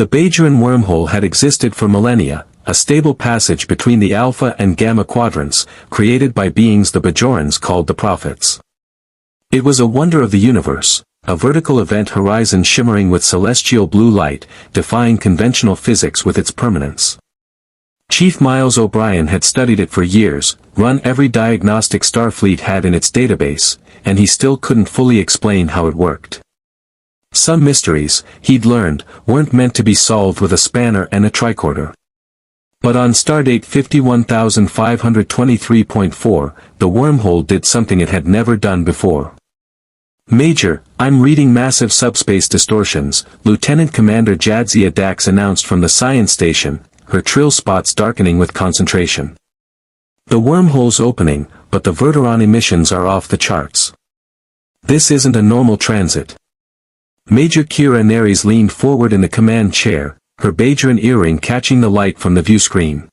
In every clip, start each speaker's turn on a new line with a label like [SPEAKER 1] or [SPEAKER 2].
[SPEAKER 1] The Bajoran wormhole had existed for millennia, a stable passage between the Alpha and Gamma quadrants, created by beings the Bajorans called the Prophets. It was a wonder of the universe, a vertical event horizon shimmering with celestial blue light, defying conventional physics with its permanence. Chief Miles O'Brien had studied it for years, run every diagnostic Starfleet had in its database, and he still couldn't fully explain how it worked. Some mysteries, he'd learned, weren't meant to be solved with a spanner and a tricorder. But on stardate 51523.4, the wormhole did something it had never done before. "Major, I'm reading massive subspace distortions," Lieutenant Commander Jadzia Dax announced from the science station, her trill spots darkening with concentration. "The wormhole's opening, but the Verteron emissions are off the charts. This isn't a normal transit." Major Kira Nerys leaned forward in the command chair, her Bajoran earring catching the light from the view screen.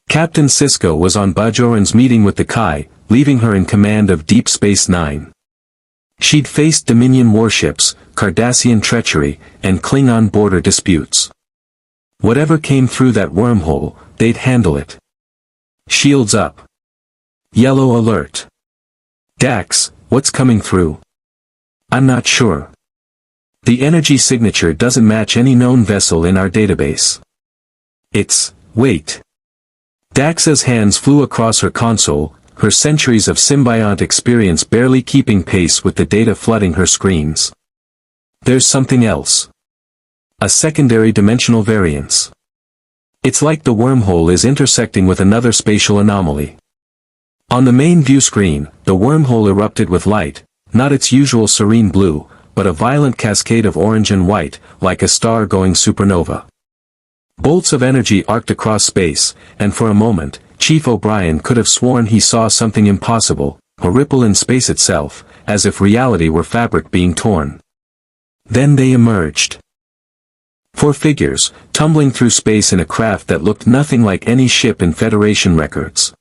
[SPEAKER 1] Captain Sisko was on Bajoran's meeting with the Kai, leaving her in command of Deep Space Nine. She'd faced Dominion warships, Cardassian treachery, and Klingon border disputes. Whatever came through that wormhole, they'd handle it. "Shields up. Yellow alert. Dax, what's coming through?" "I'm not sure. The energy signature doesn't match any known vessel in our database. Wait." Dax's hands flew across her console, her centuries of symbiont experience barely keeping pace with the data flooding her screens. "There's something else. A secondary dimensional variance. It's like the wormhole is intersecting with another spatial anomaly." On the main view screen, the wormhole erupted with light, not its usual serene blue, but a violent cascade of orange and white, like a star-going supernova. Bolts of energy arced across space, and for a moment, Chief O'Brien could have sworn he saw something impossible, a ripple in space itself, as if reality were fabric being torn. Then they emerged. Four figures, tumbling through space in a craft that looked nothing like any ship in Federation records.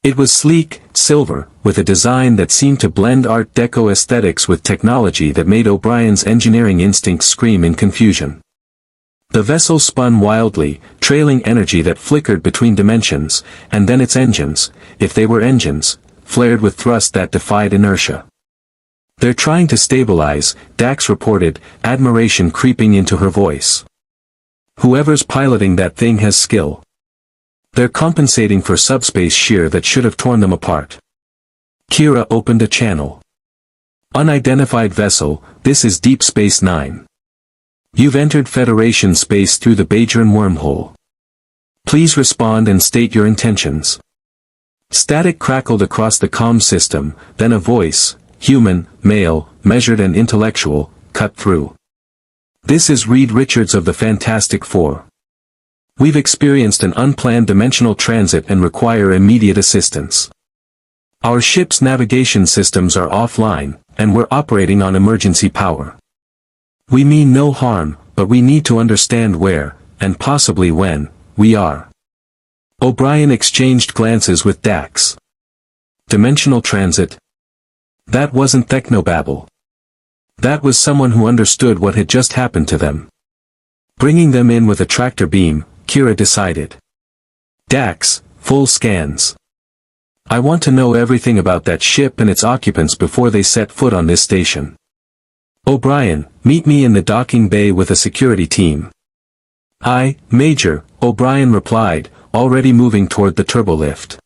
[SPEAKER 1] It was sleek, silver, with a design that seemed to blend Art Deco aesthetics with technology that made O'Brien's engineering instincts scream in confusion. The vessel spun wildly, trailing energy that flickered between dimensions, and then its engines, if they were engines, flared with thrust that defied inertia. "They're trying to stabilize," Dax reported, admiration creeping into her voice. "Whoever's piloting that thing has skill. They're compensating for subspace shear that should have torn them apart." Kira opened a channel. "Unidentified vessel, this is Deep Space Nine. You've entered Federation space through the Bajoran wormhole. Please respond and state your intentions." Static crackled across the comm system, then a voice, human, male, measured and intellectual, cut through. "This is Reed Richards of the Fantastic Four. We've experienced an unplanned dimensional transit and require immediate assistance. Our ship's navigation systems are offline, and we're operating on emergency power. We mean no harm, but we need to understand where, and possibly when, we are." O'Brien exchanged glances with Dax. Dimensional transit? That wasn't technobabble. That was someone who understood what had just happened to them. Bringing them in with a tractor beam, Kira decided. "Dax, full scans. I want to know everything about that ship and its occupants before they set foot on this station. O'Brien, meet me in the docking bay with a security team." "Aye, Major," O'Brien replied, already moving toward the turbolift.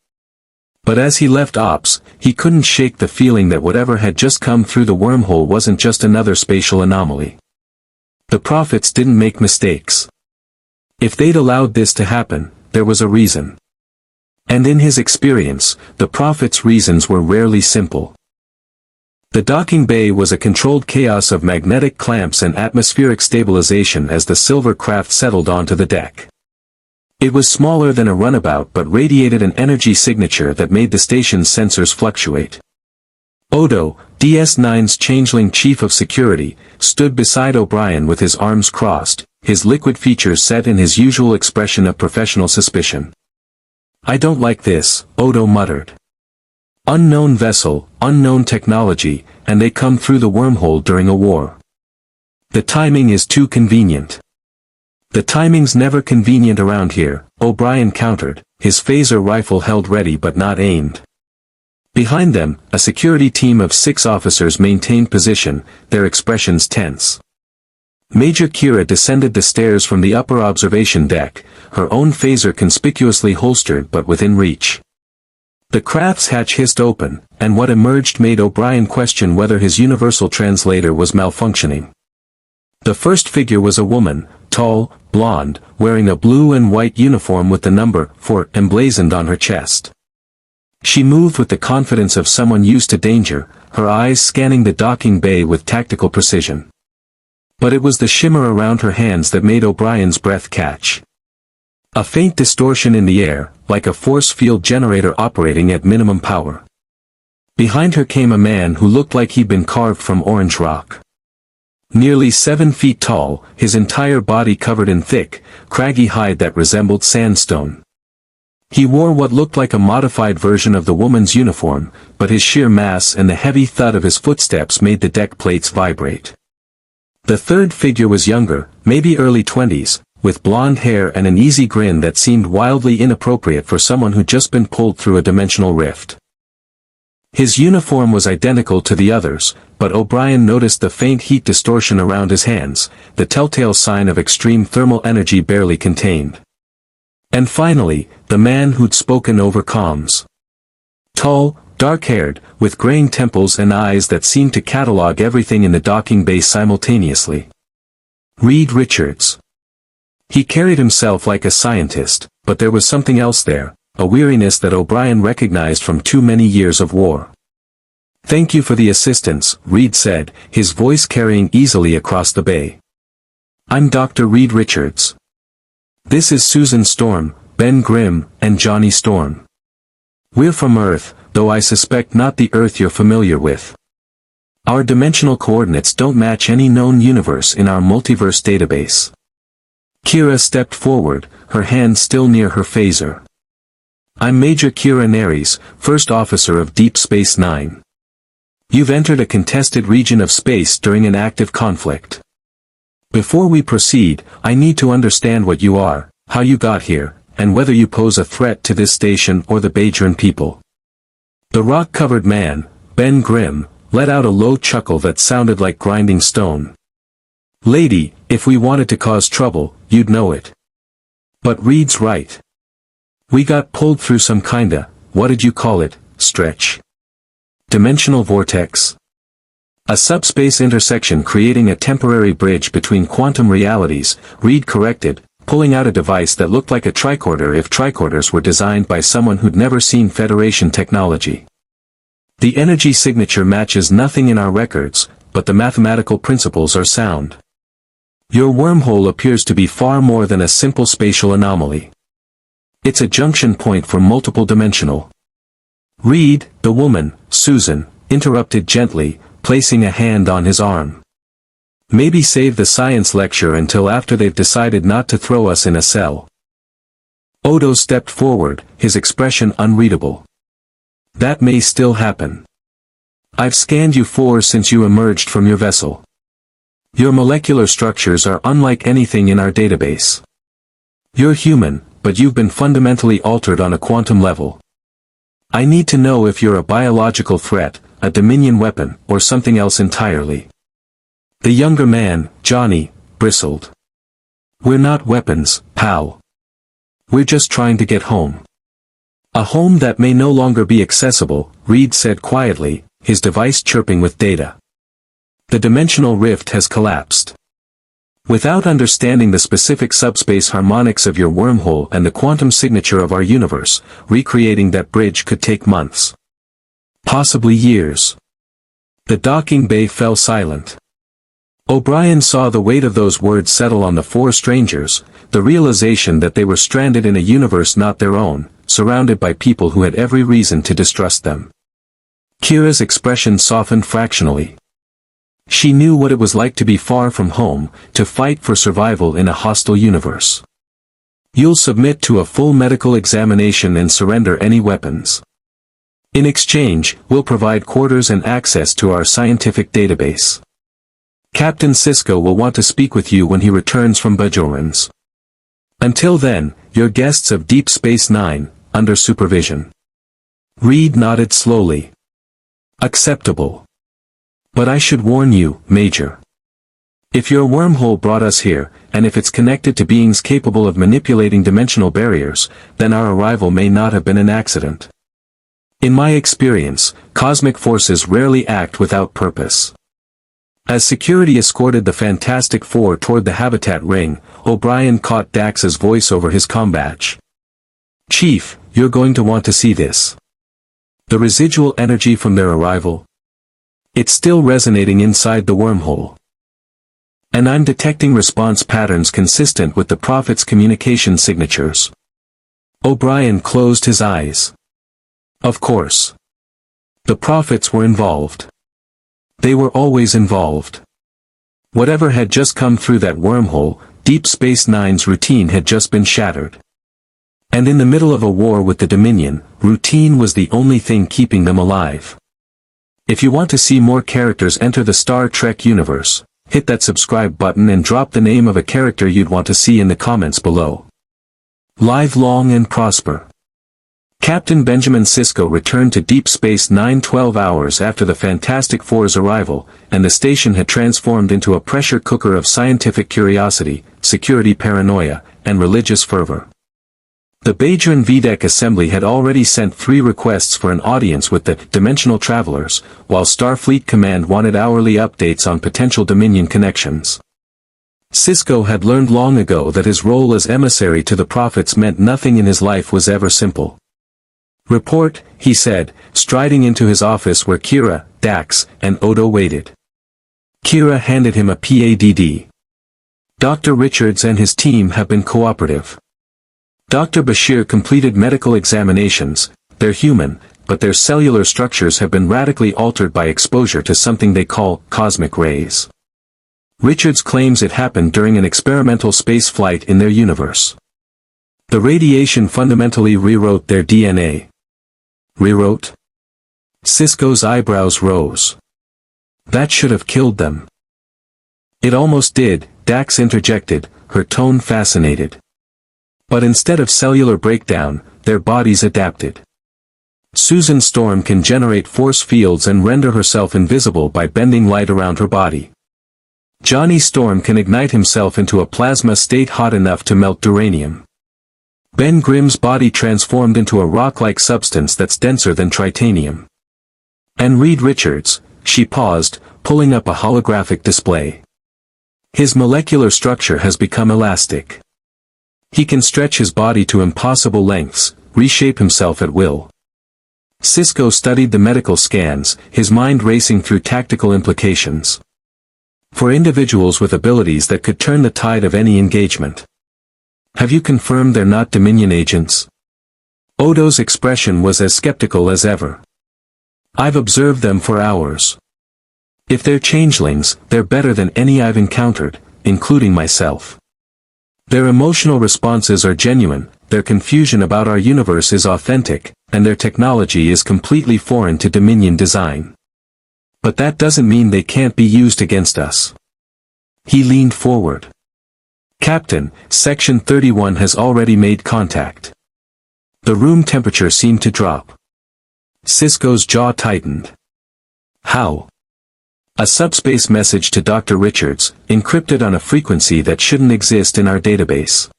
[SPEAKER 1] But as he left Ops, he couldn't shake the feeling that whatever had just come through the wormhole wasn't just another spatial anomaly. The Prophets didn't make mistakes. If they'd allowed this to happen, there was a reason. And in his experience, the Prophets' reasons were rarely simple. The docking bay was a controlled chaos of magnetic clamps and atmospheric stabilization as the silver craft settled onto the deck. It was smaller than a runabout but radiated an energy signature that made the station's sensors fluctuate. Odo, DS9's changeling chief of security, stood beside O'Brien with his arms crossed, his liquid features set in his usual expression of professional suspicion. "I don't like this," Odo muttered. "Unknown vessel, unknown technology, and they come through the wormhole during a war. The timing is too convenient." The timing's never convenient around here, O'Brien countered, his phaser rifle held ready but not aimed. Behind them, a security team of 6 officers maintained position, their expressions tense. Major Kira descended the stairs from the upper observation deck, her own phaser conspicuously holstered but within reach. The craft's hatch hissed open, and what emerged made O'Brien question whether his universal translator was malfunctioning. The first figure was a woman, tall, blonde, wearing a blue and white uniform with the number 4 emblazoned on her chest. She moved with the confidence of someone used to danger, her eyes scanning the docking bay with tactical precision. But it was the shimmer around her hands that made O'Brien's breath catch. A faint distortion in the air, like a force field generator operating at minimum power. Behind her came a man who looked like he'd been carved from orange rock. Nearly 7 feet tall, his entire body covered in thick, craggy hide that resembled sandstone. He wore what looked like a modified version of the woman's uniform, but his sheer mass and the heavy thud of his footsteps made the deck plates vibrate. The third figure was younger, maybe early 20s, with blonde hair and an easy grin that seemed wildly inappropriate for someone who'd just been pulled through a dimensional rift. His uniform was identical to the others, but O'Brien noticed the faint heat distortion around his hands, the telltale sign of extreme thermal energy barely contained. And finally, the man who'd spoken over comms. Tall, dark-haired, with graying temples and eyes that seemed to catalog everything in the docking bay simultaneously. Reed Richards. He carried himself like a scientist, but there was something else there, a weariness that O'Brien recognized from too many years of war. "Thank you for the assistance," Reed said, his voice carrying easily across the bay. "I'm Dr. Reed Richards. This is Susan Storm, Ben Grimm, and Johnny Storm. We're from Earth, though I suspect not the Earth you're familiar with. Our dimensional coordinates don't match any known universe in our multiverse database." Kira stepped forward, her hand still near her phaser. "I'm Major Kira Neres, First Officer of Deep Space Nine. You've entered a contested region of space during an active conflict. Before we proceed, I need to understand what you are, how you got here, and whether you pose a threat to this station or the Bajoran people." The rock-covered man, Ben Grimm, let out a low chuckle that sounded like grinding stone. "Lady, if we wanted to cause trouble, you'd know it. But Reed's right. We got pulled through some kinda, what did you call it, stretch? Dimensional vortex? A subspace intersection creating a temporary bridge between quantum realities," Reed corrected, pulling out a device that looked like a tricorder if tricorders were designed by someone who'd never seen Federation technology. "The energy signature matches nothing in our records, but the mathematical principles are sound. Your wormhole appears to be far more than a simple spatial anomaly. It's a junction point for multiple dimensional." Reed, the woman, Susan, interrupted gently, placing a hand on his arm. "Maybe save the science lecture until after they've decided not to throw us in a cell." Odo stepped forward, his expression unreadable. "That may still happen. I've scanned you since you emerged from your vessel. Your molecular structures are unlike anything in our database. You're human, but you've been fundamentally altered on a quantum level. I need to know if you're a biological threat, a Dominion weapon, or something else entirely." The younger man, Johnny, bristled. "We're not weapons, pal. We're just trying to get home." "A home that may no longer be accessible," Reed said quietly, his device chirping with data. "The dimensional rift has collapsed. Without understanding the specific subspace harmonics of your wormhole and the quantum signature of our universe, recreating that bridge could take months. Possibly years." The docking bay fell silent. O'Brien saw the weight of those words settle on the 4 strangers, the realization that they were stranded in a universe not their own, surrounded by people who had every reason to distrust them. Kira's expression softened fractionally. She knew what it was like to be far from home, to fight for survival in a hostile universe. "You'll submit to a full medical examination and surrender any weapons. In exchange, we'll provide quarters and access to our scientific database. Captain Sisko will want to speak with you when he returns from Bajorans." Until then, your guests of Deep Space Nine, under supervision. Reed nodded slowly. Acceptable. But I should warn you, Major. If your wormhole brought us here, and if it's connected to beings capable of manipulating dimensional barriers, then our arrival may not have been an accident. In my experience, cosmic forces rarely act without purpose. As security escorted the Fantastic Four toward the habitat ring, O'Brien caught Dax's voice over his combadge. Chief, you're going to want to see this. The residual energy from their arrival. It's still resonating inside the wormhole. And I'm detecting response patterns consistent with the Prophet's communication signatures. O'Brien closed his eyes. Of course. The Prophets were involved. They were always involved. Whatever had just come through that wormhole, Deep Space Nine's routine had just been shattered. And in the middle of a war with the Dominion, routine was the only thing keeping them alive. If you want to see more characters enter the Star Trek universe, hit that subscribe button and drop the name of a character you'd want to see in the comments below. Live long and prosper. Captain Benjamin Sisko returned to Deep Space Nine 12 hours after the Fantastic Four's arrival, and the station had transformed into a pressure cooker of scientific curiosity, security paranoia, and religious fervor. The Bajoran VDEC Assembly had already sent 3 requests for an audience with the Dimensional Travelers, while Starfleet Command wanted hourly updates on potential Dominion connections. Sisko had learned long ago that his role as emissary to the Prophets meant nothing in his life was ever simple. Report, he said, striding into his office where Kira, Dax, and Odo waited. Kira handed him a PADD. Dr. Richards and his team have been cooperative. Dr. Bashir completed medical examinations. They're human, but their cellular structures have been radically altered by exposure to something they call cosmic rays. Richards claims it happened during an experimental space flight in their universe. The radiation fundamentally rewrote their DNA. Rewrote? Sisko's eyebrows rose. That should have killed them. It almost did, Dax interjected, her tone fascinated. But instead of cellular breakdown, their bodies adapted. Susan Storm can generate force fields and render herself invisible by bending light around her body. Johnny Storm can ignite himself into a plasma state hot enough to melt duranium. Ben Grimm's body transformed into a rock-like substance that's denser than titanium. And Reed Richards, she paused, pulling up a holographic display. His molecular structure has become elastic. He can stretch his body to impossible lengths, reshape himself at will. Sisko studied the medical scans, his mind racing through tactical implications. For individuals with abilities that could turn the tide of any engagement. Have you confirmed they're not Dominion agents? Odo's expression was as skeptical as ever. I've observed them for hours. If they're changelings, they're better than any I've encountered, including myself. Their emotional responses are genuine, their confusion about our universe is authentic, and their technology is completely foreign to Dominion design. But that doesn't mean they can't be used against us. He leaned forward. Captain, Section 31 has already made contact. The room temperature seemed to drop. Sisko's jaw tightened. How? A subspace message to Dr. Richards, encrypted on a frequency that shouldn't exist in our database.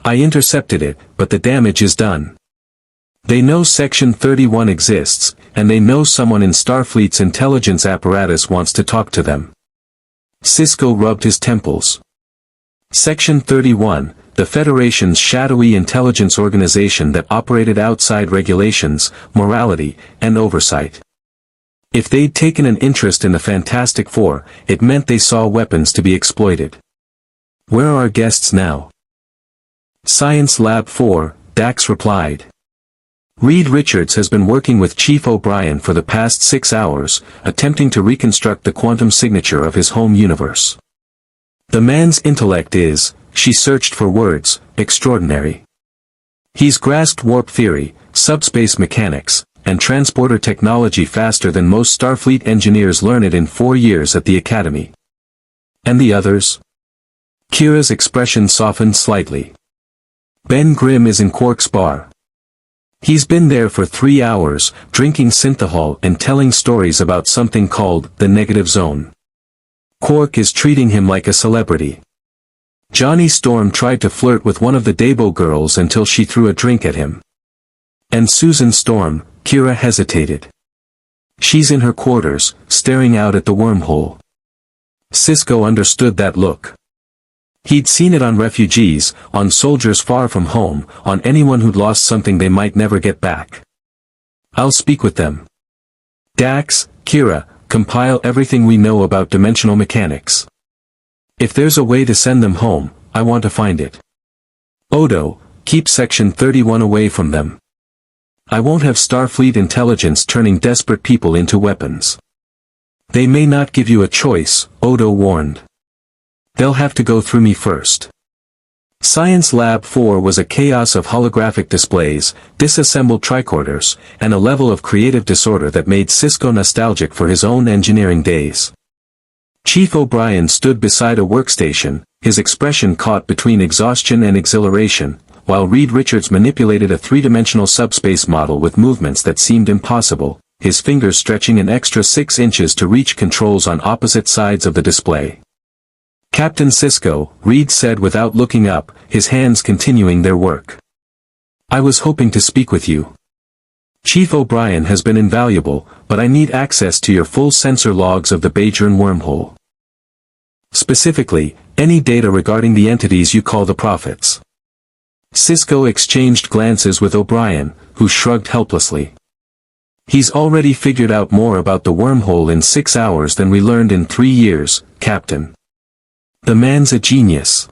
[SPEAKER 1] I intercepted it, but the damage is done. They know Section 31 exists, and they know someone in Starfleet's intelligence apparatus wants to talk to them. Sisko rubbed his temples. Section 31, the Federation's shadowy intelligence organization that operated outside regulations, morality, and oversight. If they'd taken an interest in the Fantastic Four, it meant they saw weapons to be exploited. Where are our guests now? Science Lab 4, Dax replied. Reed Richards has been working with Chief O'Brien for the past 6 hours, attempting to reconstruct the quantum signature of his home universe. The man's intellect is, she searched for words, extraordinary. He's grasped warp theory, subspace mechanics, and transporter technology faster than most Starfleet engineers learn it in 4 years at the Academy. And the others? Kira's expression softened slightly. Ben Grimm is in Quark's bar. He's been there for 3 hours, drinking synthahol and telling stories about something called the negative zone. Quark is treating him like a celebrity. Johnny Storm tried to flirt with one of the Dabo girls until she threw a drink at him. And Susan Storm, Kira hesitated. She's in her quarters, staring out at the wormhole. Sisko understood that look. He'd seen it on refugees, on soldiers far from home, on anyone who'd lost something they might never get back. I'll speak with them. Dax, Kira, compile everything we know about dimensional mechanics. If there's a way to send them home, I want to find it. Odo, keep Section 31 away from them. I won't have Starfleet intelligence turning desperate people into weapons. They may not give you a choice, Odo warned. They'll have to go through me first. Science Lab 4 was a chaos of holographic displays, disassembled tricorders, and a level of creative disorder that made Sisko nostalgic for his own engineering days. Chief O'Brien stood beside a workstation, his expression caught between exhaustion and exhilaration, while Reed Richards manipulated a three-dimensional subspace model with movements that seemed impossible, his fingers stretching an extra 6 inches to reach controls on opposite sides of the display. Captain Sisko, Reed said without looking up, his hands continuing their work. I was hoping to speak with you. Chief O'Brien has been invaluable, but I need access to your full sensor logs of the Bajoran wormhole. Specifically, any data regarding the entities you call the prophets. Sisko exchanged glances with O'Brien, who shrugged helplessly. He's already figured out more about the wormhole in 6 hours than we learned in 3 years, Captain. The man's a genius.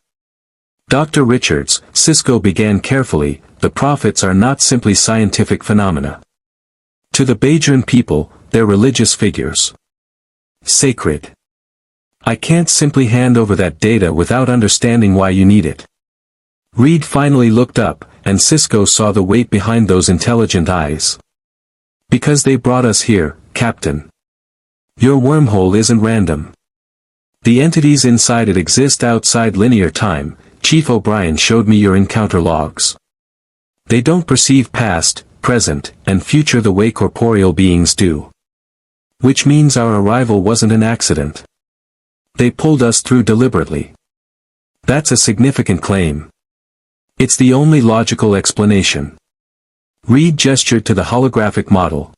[SPEAKER 1] Dr. Richards, Sisko began carefully, the prophets are not simply scientific phenomena. To the Bajoran people, they're religious figures. Sacred. I can't simply hand over that data without understanding why you need it. Reed finally looked up, and Sisko saw the weight behind those intelligent eyes. Because they brought us here, Captain. Your wormhole isn't random. The entities inside it exist outside linear time. Chief O'Brien showed me your encounter logs. They don't perceive past, present, and future the way corporeal beings do. Which means our arrival wasn't an accident. They pulled us through deliberately. That's a significant claim. It's the only logical explanation. Reed gestured to the holographic model.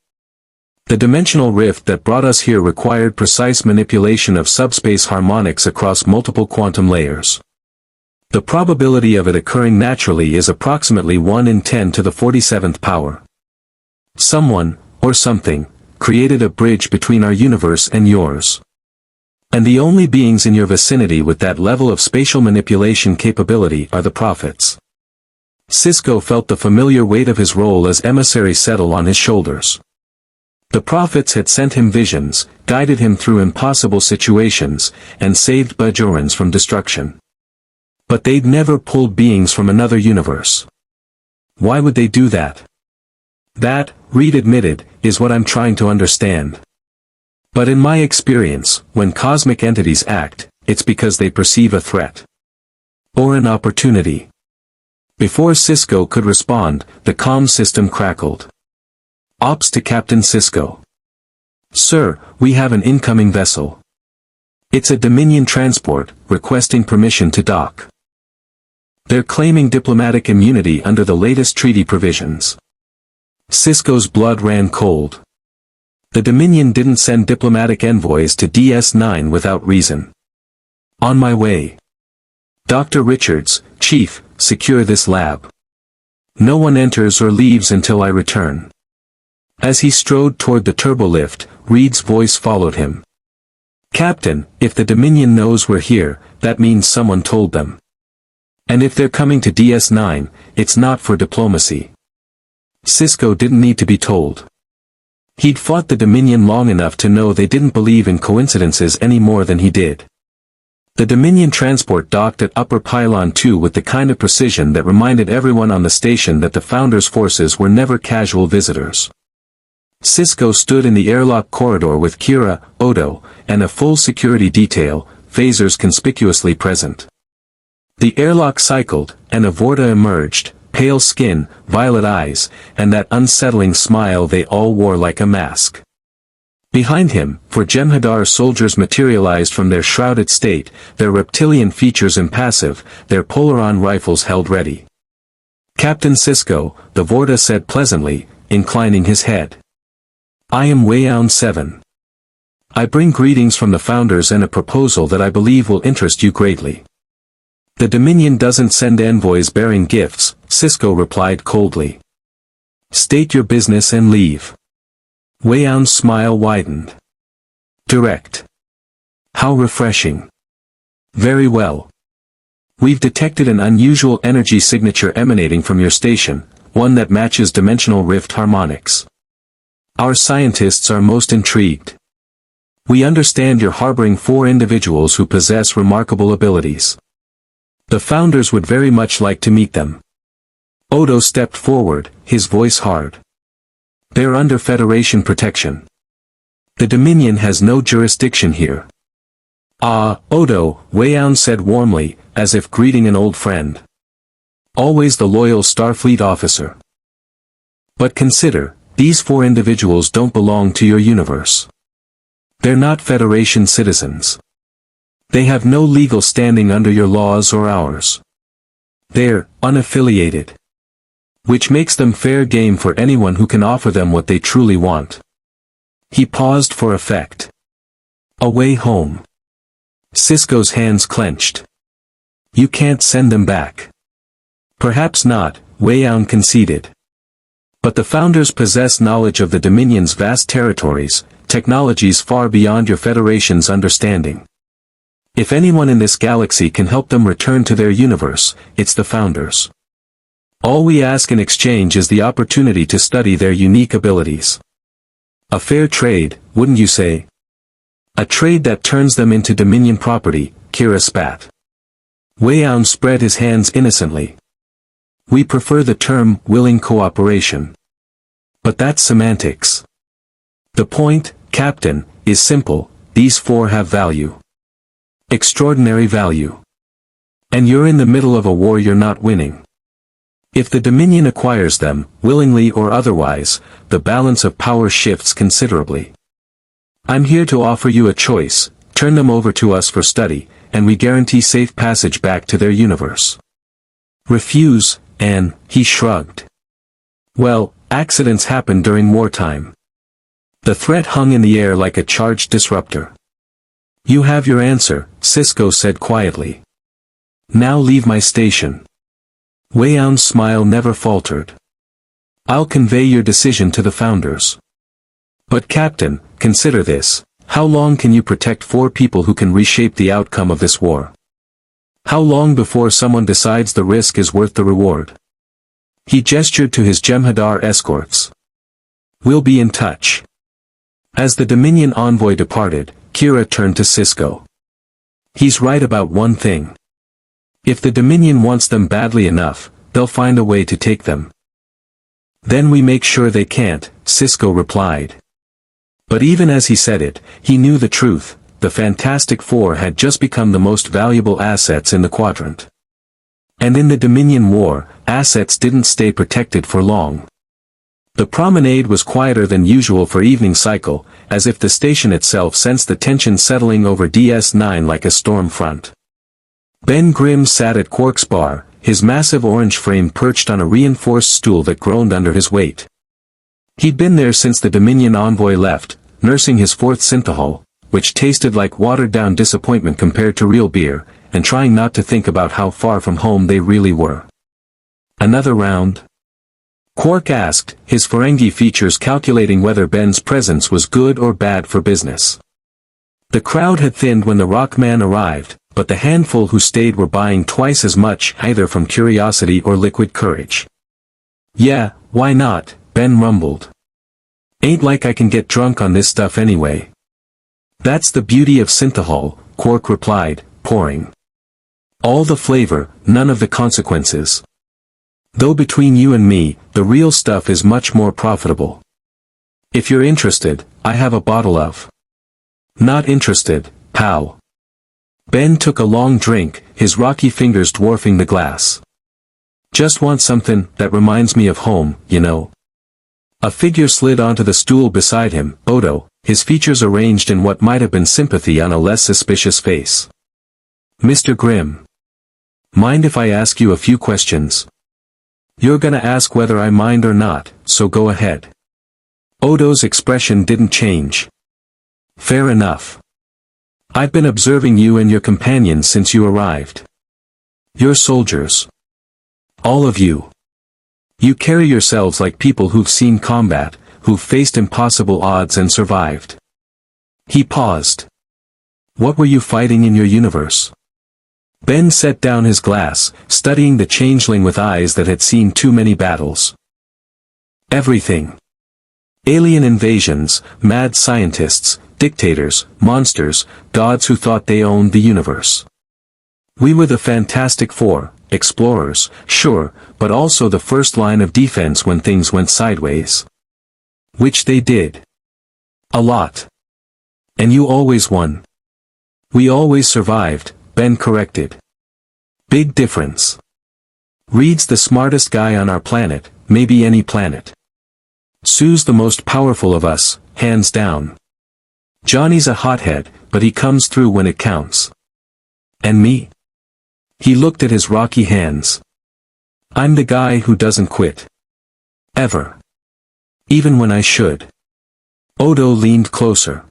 [SPEAKER 1] The dimensional rift that brought us here required precise manipulation of subspace harmonics across multiple quantum layers. The probability of it occurring naturally is approximately 1 in 10 to the 47th power. Someone, or something, created a bridge between our universe and yours. And the only beings in your vicinity with that level of spatial manipulation capability are the prophets. Sisko felt the familiar weight of his role as emissary settle on his shoulders. The prophets had sent him visions, guided him through impossible situations, and saved Bajorans from destruction. But they'd never pulled beings from another universe. Why would they do that? That, Reed admitted, is what I'm trying to understand. But in my experience, when cosmic entities act, it's because they perceive a threat. Or an opportunity. Before Sisko could respond, the comm system crackled. Ops to Captain Sisko. Sir, we have an incoming vessel. It's a Dominion transport, requesting permission to dock. They're claiming diplomatic immunity under the latest treaty provisions. Sisko's blood ran cold. The Dominion didn't send diplomatic envoys to DS9 without reason. On my way. Dr. Richards, Chief, secure this lab. No one enters or leaves until I return. As he strode toward the turbolift, Reed's voice followed him. Captain, if the Dominion knows we're here, that means someone told them. And if they're coming to DS9, it's not for diplomacy. Sisko didn't need to be told. He'd fought the Dominion long enough to know they didn't believe in coincidences any more than he did. The Dominion transport docked at Upper Pylon 2 with the kind of precision that reminded everyone on the station that the Founders' forces were never casual visitors. Sisko stood in the airlock corridor with Kira, Odo, and a full security detail, phasers conspicuously present. The airlock cycled, and a Vorta emerged, pale skin, violet eyes, and that unsettling smile they all wore like a mask. Behind him, for Jem'Hadar's soldiers materialized from their shrouded state, their reptilian features impassive, their polaron rifles held ready. "Captain Sisko," the Vorta said pleasantly, inclining his head. "I am Wayound 7. I bring greetings from the Founders and a proposal that I believe will interest you greatly." "The Dominion doesn't send envoys bearing gifts," Sisko replied coldly. "State your business and leave." Wayound's smile widened. "Direct. How refreshing." "Very well. We've detected an unusual energy signature emanating from your station, one that matches dimensional rift harmonics. Our scientists are most intrigued. We understand you're harboring 4 individuals who possess remarkable abilities. The Founders would very much like to meet them." Odo stepped forward, his voice hard. "They're under Federation protection. The Dominion has no jurisdiction here." "Ah, Odo," Wayound said warmly, as if greeting an old friend. "Always the loyal Starfleet officer. But consider, these 4 individuals don't belong to your universe. They're not Federation citizens. They have no legal standing under your laws or ours. They're unaffiliated. Which makes them fair game for anyone who can offer them what they truly want." He paused for effect. "A way home." Sisko's hands clenched. "You can't send them back." "Perhaps not," Wayound conceded. "But the Founders possess knowledge of the Dominion's vast territories, technologies far beyond your Federation's understanding. If anyone in this galaxy can help them return to their universe, it's the Founders. All we ask in exchange is the opportunity to study their unique abilities. A fair trade, wouldn't you say? A trade that turns them into Dominion property," Kira spat. Wayound spread his hands innocently. "We prefer the term willing cooperation. But that's semantics. The point, Captain, is simple: these 4 have value. Extraordinary value. And you're in the middle of a war you're not winning. If the Dominion acquires them, willingly or otherwise, the balance of power shifts considerably. I'm here to offer you a choice: turn them over to us for study, and we guarantee safe passage back to their universe. Refuse, and," he shrugged. "Well, accidents happen during wartime." The threat hung in the air like a charged disruptor. "You have your answer," Sisko said quietly. "Now leave my station." Wayound's smile never faltered. "I'll convey your decision to the Founders. But Captain, consider this: how long can you protect 4 people who can reshape the outcome of this war? How long before someone decides the risk is worth the reward?" He gestured to his Jem'Hadar escorts. "We'll be in touch." As the Dominion envoy departed, Kira turned to Sisko. "He's right about one thing. If the Dominion wants them badly enough, they'll find a way to take them." "Then we make sure they can't," Sisko replied. But even as he said it, he knew the truth: the Fantastic Four had just become the most valuable assets in the quadrant. And in the Dominion War, assets didn't stay protected for long. The promenade was quieter than usual for evening cycle, as if the station itself sensed the tension settling over DS9 like a storm front. Ben Grimm sat at Quark's bar, his massive orange frame perched on a reinforced stool that groaned under his weight. He'd been there since the Dominion envoy left, nursing his 4th synthahol, which tasted like watered-down disappointment compared to real beer, and trying not to think about how far from home they really were. "Another round?" Quark asked, his Ferengi features calculating whether Ben's presence was good or bad for business. The crowd had thinned when the Rockman arrived, but the handful who stayed were buying twice as much, either from curiosity or liquid courage. "Yeah, why not?" Ben rumbled. "Ain't like I can get drunk on this stuff anyway." "That's the beauty of synthahol," Quark replied, pouring. "All the flavor, none of the consequences. Though between you and me, the real stuff is much more profitable. If you're interested, I have a bottle of." "Not interested, pal." Ben took a long drink, his rocky fingers dwarfing the glass. Just want something that reminds me of home, you know. A figure slid onto the stool beside him, Odo, his features arranged in what might have been sympathy on a less suspicious face. Mr. Grimm. Mind if I ask you a few questions? You're gonna ask whether I mind or not, so go ahead. Odo's expression didn't change. Fair enough. I've been observing you and your companions since you arrived. You're soldiers. All of you. You carry yourselves like people who've seen combat, who've faced impossible odds and survived. He paused. What were you fighting in your universe? Ben set down his glass, studying the changeling with eyes that had seen too many battles. Everything. Alien invasions, mad scientists, dictators, monsters, gods who thought they owned the universe. We were the Fantastic Four, explorers, sure, but also the first line of defense when things went sideways. Which they did. A lot. And you always won. We always survived, Ben corrected. Big difference. Reed's the smartest guy on our planet, maybe any planet. Sue's the most powerful of us, hands down. Johnny's a hothead, but he comes through when it counts. And me? He looked at his rocky hands. I'm the guy who doesn't quit. Ever. Even when I should. Odo leaned closer.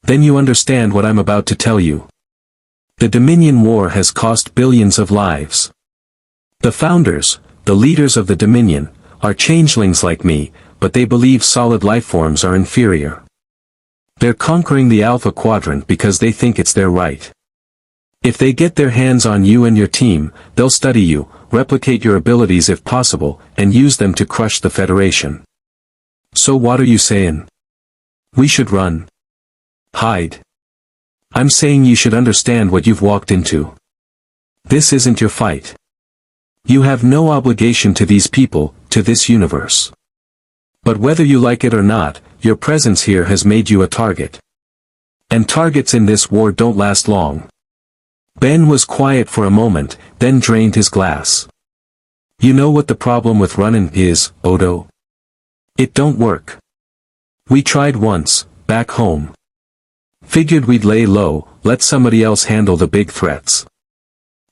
[SPEAKER 1] Then you understand what I'm about to tell you. The Dominion War has cost billions of lives. The founders, the leaders of the Dominion, are changelings like me, but they believe solid lifeforms are inferior. They're conquering the Alpha Quadrant because they think it's their right. If they get their hands on you and your team, they'll study you, replicate your abilities if possible, and use them to crush the Federation. So what are you saying? We should run. Hide. I'm saying you should understand what you've walked into. This isn't your fight. You have no obligation to these people, to this universe. But whether you like it or not, your presence here has made you a target. And targets in this war don't last long. Ben was quiet for a moment, then drained his glass. You know what the problem with running is, Odo? It don't work. We tried once, back home. Figured we'd lay low, let somebody else handle the big threats.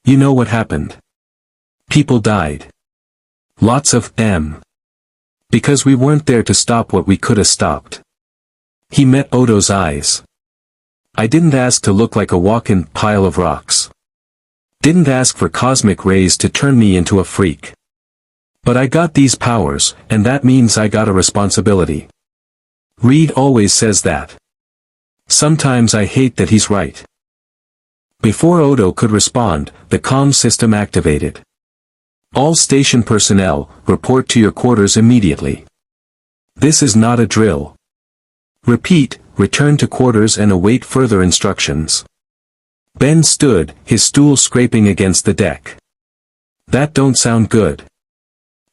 [SPEAKER 1] You know what happened? People died. Lots of them. Because we weren't there to stop what we could have stopped. He met Odo's eyes. I didn't ask to look like a walking pile of rocks. Didn't ask for cosmic rays to turn me into a freak. But I got these powers, and that means I got a responsibility. Reed always says that. Sometimes I hate that he's right. Before Odo could respond, the comm system activated. All station personnel, report to your quarters immediately. This is not a drill. Repeat, return to quarters and await further instructions. Ben stood, his stool scraping against the deck. That don't sound good.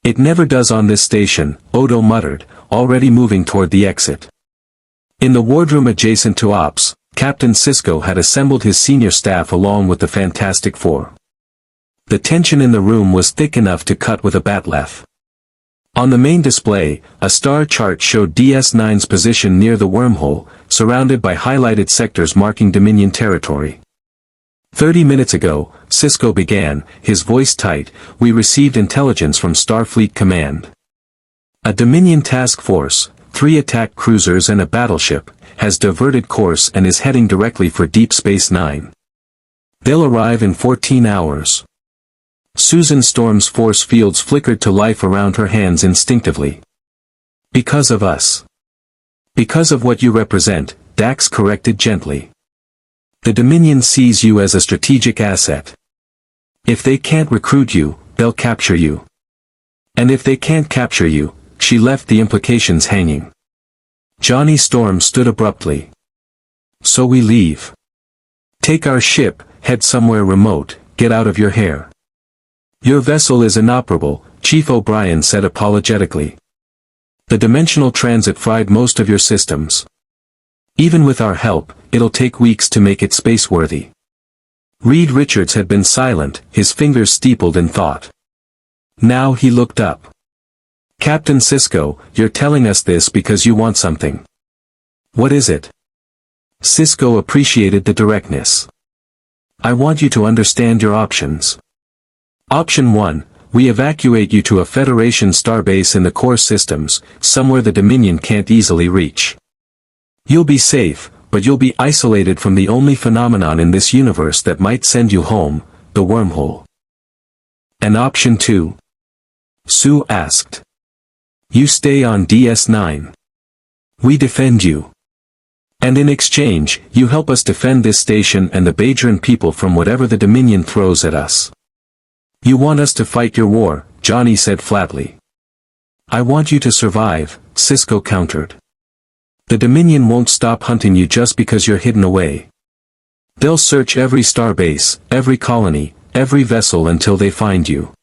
[SPEAKER 1] It never does on this station, Odo muttered, already moving toward the exit. In the wardroom adjacent to Ops, Captain Sisko had assembled his senior staff along with the Fantastic Four. The tension in the room was thick enough to cut with a batleth. On the main display, a star chart showed DS9's position near the wormhole, surrounded by highlighted sectors marking Dominion territory. 30 minutes ago, Sisko began, his voice tight, we received intelligence from Starfleet Command. A Dominion task force, 3 attack cruisers and a battleship, has diverted course and is heading directly for Deep Space Nine. They'll arrive in 14 hours. Susan Storm's force fields flickered to life around her hands instinctively. Because of us. Because of what you represent, Dax corrected gently. The Dominion sees you as a strategic asset. If they can't recruit you, they'll capture you. And if they can't capture you, she left the implications hanging. Johnny Storm stood abruptly. So we leave. Take our ship, head somewhere remote, get out of your hair. Your vessel is inoperable, Chief O'Brien said apologetically. The dimensional transit fried most of your systems. Even with our help, it'll take weeks to make it spaceworthy. Reed Richards had been silent, his fingers steepled in thought. Now he looked up. Captain Sisko, you're telling us this because you want something. What is it? Sisko appreciated the directness. I want you to understand your options. Option 1, we evacuate you to a Federation starbase in the core systems, somewhere the Dominion can't easily reach. You'll be safe, but you'll be isolated from the only phenomenon in this universe that might send you home, the wormhole. And option 2? Sue asked. You stay on DS9. We defend you. And in exchange, you help us defend this station and the Bajoran people from whatever the Dominion throws at us. You want us to fight your war, Johnny said flatly. I want you to survive, Sisko countered. The Dominion won't stop hunting you just because you're hidden away. They'll search every starbase, every colony, every vessel until they find you.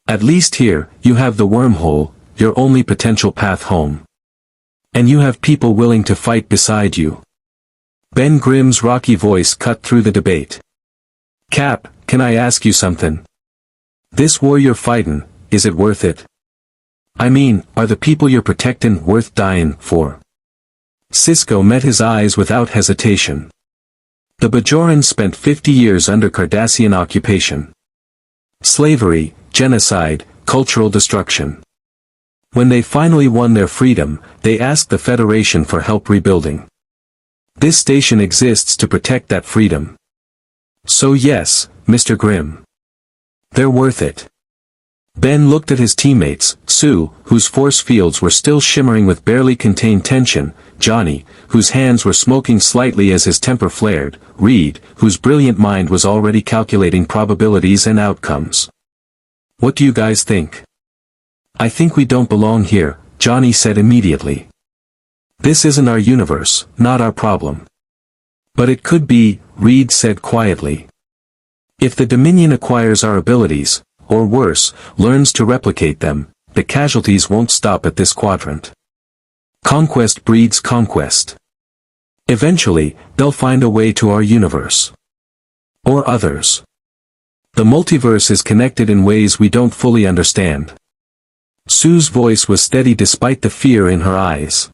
[SPEAKER 1] At least here, you have the wormhole, your only potential path home. And you have people willing to fight beside you. Ben Grimm's rocky voice cut through the debate. Cap, can I ask you something? This war you're fighting, is it worth it? I mean, are the people you're protecting worth dying for? Sisko met his eyes without hesitation. The Bajorans spent 50 years under Cardassian occupation. Slavery, genocide, cultural destruction. When they finally won their freedom, they asked the Federation for help rebuilding. This station exists to protect that freedom. So yes, Mr. Grimm. They're worth it. Ben looked at his teammates, Sue, whose force fields were still shimmering with barely contained tension, Johnny, whose hands were smoking slightly as his temper flared, Reed, whose brilliant mind was already calculating probabilities and outcomes. What do you guys think? I think we don't belong here, Johnny said immediately. This isn't our universe, not our problem. But it could be, Reed said quietly. If the Dominion acquires our abilities, or worse, learns to replicate them, the casualties won't stop at this quadrant. Conquest breeds conquest. Eventually, they'll find a way to our universe. Or others. The multiverse is connected in ways we don't fully understand. Sue's voice was steady despite the fear in her eyes.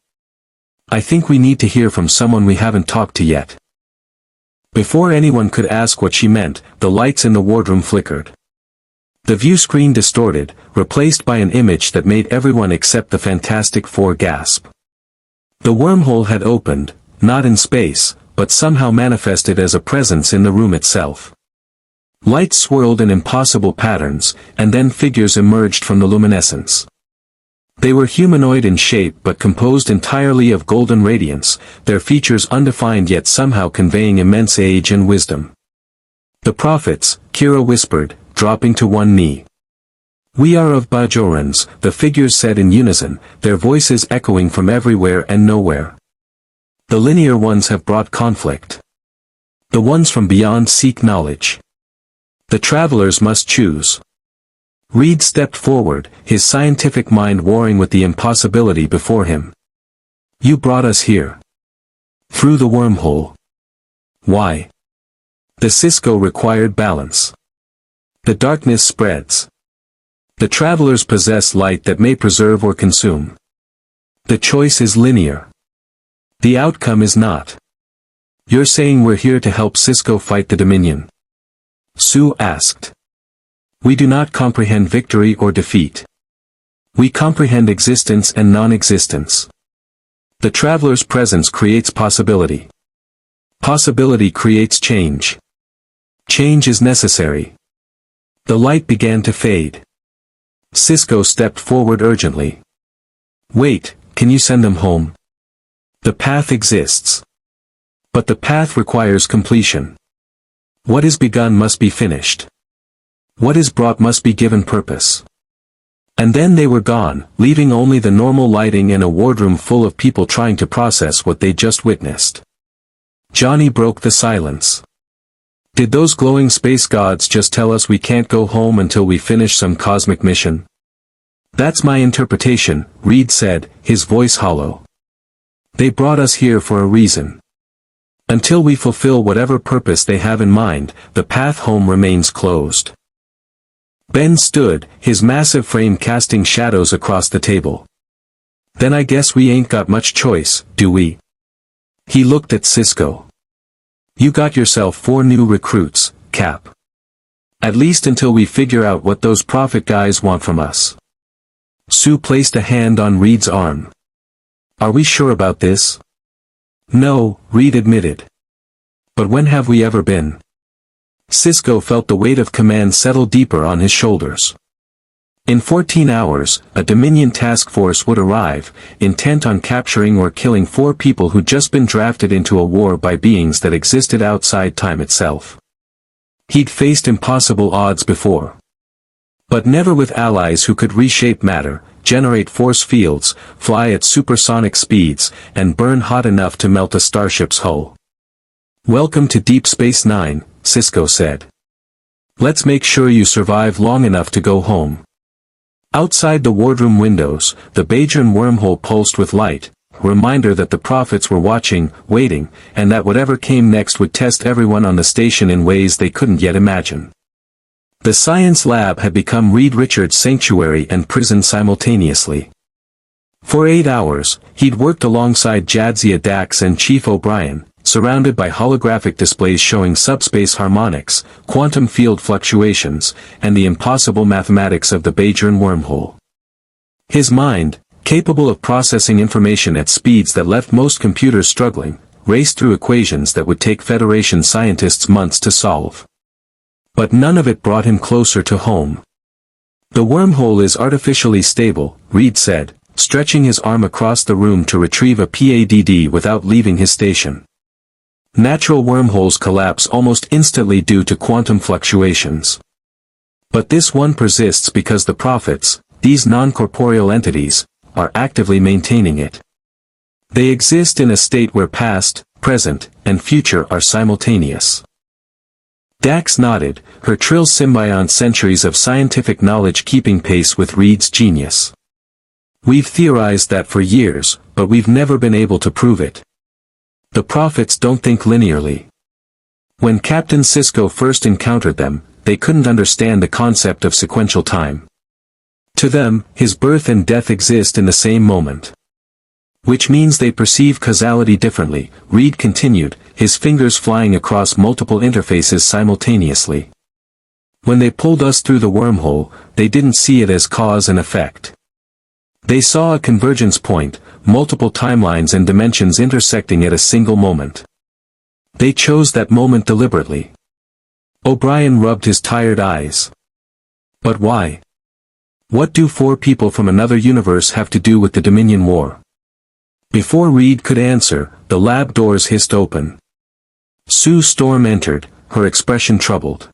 [SPEAKER 1] I think we need to hear from someone we haven't talked to yet. Before anyone could ask what she meant, the lights in the wardroom flickered. The view screen distorted, replaced by an image that made everyone except the Fantastic Four gasp. The wormhole had opened, not in space, but somehow manifested as a presence in the room itself. Lights swirled in impossible patterns, and then figures emerged from the luminescence. They were humanoid in shape but composed entirely of golden radiance, their features undefined yet somehow conveying immense age and wisdom. The prophets, Kira whispered, dropping to one knee. We are of Bajorans, the figures said in unison, their voices echoing from everywhere and nowhere. The linear ones have brought conflict. The ones from beyond seek knowledge. The travelers must choose. Reed stepped forward, his scientific mind warring with the impossibility before him. You brought us here. Through the wormhole. Why? The Sisko required balance. The darkness spreads. The travelers possess light that may preserve or consume. The choice is linear. The outcome is not. You're saying we're here to help Sisko fight the Dominion? Sue asked. We do not comprehend victory or defeat. We comprehend existence and non-existence. The traveler's presence creates possibility. Possibility creates change. Change is necessary. The light began to fade. Sisko stepped forward urgently. Wait, can you send them home? The path exists. But the path requires completion. What is begun must be finished. What is brought must be given purpose. And then they were gone, leaving only the normal lighting and a wardroom full of people trying to process what they just witnessed. Johnny broke the silence. Did those glowing space gods just tell us we can't go home until we finish some cosmic mission? That's my interpretation, Reed said, his voice hollow. They brought us here for a reason. Until we fulfill whatever purpose they have in mind, the path home remains closed. Ben stood, his massive frame casting shadows across the table. Then I guess we ain't got much choice, do we? He looked at Sisko. You got yourself 4 new recruits, Cap. At least until we figure out what those prophet guys want from us. Sue placed a hand on Reed's arm. Are we sure about this? No, Reed admitted. But when have we ever been? Sisko felt the weight of command settle deeper on his shoulders. In 14 hours, a Dominion task force would arrive, intent on capturing or killing 4 people who'd just been drafted into a war by beings that existed outside time itself. He'd faced impossible odds before. But never with allies who could reshape matter, generate force fields, fly at supersonic speeds, and burn hot enough to melt a starship's hull. Welcome to Deep Space Nine, Sisko said. Let's make sure you survive long enough to go home. Outside the wardroom windows, the Bajoran wormhole pulsed with light, a reminder that the prophets were watching, waiting, and that whatever came next would test everyone on the station in ways they couldn't yet imagine. The science lab had become Reed Richards' sanctuary and prison simultaneously. For 8 hours, he'd worked alongside Jadzia Dax and Chief O'Brien, surrounded by holographic displays showing subspace harmonics, quantum field fluctuations, and the impossible mathematics of the Bajoran wormhole. His mind, capable of processing information at speeds that left most computers struggling, raced through equations that would take Federation scientists months to solve. But none of it brought him closer to home. The wormhole is artificially stable, Reed said, stretching his arm across the room to retrieve a PADD without leaving his station. Natural wormholes collapse almost instantly due to quantum fluctuations. But this one persists because the prophets, these non-corporeal entities, are actively maintaining it. They exist in a state where past, present, and future are simultaneous. Dax nodded, her trill symbiont centuries of scientific knowledge keeping pace with Reed's genius. We've theorized that for years, but we've never been able to prove it. The prophets don't think linearly. When Captain Sisko first encountered them, they couldn't understand the concept of sequential time. To them, his birth and death exist in the same moment. Which means they perceive causality differently, Reed continued, his fingers flying across multiple interfaces simultaneously. When they pulled us through the wormhole, they didn't see it as cause and effect. They saw a convergence point, multiple timelines and dimensions intersecting at a single moment. They chose that moment deliberately. O'Brien rubbed his tired eyes. But why? What do 4 people from another universe have to do with the Dominion War? Before Reed could answer, the lab doors hissed open. Sue Storm entered, her expression troubled.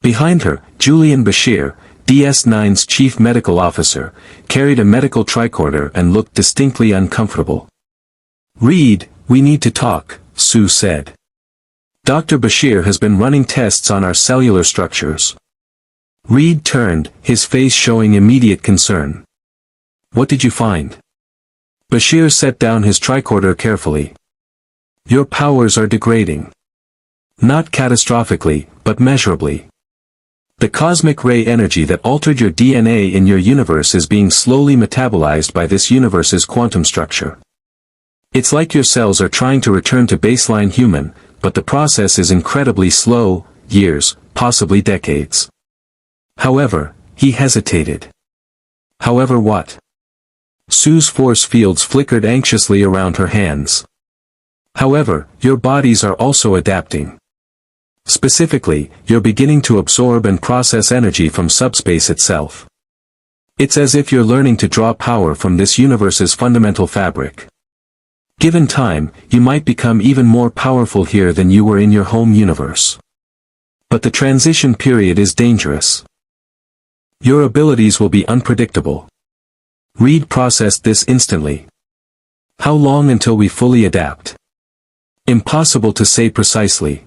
[SPEAKER 1] Behind her, Julian Bashir, DS9's chief medical officer, carried a medical tricorder and looked distinctly uncomfortable. Reed, we need to talk, Sue said. Dr. Bashir has been running tests on our cellular structures. Reed turned, his face showing immediate concern. What did you find? Bashir set down his tricorder carefully. Your powers are degrading. Not catastrophically, but measurably. The cosmic ray energy that altered your DNA in your universe is being slowly metabolized by this universe's quantum structure. It's like your cells are trying to return to baseline human, but the process is incredibly slow, years, possibly decades. However, he hesitated. However what? Sue's force fields flickered anxiously around her hands. However, your bodies are also adapting. Specifically, you're beginning to absorb and process energy from subspace itself. It's as if you're learning to draw power from this universe's fundamental fabric. Given time, you might become even more powerful here than you were in your home universe. But the transition period is dangerous. Your abilities will be unpredictable. Reed processed this instantly. How long until we fully adapt? Impossible to say precisely.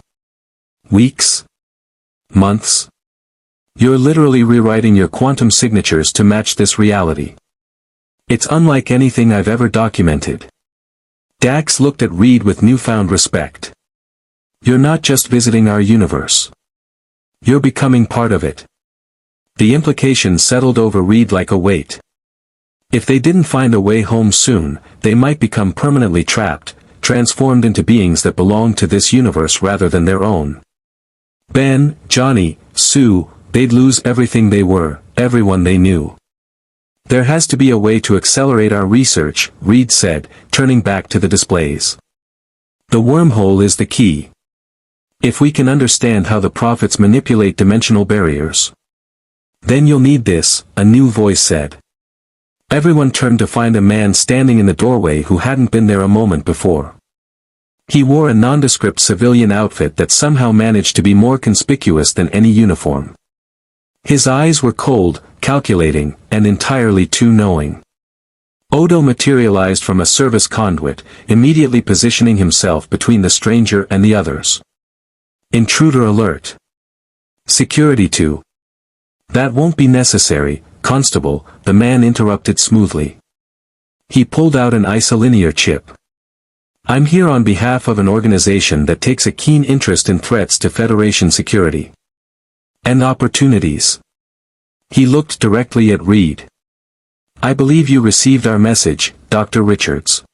[SPEAKER 1] Weeks? Months? You're literally rewriting your quantum signatures to match this reality. It's unlike anything I've ever documented. Dax looked at Reed with newfound respect. You're not just visiting our universe. You're becoming part of it. The implications settled over Reed like a weight. If they didn't find a way home soon, they might become permanently trapped, transformed into beings that belong to this universe rather than their own. Ben, Johnny, Sue, they'd lose everything they were, everyone they knew. There has to be a way to accelerate our research, Reed said, turning back to the displays. The wormhole is the key. If we can understand how the prophets manipulate dimensional barriers. Then you'll need this, a new voice said. Everyone turned to find a man standing in the doorway who hadn't been there a moment before. He wore a nondescript civilian outfit that somehow managed to be more conspicuous than any uniform. His eyes were cold, calculating, and entirely too knowing. Odo materialized from a service conduit, immediately positioning himself between the stranger and the others. Intruder alert. Security 2. That won't be necessary, Constable, the man interrupted smoothly. He pulled out an isolinear chip. I'm here on behalf of an organization that takes a keen interest in threats to Federation security. And opportunities. He looked directly at Reed. I believe you received our message, Dr. Richards.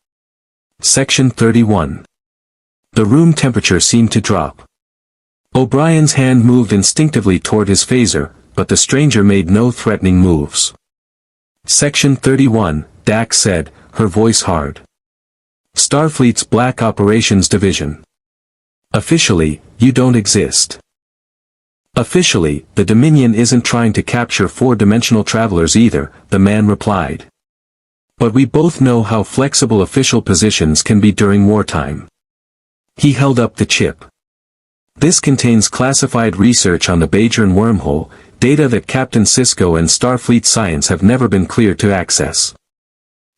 [SPEAKER 1] Section 31. The room temperature seemed to drop. O'Brien's hand moved instinctively toward his phaser, but the stranger made no threatening moves. Section 31, Dax said, her voice hard. Starfleet's Black Operations Division. Officially, you don't exist. Officially, the Dominion isn't trying to capture four-dimensional travelers either, the man replied. But we both know how flexible official positions can be during wartime. He held up the chip. This contains classified research on the Bajoran wormhole, data that Captain Sisko and Starfleet science have never been cleared to access.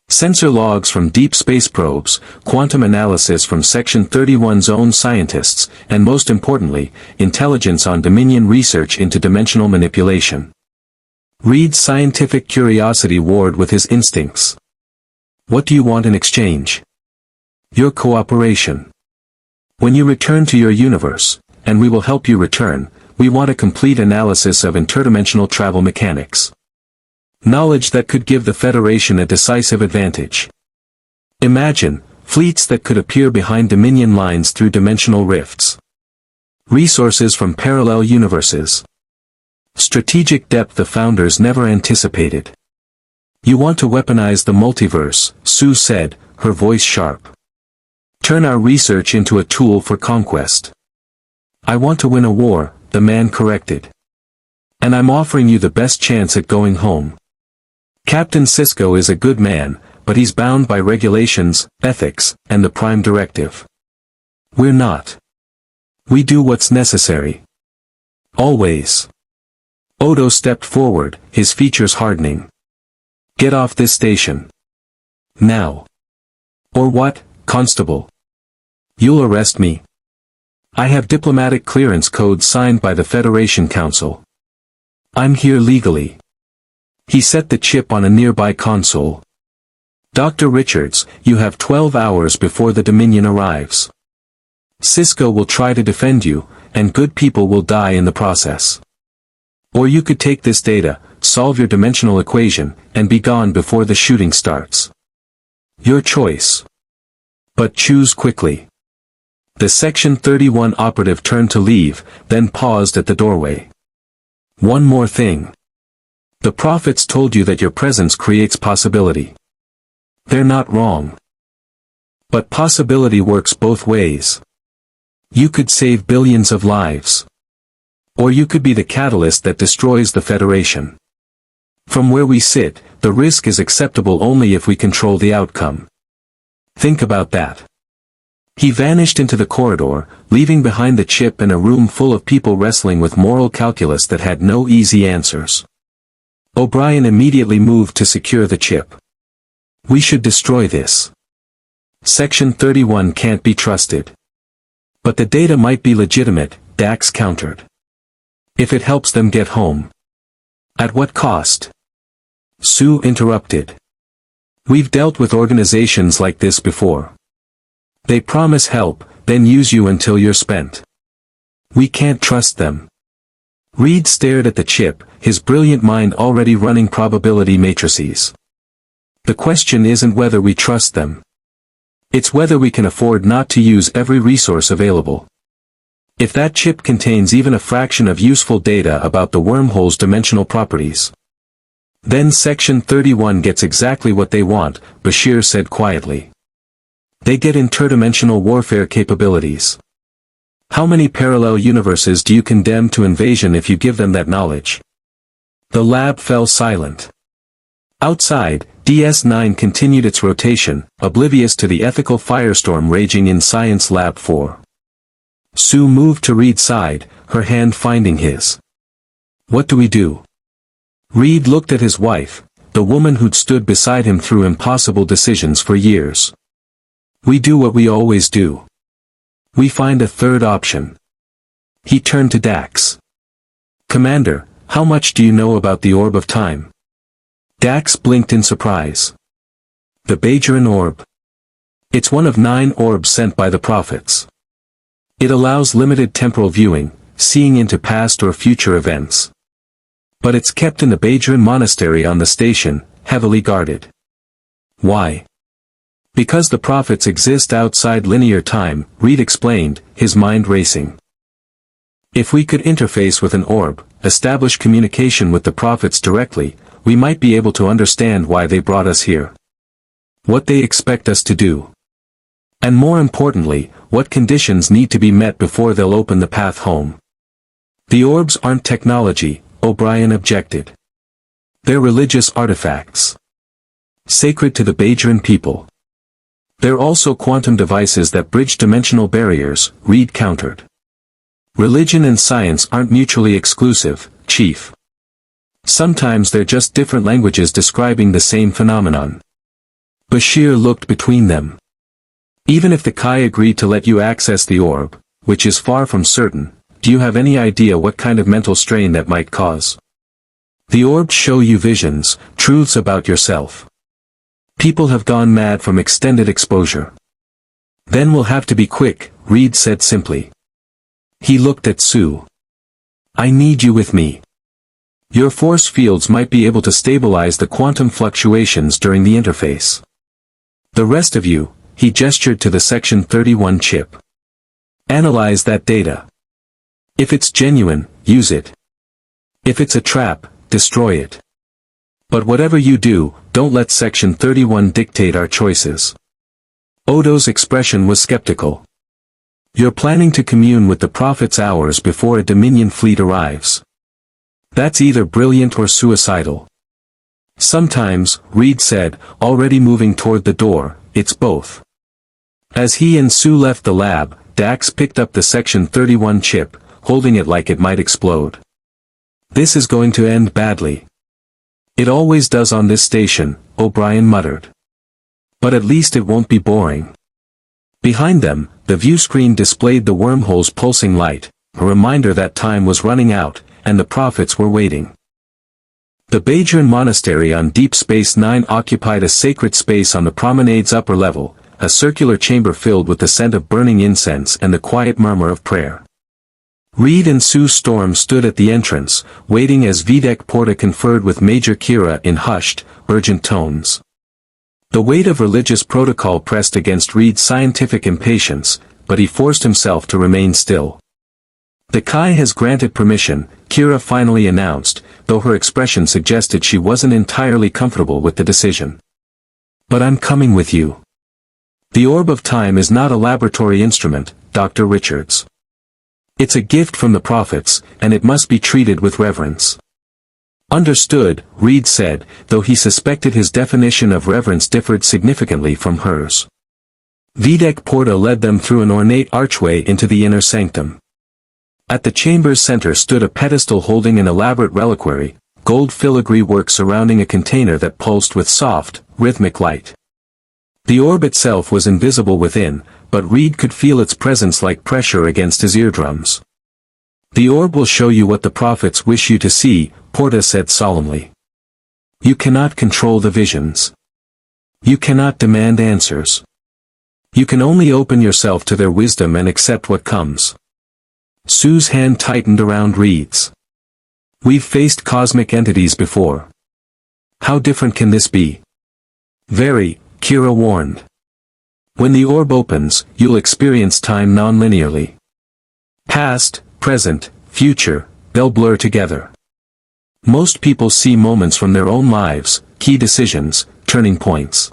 [SPEAKER 1] Sensor logs from deep space probes, quantum analysis from Section 31's own scientists, and most importantly, intelligence on Dominion research into dimensional manipulation. Reed's scientific curiosity warred with his instincts. What do you want in exchange? Your cooperation. When you return to your universe, and we will help you return, we want a complete analysis of interdimensional travel mechanics. Knowledge that could give the Federation a decisive advantage. Imagine, fleets that could appear behind Dominion lines through dimensional rifts. Resources from parallel universes. Strategic depth the Founders never anticipated. You want to weaponize the multiverse, Sue said, her voice sharp. Turn our research into a tool for conquest. I want to win a war, the man corrected. And I'm offering you the best chance at going home. Captain Sisko is a good man, but he's bound by regulations, ethics, and the Prime Directive. We're not. We do what's necessary. Always. Odo stepped forward, his features hardening. Get off this station. Now. Or what, Constable? You'll arrest me. I have diplomatic clearance code signed by the Federation Council. I'm here legally. He set the chip on a nearby console. Dr. Richards, you have 12 hours before the Dominion arrives. Sisko will try to defend you, and good people will die in the process. Or you could take this data, solve your dimensional equation, and be gone before the shooting starts. Your choice. But choose quickly. The Section 31 operative turned to leave, then paused at the doorway. One more thing. The prophets told you that your presence creates possibility. They're not wrong. But possibility works both ways. You could save billions of lives. Or you could be the catalyst that destroys the Federation. From where we sit, the risk is acceptable only if we control the outcome. Think about that. He vanished into the corridor, leaving behind the chip and a room full of people wrestling with moral calculus that had no easy answers. O'Brien immediately moved to secure the chip. We should destroy this. Section 31 can't be trusted. But the data might be legitimate, Dax countered. If it helps them get home. At what cost? Sue interrupted. We've dealt with organizations like this before. They promise help, then use you until you're spent. We can't trust them. Reed stared at the chip, his brilliant mind already running probability matrices. The question isn't whether we trust them. It's whether we can afford not to use every resource available. If that chip contains even a fraction of useful data about the wormhole's dimensional properties, then Section 31 gets exactly what they want, Bashir said quietly. They get interdimensional warfare capabilities. How many parallel universes do you condemn to invasion if you give them that knowledge? The lab fell silent. Outside, DS-9 continued its rotation, oblivious to the ethical firestorm raging in Science Lab 4. Sue moved to Reed's side, her hand finding his. What do we do? Reed looked at his wife, the woman who'd stood beside him through impossible decisions for years. We do what we always do. We find a third option. He turned to Dax. Commander, how much do you know about the Orb of Time? Dax blinked in surprise. The Bajoran Orb. It's one of 9 orbs sent by the prophets. It allows limited temporal viewing, seeing into past or future events. But it's kept in the Bajoran monastery on the station, heavily guarded. Why? Because the prophets exist outside linear time, Reed explained, his mind racing. If we could interface with an orb, establish communication with the prophets directly, we might be able to understand why they brought us here. What they expect us to do. And more importantly, what conditions need to be met before they'll open the path home. The orbs aren't technology, O'Brien objected. They're religious artifacts. Sacred to the Bajoran people. They're also quantum devices that bridge dimensional barriers, Reed countered. Religion and science aren't mutually exclusive, Chief. Sometimes they're just different languages describing the same phenomenon. Bashir looked between them. Even if the Kai agreed to let you access the orb, which is far from certain, do you have any idea what kind of mental strain that might cause? The orbs show you visions, truths about yourself. People have gone mad from extended exposure. Then we'll have to be quick, Reed said simply. He looked at Sue. I need you with me. Your force fields might be able to stabilize the quantum fluctuations during the interface. The rest of you, he gestured to the Section 31 chip. Analyze that data. If it's genuine, use it. If it's a trap, destroy it. But whatever you do, don't let Section 31 dictate our choices. Odo's expression was skeptical. You're planning to commune with the prophets hours before a Dominion fleet arrives. That's either brilliant or suicidal. Sometimes, Reed said, already moving toward the door, it's both. As he and Sue left the lab, Dax picked up the Section 31 chip, holding it like it might explode. This is going to end badly. It always does on this station, O'Brien muttered. But at least it won't be boring. Behind them, the view screen displayed the wormhole's pulsing light, a reminder that time was running out, and the prophets were waiting. The Bajoran monastery on Deep Space Nine occupied a sacred space on the promenade's upper level, a circular chamber filled with the scent of burning incense and the quiet murmur of prayer. Reed and Sue Storm stood at the entrance, waiting as Videk Porta conferred with Major Kira in hushed, urgent tones. The weight of religious protocol pressed against Reed's scientific impatience, but he forced himself to remain still. The Kai has granted permission, Kira finally announced, though her expression suggested she wasn't entirely comfortable with the decision. But I'm coming with you. The Orb of Time is not a laboratory instrument, Dr. Richards. It's a gift from the prophets, and it must be treated with reverence. Understood, Reed said, though he suspected his definition of reverence differed significantly from hers. Videk Porta led them through an ornate archway into the inner sanctum. At the chamber's center stood a pedestal holding an elaborate reliquary, gold filigree work surrounding a container that pulsed with soft, rhythmic light. The orb itself was invisible within, but Reed could feel its presence like pressure against his eardrums. The orb will show you what the prophets wish you to see, Porta said solemnly. You cannot control the visions. You cannot demand answers. You can only open yourself to their wisdom and accept what comes. Sue's hand tightened around Reed's. We've faced cosmic entities before. How different can this be? Very, Kira warned. When the orb opens, you'll experience time non-linearly. Past, present, future, they'll blur together. Most people see moments from their own lives, key decisions, turning points.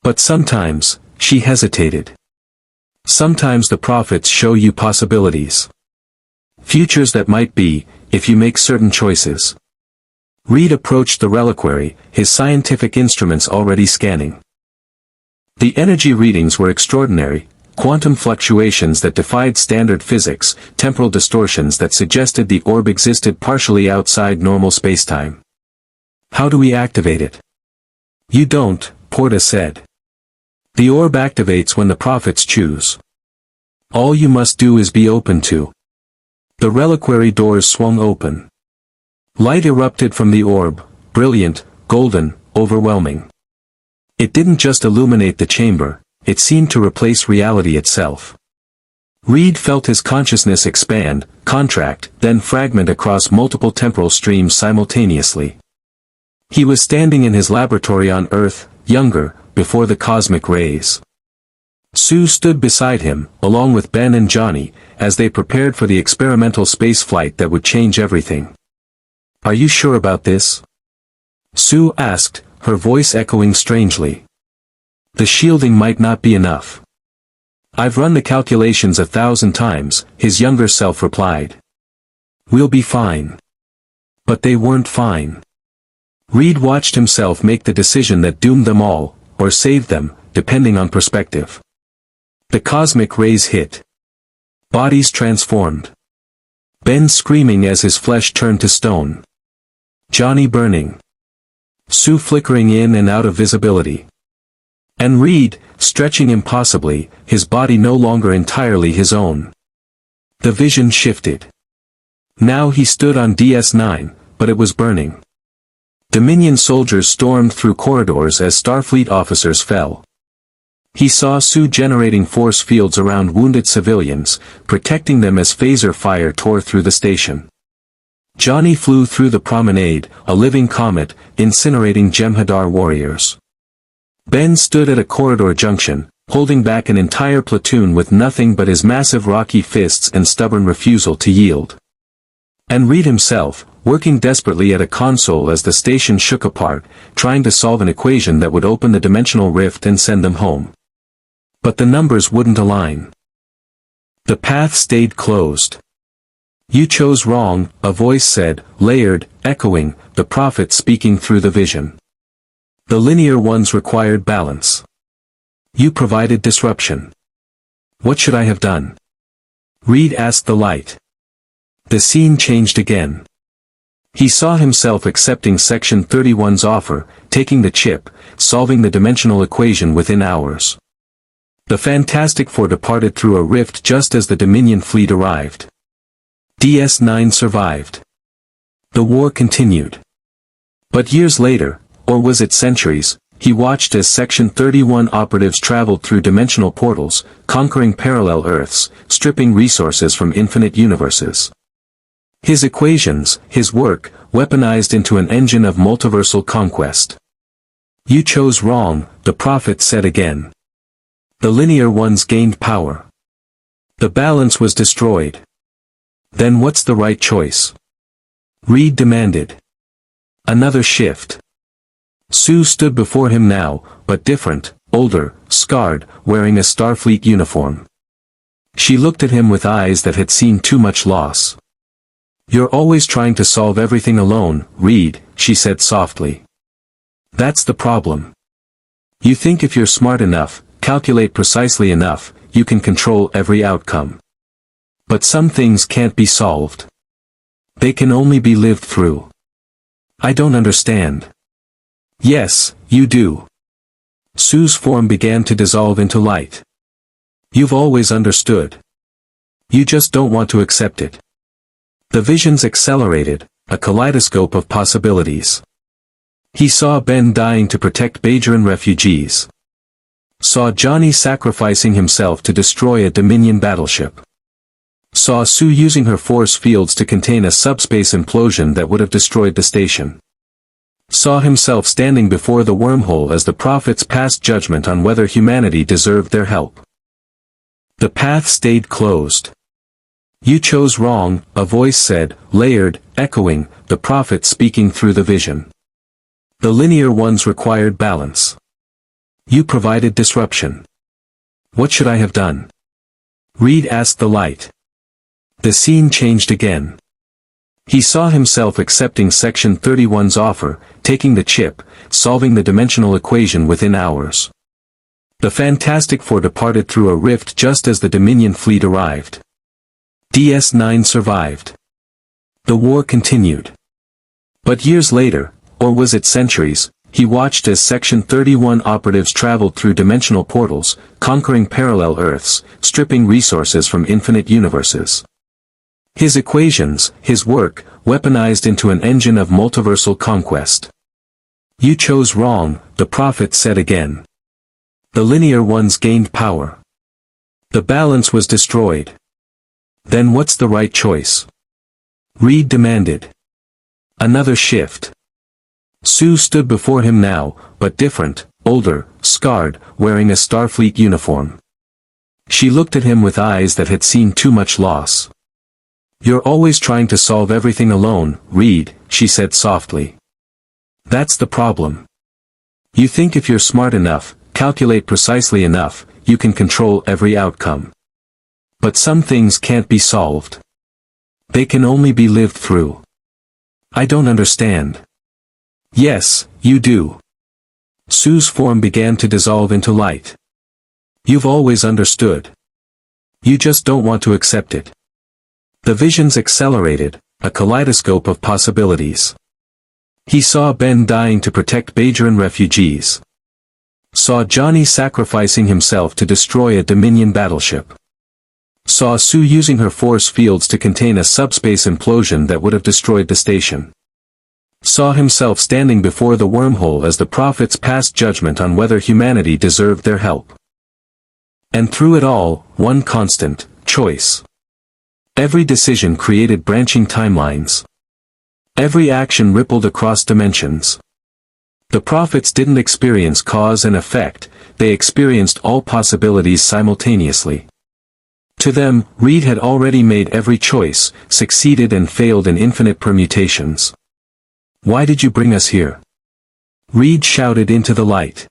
[SPEAKER 1] But sometimes, she hesitated. Sometimes the prophets show you possibilities. Futures that might be, if you make certain choices. Reed approached the reliquary, his scientific instruments already scanning. The energy readings were extraordinary, quantum fluctuations that defied standard physics, temporal distortions that suggested the orb existed partially outside normal spacetime. How do we activate it? You don't, Porta said. The orb activates when the prophets choose. All you must do is be open to. The reliquary doors swung open. Light erupted from the orb, brilliant, golden, overwhelming. It didn't just illuminate the chamber, it seemed to replace reality itself. Reed felt his consciousness expand, contract, then fragment across multiple temporal streams simultaneously. He was standing in his laboratory on Earth, younger, before the cosmic rays. Sue stood beside him, along with Ben and Johnny, as they prepared for the experimental space flight that would change everything. Are you sure about this? Sue asked, her voice echoing strangely. The shielding might not be enough. I've run the calculations 1,000 times, his younger self replied. We'll be fine. But they weren't fine. Reed watched himself make the decision that doomed them all, or saved them, depending on perspective. The cosmic rays hit. Bodies transformed. Ben screaming as his flesh turned to stone. Johnny burning. Sue flickering in and out of visibility. And Reed, stretching impossibly, his body no longer entirely his own. The vision shifted. Now he stood on DS9, but it was burning. Dominion soldiers stormed through corridors as Starfleet officers fell. He saw Sue generating force fields around wounded civilians, protecting them as phaser fire tore through the station. Johnny flew through the promenade, a living comet, incinerating Jem'Hadar warriors. Ben stood at a corridor junction, holding back an entire platoon with nothing but his massive rocky fists and stubborn refusal to yield. And Reed himself, working desperately at a console as the station shook apart, trying to solve an equation that would open the dimensional rift and send them home. But the numbers wouldn't align. The path stayed closed. You chose wrong, a voice said, layered, echoing, the prophet speaking through the vision. The linear ones required balance. You provided disruption. What should I have done? Reed asked the light. The scene changed again. He saw himself accepting Section 31's offer, taking the chip, solving the dimensional equation within hours. The Fantastic Four departed through a rift just as the Dominion fleet arrived. DS9 survived. The war continued. But years later, or was it centuries, he watched as Section 31 operatives traveled through dimensional portals, conquering parallel Earths, stripping resources from infinite universes. His equations, his work, weaponized into an engine of multiversal conquest. You chose wrong, the prophet said again. The linear ones gained power. The balance was destroyed. Then what's the right choice? Reed demanded. Another shift. Sue stood before him now, but different, older, scarred, wearing a Starfleet uniform. She looked at him with eyes that had seen too much loss. You're always trying to solve everything alone, Reed, she said softly. That's the problem. You think if you're smart enough, calculate precisely enough, you can control every outcome. But some things can't be solved. They can only be lived through. I don't understand. Yes, you do. Sue's form began to dissolve into light. You've always understood. You just don't want to accept it. The visions accelerated, a kaleidoscope of possibilities. He saw Ben dying to protect Bajoran refugees. Saw Johnny sacrificing himself to destroy a Dominion battleship. Saw Sue using her force fields to contain a subspace implosion that would have destroyed the station. Saw himself standing before the wormhole as the prophets passed judgment on whether humanity deserved their help. The path stayed closed. You chose wrong, a voice said, layered, echoing, the prophets speaking through the vision. The linear ones required balance. You provided disruption. What should I have done? Reed asked the light. The scene changed again. He saw himself accepting Section 31's offer, taking the chip, solving the dimensional equation within hours. The Fantastic Four departed through a rift just as the Dominion fleet arrived. DS9 survived. The war continued. But years later, or was it centuries, he watched as Section 31 operatives traveled through dimensional portals, conquering parallel Earths, stripping resources from infinite universes. His equations, his work, weaponized into an engine of multiversal conquest. You chose wrong, the prophet said again. The linear ones gained power. The balance was destroyed. Then what's the right choice? Reed demanded. Another shift. Sue stood before him now, but different, older, scarred, wearing a Starfleet uniform. She looked at him with eyes that had seen too much loss. You're always trying to solve everything alone, Reed, she said softly. That's the problem. You think if you're smart enough, calculate precisely enough, you can control every outcome. But some things can't be solved. They can only be lived through. I don't understand. Yes, you do. Sue's form began to dissolve into light. You've always understood. You just don't want to accept it. The visions accelerated, a kaleidoscope of possibilities. He saw Ben dying to protect Bajoran refugees. Saw Johnny sacrificing himself to destroy a Dominion battleship. Saw Sue using her force fields to contain a subspace implosion that would have destroyed the station. Saw himself standing before the wormhole as the prophets passed judgment on whether humanity deserved their help. And through it all, one constant, choice. Every decision created branching timelines. Every action rippled across dimensions. The prophets didn't experience cause and effect, they experienced all possibilities simultaneously. To them, Reed had already made every choice, succeeded and failed in infinite permutations. Why did you bring us here? Reed shouted into the light.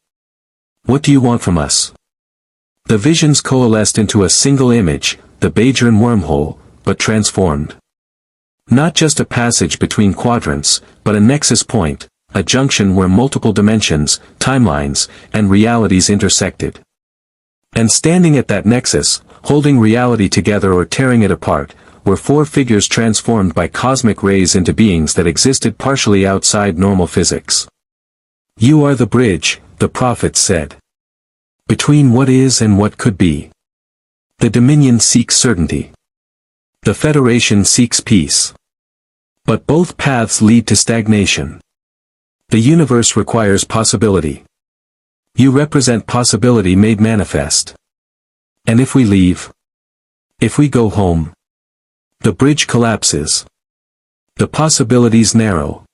[SPEAKER 1] What do you want from us? The visions coalesced into a single image, the Bajoran wormhole, but transformed. Not just a passage between quadrants, but a nexus point, a junction where multiple dimensions, timelines, and realities intersected. And standing at that nexus, holding reality together or tearing it apart, were four figures transformed by cosmic rays into beings that existed partially outside normal physics. You are the bridge, the prophets said. Between what is and what could be. The Dominion seeks certainty. The Federation seeks peace. But both paths lead to stagnation. The universe requires possibility. You represent possibility made manifest. And if we leave? If we go home? The bridge collapses. The possibilities narrow.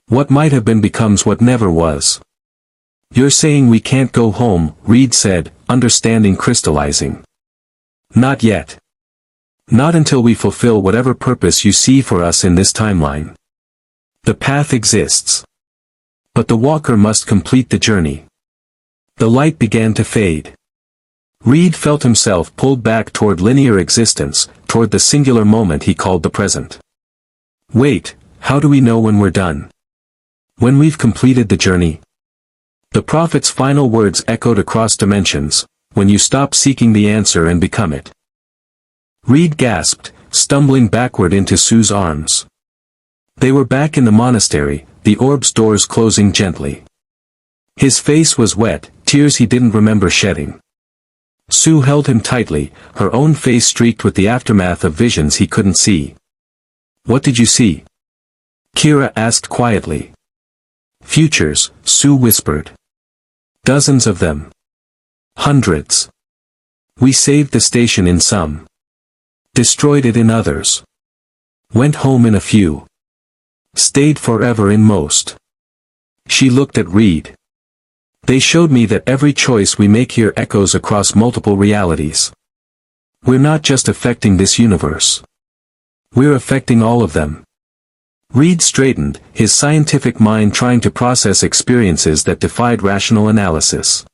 [SPEAKER 1] What might have been becomes what never was. You're saying we can't go home, Reed said, understanding crystallizing. Not yet. Not until we fulfill whatever purpose you see for us in this timeline. The path exists. But the walker must complete the journey. The light began to fade. Reed felt himself pulled back toward linear existence, toward the singular moment he called the present. Wait, how do we know when we're done? When we've completed the journey? The prophet's final words echoed across dimensions, when you stop seeking the answer and become it. Reed gasped, stumbling backward into Sue's arms. They were back in the monastery, the orb's doors closing gently. His face was wet, tears he didn't remember shedding. Sue held him tightly, her own face streaked with the aftermath of visions he couldn't see. What did you see? Kira asked quietly. Futures, Sue whispered. Dozens of them. Hundreds. We saved the station in some. Destroyed it in others. Went home in a few. Stayed forever in most. She looked at Reed. They showed me that every choice we make here echoes across multiple realities. We're not just affecting this universe. We're affecting all of them. Reed straightened, his scientific mind trying to process experiences that defied rational analysis.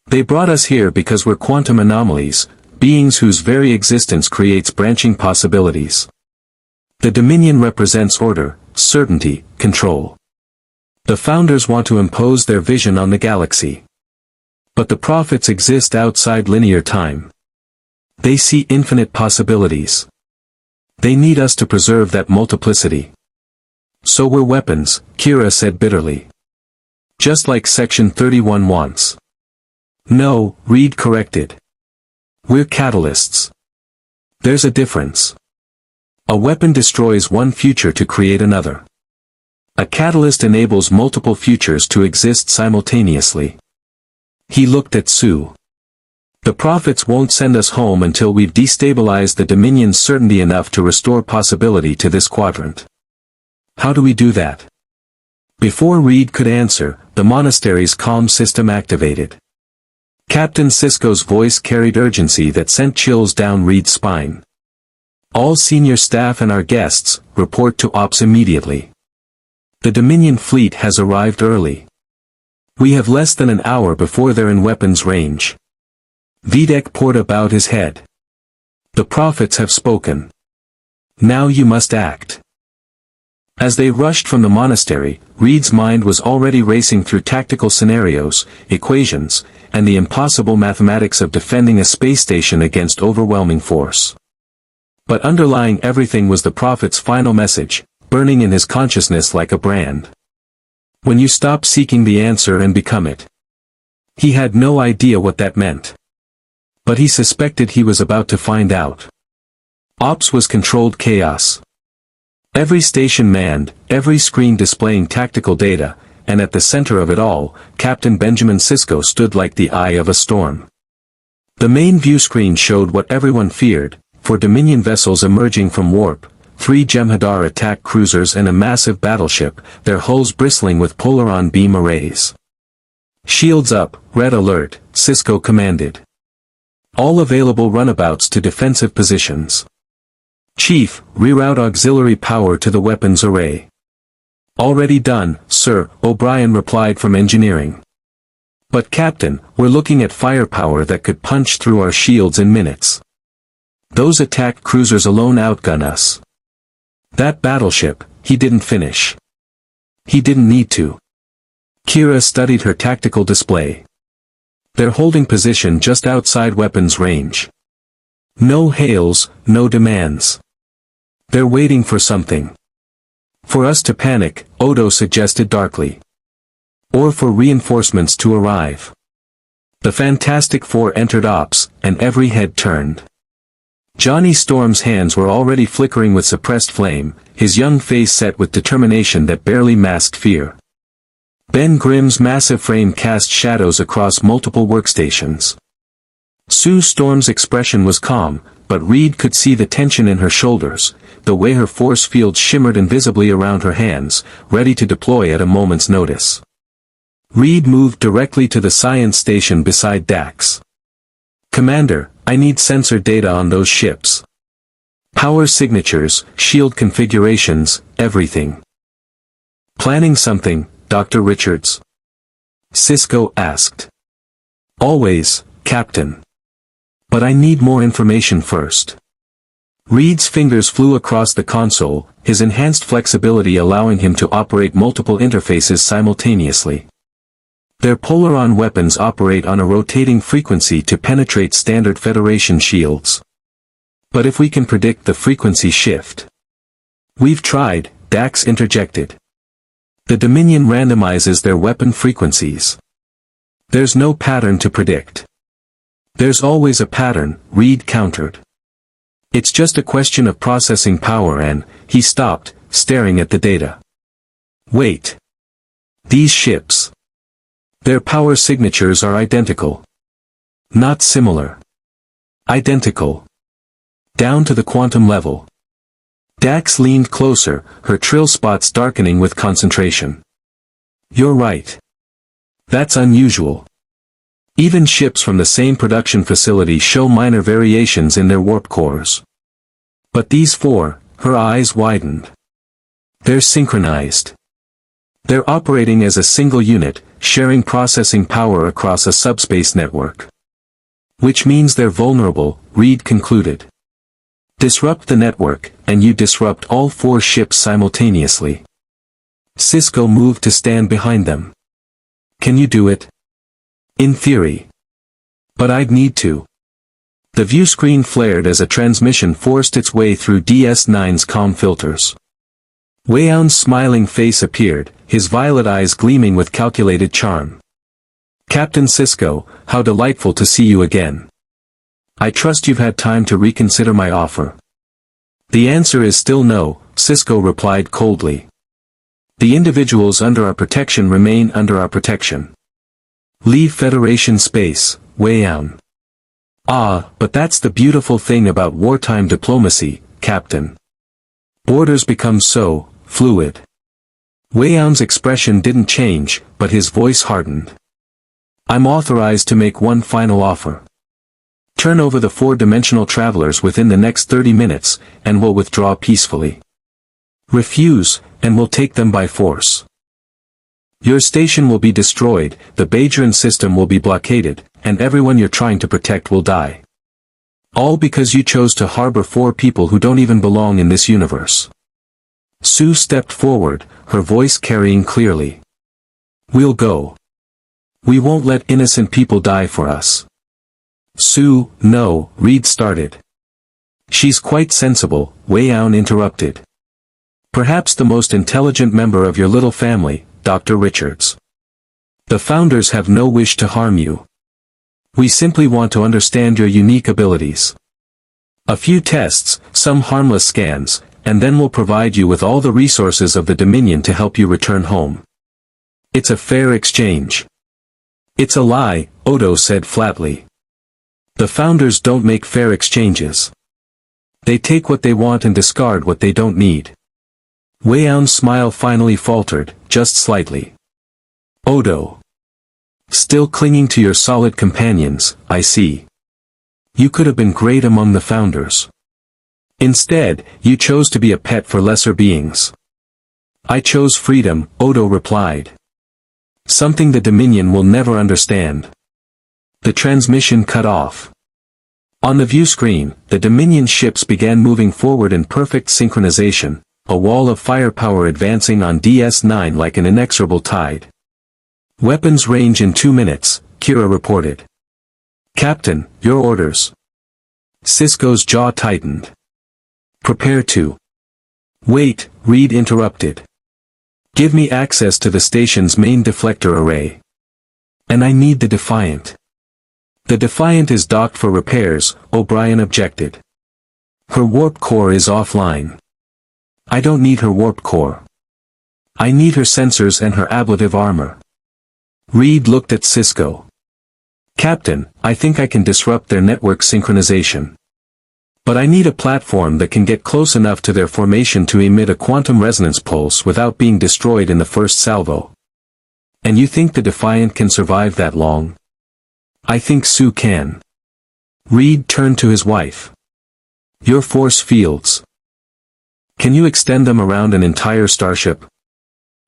[SPEAKER 1] They brought us here because we're quantum anomalies, beings whose very existence creates branching possibilities. The Dominion represents order, certainty, control. The founders want to impose their vision on the galaxy. But the prophets exist outside linear time. They see infinite possibilities. They need us to preserve that multiplicity. So we're weapons, Kira said bitterly. Just like Section 31 wants. No, Reed corrected. We're catalysts. There's a difference. A weapon destroys one future to create another. A catalyst enables multiple futures to exist simultaneously. He looked at Sue. The prophets won't send us home until we've destabilized the Dominion's certainty enough to restore possibility to this quadrant. How do we do that? Before Reed could answer, the monastery's comm system activated. Captain Sisko's voice carried urgency that sent chills down Reed's spine. All senior staff and our guests, report to Ops immediately. The Dominion fleet has arrived early. We have less than an hour before they're in weapons range. Videk poured about his head. The prophets have spoken. Now you must act. As they rushed from the monastery, Reed's mind was already racing through tactical scenarios, equations, and the impossible mathematics of defending a space station against overwhelming force. But underlying everything was the prophet's final message, burning in his consciousness like a brand. When you stop seeking the answer and become it. He had no idea what that meant. But he suspected he was about to find out. Ops was controlled chaos. Every station manned, every screen displaying tactical data, and at the center of it all, Captain Benjamin Sisko stood like the eye of a storm. The main view screen showed what everyone feared, for Dominion vessels emerging from warp, 3 Jem'Hadar attack cruisers and a massive battleship, their hulls bristling with polaron beam arrays. Shields up, red alert, Sisko commanded. All available runabouts to defensive positions. Chief, reroute auxiliary power to the weapons array. Already done, sir, O'Brien replied from engineering. But Captain, we're looking at firepower that could punch through our shields in minutes. Those attack cruisers alone outgun us. That battleship, he didn't finish. He didn't need to. Kira studied her tactical display. They're holding position just outside weapons range. No hails, no demands. They're waiting for something. For us to panic, Odo suggested darkly. Or for reinforcements to arrive. The Fantastic Four entered Ops, and every head turned. Johnny Storm's hands were already flickering with suppressed flame, his young face set with determination that barely masked fear. Ben Grimm's massive frame cast shadows across multiple workstations. Sue Storm's expression was calm, but Reed could see the tension in her shoulders, the way her force field shimmered invisibly around her hands, ready to deploy at a moment's notice. Reed moved directly to the science station beside Dax. Commander, I need sensor data on those ships. Power signatures, shield configurations, everything. Planning something, Dr. Richards? Sisko asked. Always, Captain. But I need more information first. Reed's fingers flew across the console, his enhanced flexibility allowing him to operate multiple interfaces simultaneously. Their polaron weapons operate on a rotating frequency to penetrate standard Federation shields. But if we can predict the frequency shift. We've tried, Dax interjected. The Dominion randomizes their weapon frequencies. There's no pattern to predict. There's always a pattern, Reed countered. It's just a question of processing power and, he stopped, staring at the data. Wait. These ships. Their power signatures are identical. Not similar. Identical. Down to the quantum level. Dax leaned closer, her trill spots darkening with concentration. You're right. That's unusual. Even ships from the same production facility show minor variations in their warp cores. But these four, her eyes widened. They're synchronized. They're operating as a single unit, sharing processing power across a subspace network. Which means they're vulnerable, Reed concluded. Disrupt the network, and you disrupt all four ships simultaneously. Sisko moved to stand behind them. Can you do it? In theory. But I'd need to. The view screen flared as a transmission forced its way through DS9's comm filters. Weyoun's smiling face appeared, his violet eyes gleaming with calculated charm. Captain Sisko, how delightful to see you again. I trust you've had time to reconsider my offer. The answer is still no, Sisko replied coldly. The individuals under our protection remain under our protection. Leave Federation space, Weyoun. Ah, but that's the beautiful thing about wartime diplomacy, Captain. Borders become so fluid. Weyoun's expression didn't change, but his voice hardened. I'm authorized to make one final offer. Turn over the four-dimensional travelers within the next 30 minutes, and we'll withdraw peacefully. Refuse, and we'll take them by force. Your station will be destroyed, the Bajoran system will be blockaded, and everyone you're trying to protect will die. All because you chose to harbor four people who don't even belong in this universe. Sue stepped forward, her voice carrying clearly. We'll go. We won't let innocent people die for us. Sue, no, Reed started. She's quite sensible, Weyoun interrupted. Perhaps the most intelligent member of your little family, Dr. Richards. The Founders have no wish to harm you. We simply want to understand your unique abilities. A few tests, some harmless scans, and then we'll provide you with all the resources of the Dominion to help you return home. It's a fair exchange. It's a lie, Odo said flatly. The Founders don't make fair exchanges. They take what they want and discard what they don't need. Weyoun's smile finally faltered, just slightly. Odo. Still clinging to your solid companions, I see. You could have been great among the Founders. Instead, you chose to be a pet for lesser beings. I chose freedom, Odo replied. Something the Dominion will never understand. The transmission cut off. On the view screen, the Dominion ships began moving forward in perfect synchronization, a wall of firepower advancing on DS9 like an inexorable tide. Weapons range in 2 minutes, Kira reported. Captain, your orders. Sisko's jaw tightened. Prepare to. Wait, Reed interrupted. Give me access to the station's main deflector array. And I need the Defiant. The Defiant is docked for repairs, O'Brien objected. Her warp core is offline. I don't need her warp core. I need her sensors and her ablative armor. Reed looked at Sisko. Captain, I think I can disrupt their network synchronization. But I need a platform that can get close enough to their formation to emit a quantum resonance pulse without being destroyed in the first salvo. And you think the Defiant can survive that long? I think Sue can. Reed turned to his wife. Your force fields. Can you extend them around an entire starship?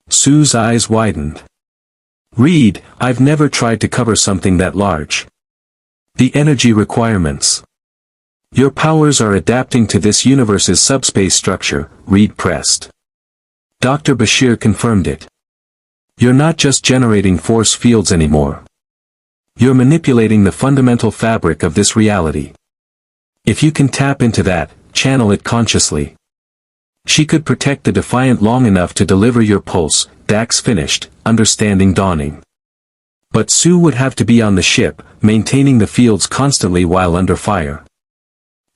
[SPEAKER 1] Sue's eyes widened. Reed, I've never tried to cover something that large. The energy requirements. Your powers are adapting to this universe's subspace structure, Reed pressed. Dr. Bashir confirmed it. You're not just generating force fields anymore. You're manipulating the fundamental fabric of this reality. If you can tap into that, channel it consciously. She could protect the Defiant long enough to deliver your pulse, Dax finished, understanding dawning. But Sue would have to be on the ship, maintaining the fields constantly while under fire.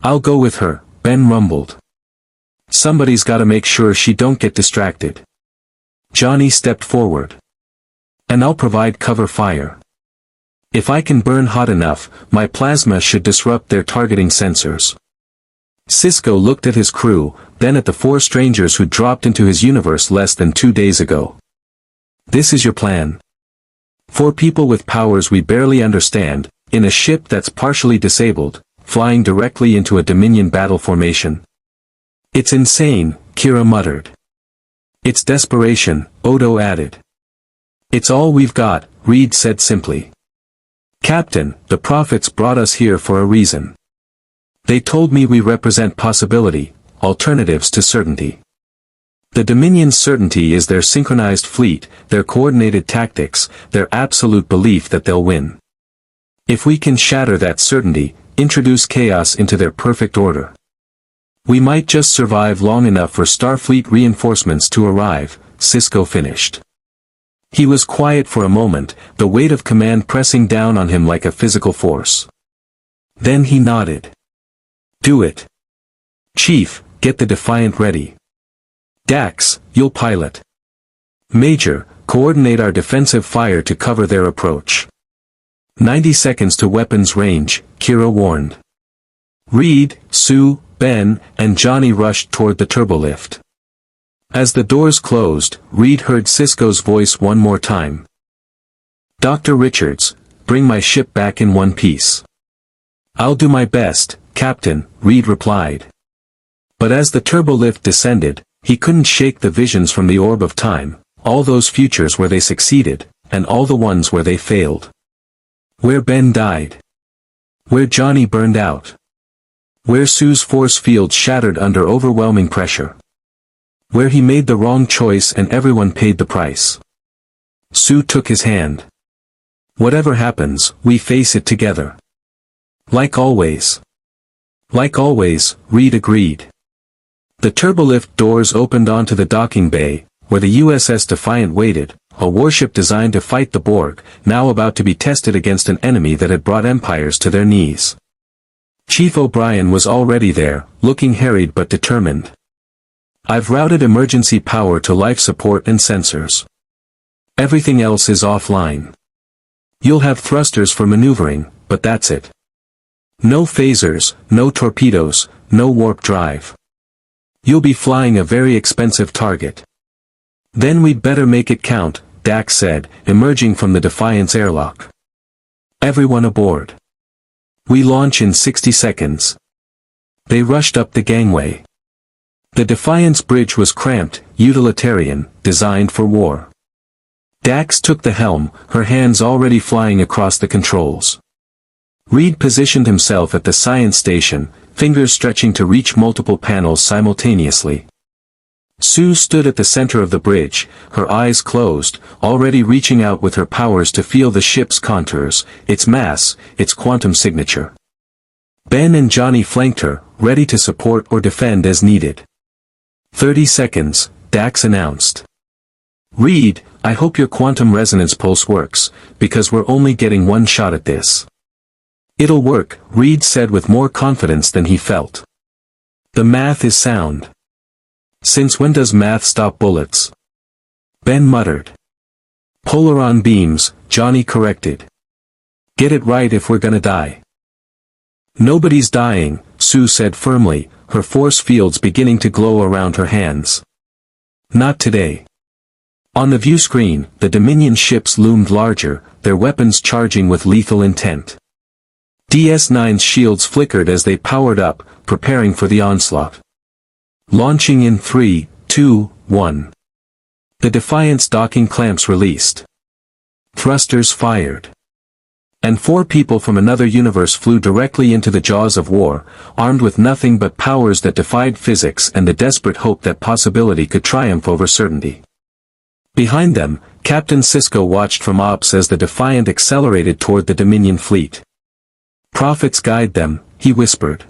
[SPEAKER 1] I'll go with her, Ben rumbled. Somebody's gotta make sure she don't get distracted. Johnny stepped forward. And I'll provide cover fire. If I can burn hot enough, my plasma should disrupt their targeting sensors. Sisko looked at his crew, then at the 4 strangers who dropped into his universe less than 2 days ago. This is your plan? 4 people with powers we barely understand, in a ship that's partially disabled, flying directly into a Dominion battle formation. It's insane, Kira muttered. It's desperation, Odo added. It's all we've got, Reed said simply. Captain, the prophets brought us here for a reason. They told me we represent possibility, alternatives to certainty. The Dominion's certainty is their synchronized fleet, their coordinated tactics, their absolute belief that they'll win. If we can shatter that certainty, introduce chaos into their perfect order, we might just survive long enough for Starfleet reinforcements to arrive, Sisko finished. He was quiet for a moment, the weight of command pressing down on him like a physical force. Then he nodded. Do it. Chief, get the Defiant ready. Dax, you'll pilot. Major, coordinate our defensive fire to cover their approach. 90 seconds to weapons range, Kira warned. Reed, Sue, Ben, and Johnny rushed toward the turbolift. As the doors closed, Reed heard Sisko's voice one more time. Dr. Richards, bring my ship back in one piece. I'll do my best, Captain, Reed replied. But as the turbolift descended, he couldn't shake the visions from the orb of time, all those futures where they succeeded, and all the ones where they failed. Where Ben died. Where Johnny burned out. Where Sue's force field shattered under overwhelming pressure. Where he made the wrong choice and everyone paid the price. Sue took his hand. Whatever happens, we face it together. Like always. Like always, Reed agreed. The turbolift doors opened onto the docking bay, where the USS Defiant waited, a warship designed to fight the Borg, now about to be tested against an enemy that had brought empires to their knees. Chief O'Brien was already there, looking harried but determined. I've routed emergency power to life support and sensors. Everything else is offline. You'll have thrusters for maneuvering, but that's it. No phasers, no torpedoes, no warp drive. You'll be flying a very expensive target. Then we'd better make it count, Dax said, emerging from the Defiant's airlock. Everyone aboard. We launch in 60 seconds. They rushed up the gangway. The Defiant's bridge was cramped, utilitarian, designed for war. Dax took the helm, her hands already flying across the controls. Reed positioned himself at the science station, fingers stretching to reach multiple panels simultaneously. Sue stood at the center of the bridge, her eyes closed, already reaching out with her powers to feel the ship's contours, its mass, its quantum signature. Ben and Johnny flanked her, ready to support or defend as needed. 30 seconds, Dax announced. Reed, I hope your quantum resonance pulse works, because we're only getting one shot at this. It'll work, Reed said with more confidence than he felt. The math is sound. Since when does math stop bullets? Ben muttered. Polaron beams, Johnny corrected. Get it right if we're gonna die. Nobody's dying, Sue said firmly, her force fields beginning to glow around her hands. Not today. On the view screen, the Dominion ships loomed larger, their weapons charging with lethal intent. DS-9's shields flickered as they powered up, preparing for the onslaught. Launching in 3, 2, 1. The Defiant's docking clamps released. Thrusters fired. And 4 people from another universe flew directly into the jaws of war, armed with nothing but powers that defied physics and the desperate hope that possibility could triumph over certainty. Behind them, Captain Sisko watched from ops as the Defiant accelerated toward the Dominion fleet. Prophets guide them, he whispered.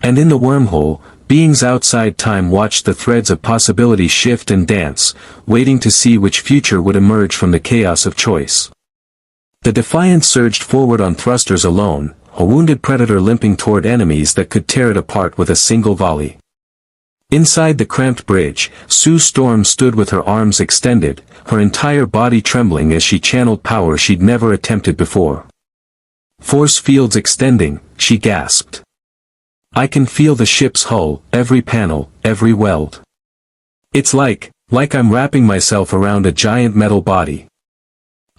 [SPEAKER 1] And in the wormhole, beings outside time watched the threads of possibility shift and dance, waiting to see which future would emerge from the chaos of choice. The Defiant surged forward on thrusters alone, a wounded predator limping toward enemies that could tear it apart with a single volley. Inside the cramped bridge, Sue Storm stood with her arms extended, her entire body trembling as she channeled power she'd never attempted before. Force fields extending, she gasped. I can feel the ship's hull, every panel, every weld. It's like I'm wrapping myself around a giant metal body.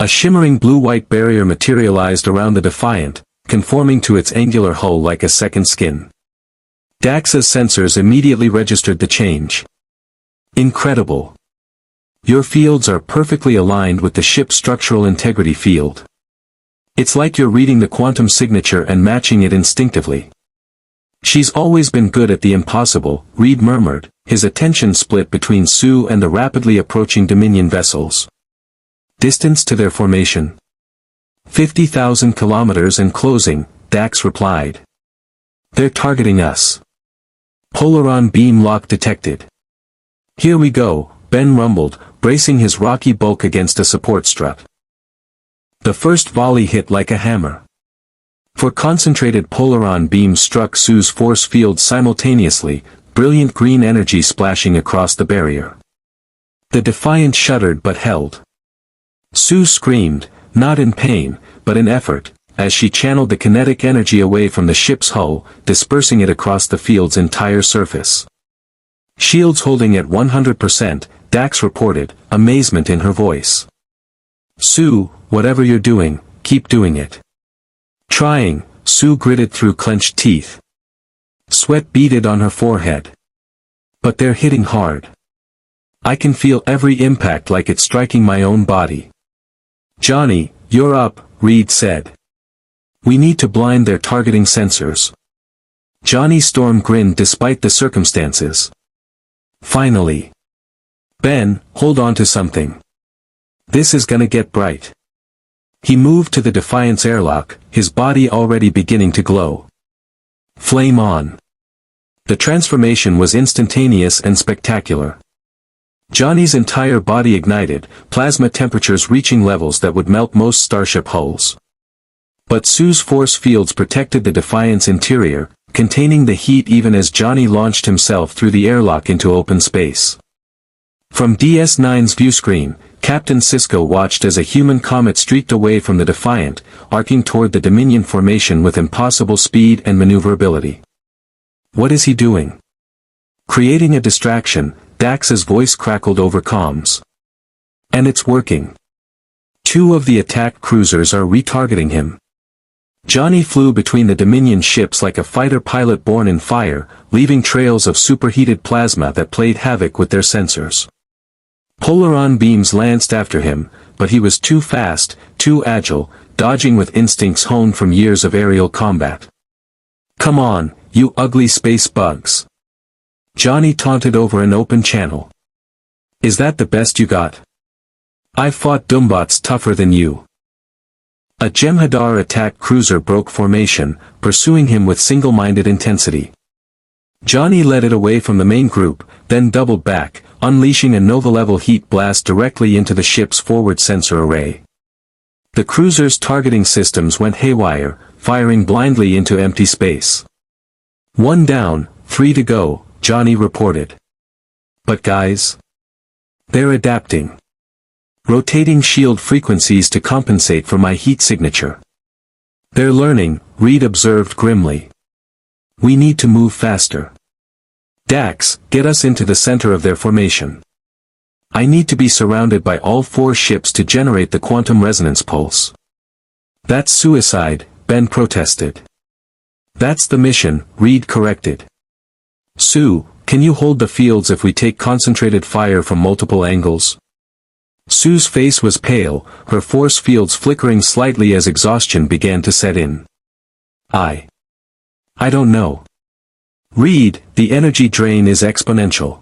[SPEAKER 1] A shimmering blue-white barrier materialized around the Defiant, conforming to its angular hull like a second skin. Dax's sensors immediately registered the change. Incredible. Your fields are perfectly aligned with the ship's structural integrity field. It's like you're reading the quantum signature and matching it instinctively. She's always been good at the impossible, Reed murmured, his attention split between Sue and the rapidly approaching Dominion vessels. Distance to their formation. 50,000 kilometers and closing, Dax replied. They're targeting us. Polaron beam lock detected. Here we go, Ben rumbled, bracing his rocky bulk against a support strut. The first volley hit like a hammer. Four concentrated polaron beams struck Sue's force field simultaneously, brilliant green energy splashing across the barrier. The Defiant shuddered but held. Sue screamed, not in pain, but in effort, as she channeled the kinetic energy away from the ship's hull, dispersing it across the field's entire surface. Shields holding at 100%, Dax reported, amazement in her voice. Sue, whatever you're doing, keep doing it. Trying, Sue gritted through clenched teeth. Sweat beaded on her forehead. But they're hitting hard. I can feel every impact like it's striking my own body. Johnny, you're up, Reed said. We need to blind their targeting sensors. Johnny Storm grinned despite the circumstances. Finally. Ben, hold on to something. This is gonna get bright. He moved to the Defiant's airlock, his body already beginning to glow. Flame on. The transformation was instantaneous and spectacular. Johnny's entire body ignited, plasma temperatures reaching levels that would melt most starship hulls. But Sue's force fields protected the Defiant's interior, containing the heat even as Johnny launched himself through the airlock into open space. From DS9's viewscreen, Captain Sisko watched as a human comet streaked away from the Defiant, arcing toward the Dominion formation with impossible speed and maneuverability. What is he doing? Creating a distraction, Dax's voice crackled over comms. And it's working. 2 of the attack cruisers are retargeting him. Johnny flew between the Dominion ships like a fighter pilot born in fire, leaving trails of superheated plasma that played havoc with their sensors. Polaron beams lanced after him, but he was too fast, too agile, dodging with instincts honed from years of aerial combat. Come on, you ugly space bugs. Johnny taunted over an open channel. Is that the best you got? I've fought Doombots tougher than you. A Jem'Hadar attack cruiser broke formation, pursuing him with single-minded intensity. Johnny led it away from the main group, then doubled back, unleashing a Nova-level heat blast directly into the ship's forward sensor array. The cruiser's targeting systems went haywire, firing blindly into empty space. 1 down, 3 to go, Johnny reported. But guys, they're adapting. Rotating shield frequencies to compensate for my heat signature. They're learning, Reed observed grimly. We need to move faster. Dax, get us into the center of their formation. I need to be surrounded by all 4 ships to generate the quantum resonance pulse. That's suicide, Ben protested. That's the mission, Reed corrected. Sue, can you hold the fields if we take concentrated fire from multiple angles? Sue's face was pale, her force fields flickering slightly as exhaustion began to set in. I don't know. Reed, the energy drain is exponential.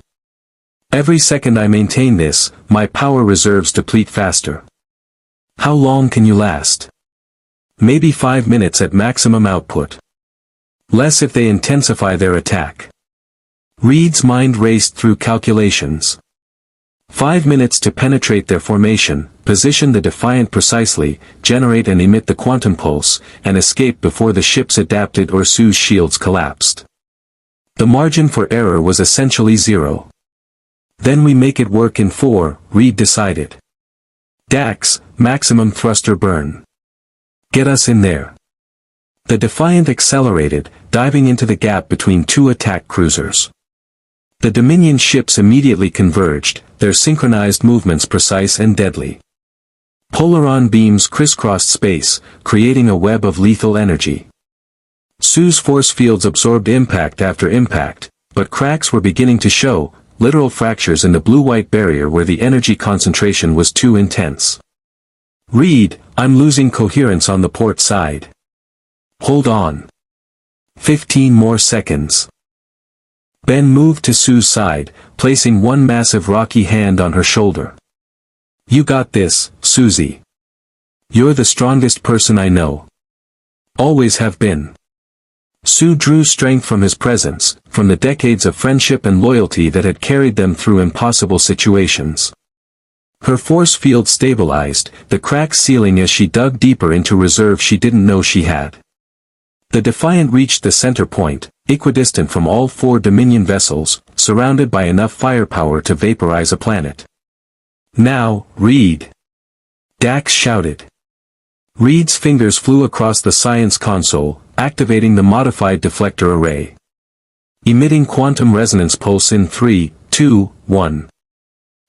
[SPEAKER 1] Every second I maintain this, my power reserves deplete faster. How long can you last? Maybe 5 minutes at maximum output. Less if they intensify their attack. Reed's mind raced through calculations. 5 minutes to penetrate their formation, position the Defiant precisely, generate and emit the quantum pulse, and escape before the ships adapted or Sue's shields collapsed. The margin for error was essentially zero. Then we make it work in 4, Reed decided. Dax, maximum thruster burn. Get us in there. The Defiant accelerated, diving into the gap between two attack cruisers. The Dominion ships immediately converged, their synchronized movements precise and deadly. Polaron beams crisscrossed space, creating a web of lethal energy. Sue's force fields absorbed impact after impact, but cracks were beginning to show, literal fractures in the blue-white barrier where the energy concentration was too intense. Reed, I'm losing coherence on the port side. Hold on. 15 more seconds. Ben moved to Sue's side, placing one massive rocky hand on her shoulder. You got this, Susie. You're the strongest person I know. Always have been. Sue drew strength from his presence, from the decades of friendship and loyalty that had carried them through impossible situations. Her force field stabilized, the crack sealing as she dug deeper into reserve she didn't know she had. The Defiant reached the center point, equidistant from all 4 Dominion vessels, surrounded by enough firepower to vaporize a planet. Now, Reed! Dax shouted. Reed's fingers flew across the science console, activating the modified deflector array. Emitting quantum resonance pulse in 3, 2, 1.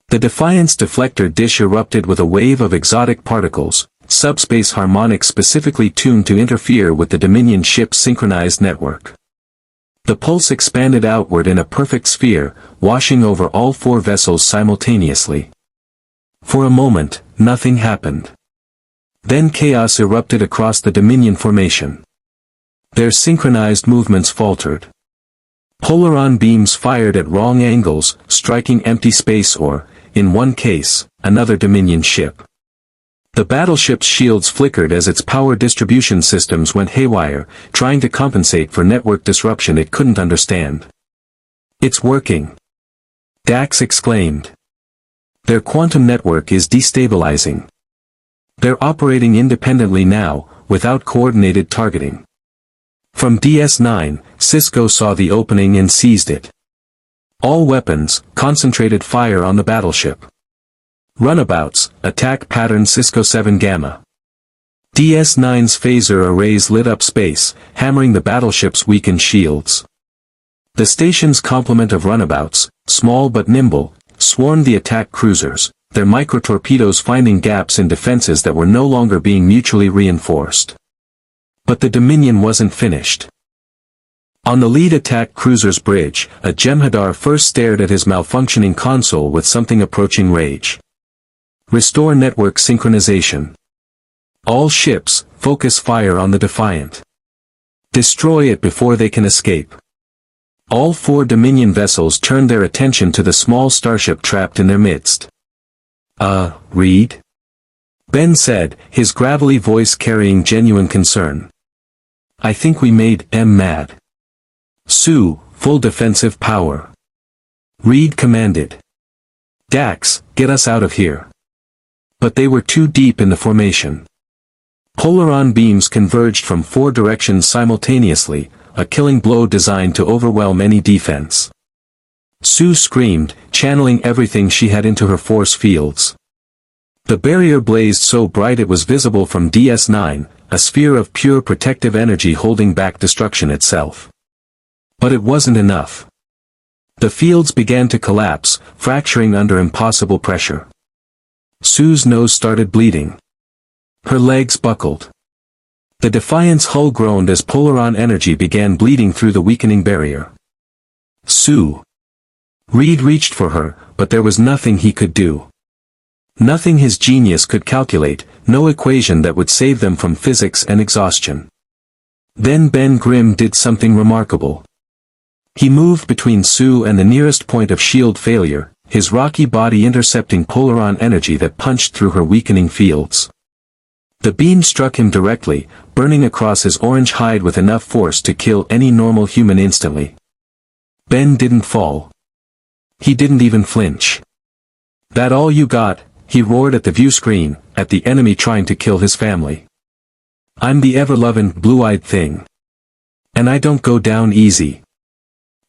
[SPEAKER 1] The Defiant's deflector dish erupted with a wave of exotic particles, subspace harmonics specifically tuned to interfere with the Dominion ship's synchronized network. The pulse expanded outward in a perfect sphere, washing over all 4 vessels simultaneously. For a moment, nothing happened. Then chaos erupted across the Dominion formation. Their synchronized movements faltered. Polaron beams fired at wrong angles, striking empty space or, in one case, another Dominion ship. The battleship's shields flickered as its power distribution systems went haywire, trying to compensate for network disruption it couldn't understand. It's working! Dax exclaimed. Their quantum network is destabilizing. They're operating independently now, without coordinated targeting. From DS9, Sisko saw the opening and seized it. All weapons, concentrated fire on the battleship. Runabouts, attack pattern Sisko 7 Gamma. DS9's phaser arrays lit up space, hammering the battleship's weakened shields. The station's complement of runabouts, small but nimble, swarmed the attack cruisers, their micro-torpedoes finding gaps in defenses that were no longer being mutually reinforced. But the Dominion wasn't finished. On the lead attack cruiser's bridge, a Jem'Hadar first stared at his malfunctioning console with something approaching rage. Restore network synchronization. All ships, focus fire on the Defiant. Destroy it before they can escape. All 4 Dominion vessels turned their attention to the small starship trapped in their midst. Reed? Ben said, his gravelly voice carrying genuine concern. I think we made M mad. Sue, full defensive power. Reed commanded. Dax, get us out of here. But they were too deep in the formation. Polaron beams converged from 4 directions simultaneously, a killing blow designed to overwhelm any defense. Sue screamed, channeling everything she had into her force fields. The barrier blazed so bright it was visible from DS9, a sphere of pure protective energy holding back destruction itself. But it wasn't enough. The fields began to collapse, fracturing under impossible pressure. Sue's nose started bleeding. Her legs buckled. The Defiant's hull groaned as Polaron energy began bleeding through the weakening barrier. Sue! Reed reached for her, but there was nothing he could do. Nothing his genius could calculate, no equation that would save them from physics and exhaustion. Then Ben Grimm did something remarkable. He moved between Sue and the nearest point of shield failure, his rocky body intercepting Polaron energy that punched through her weakening fields. The beam struck him directly, burning across his orange hide with enough force to kill any normal human instantly. Ben didn't fall. He didn't even flinch. That all you got? He roared at the view screen, at the enemy trying to kill his family. I'm the ever-loving, blue-eyed thing. And I don't go down easy.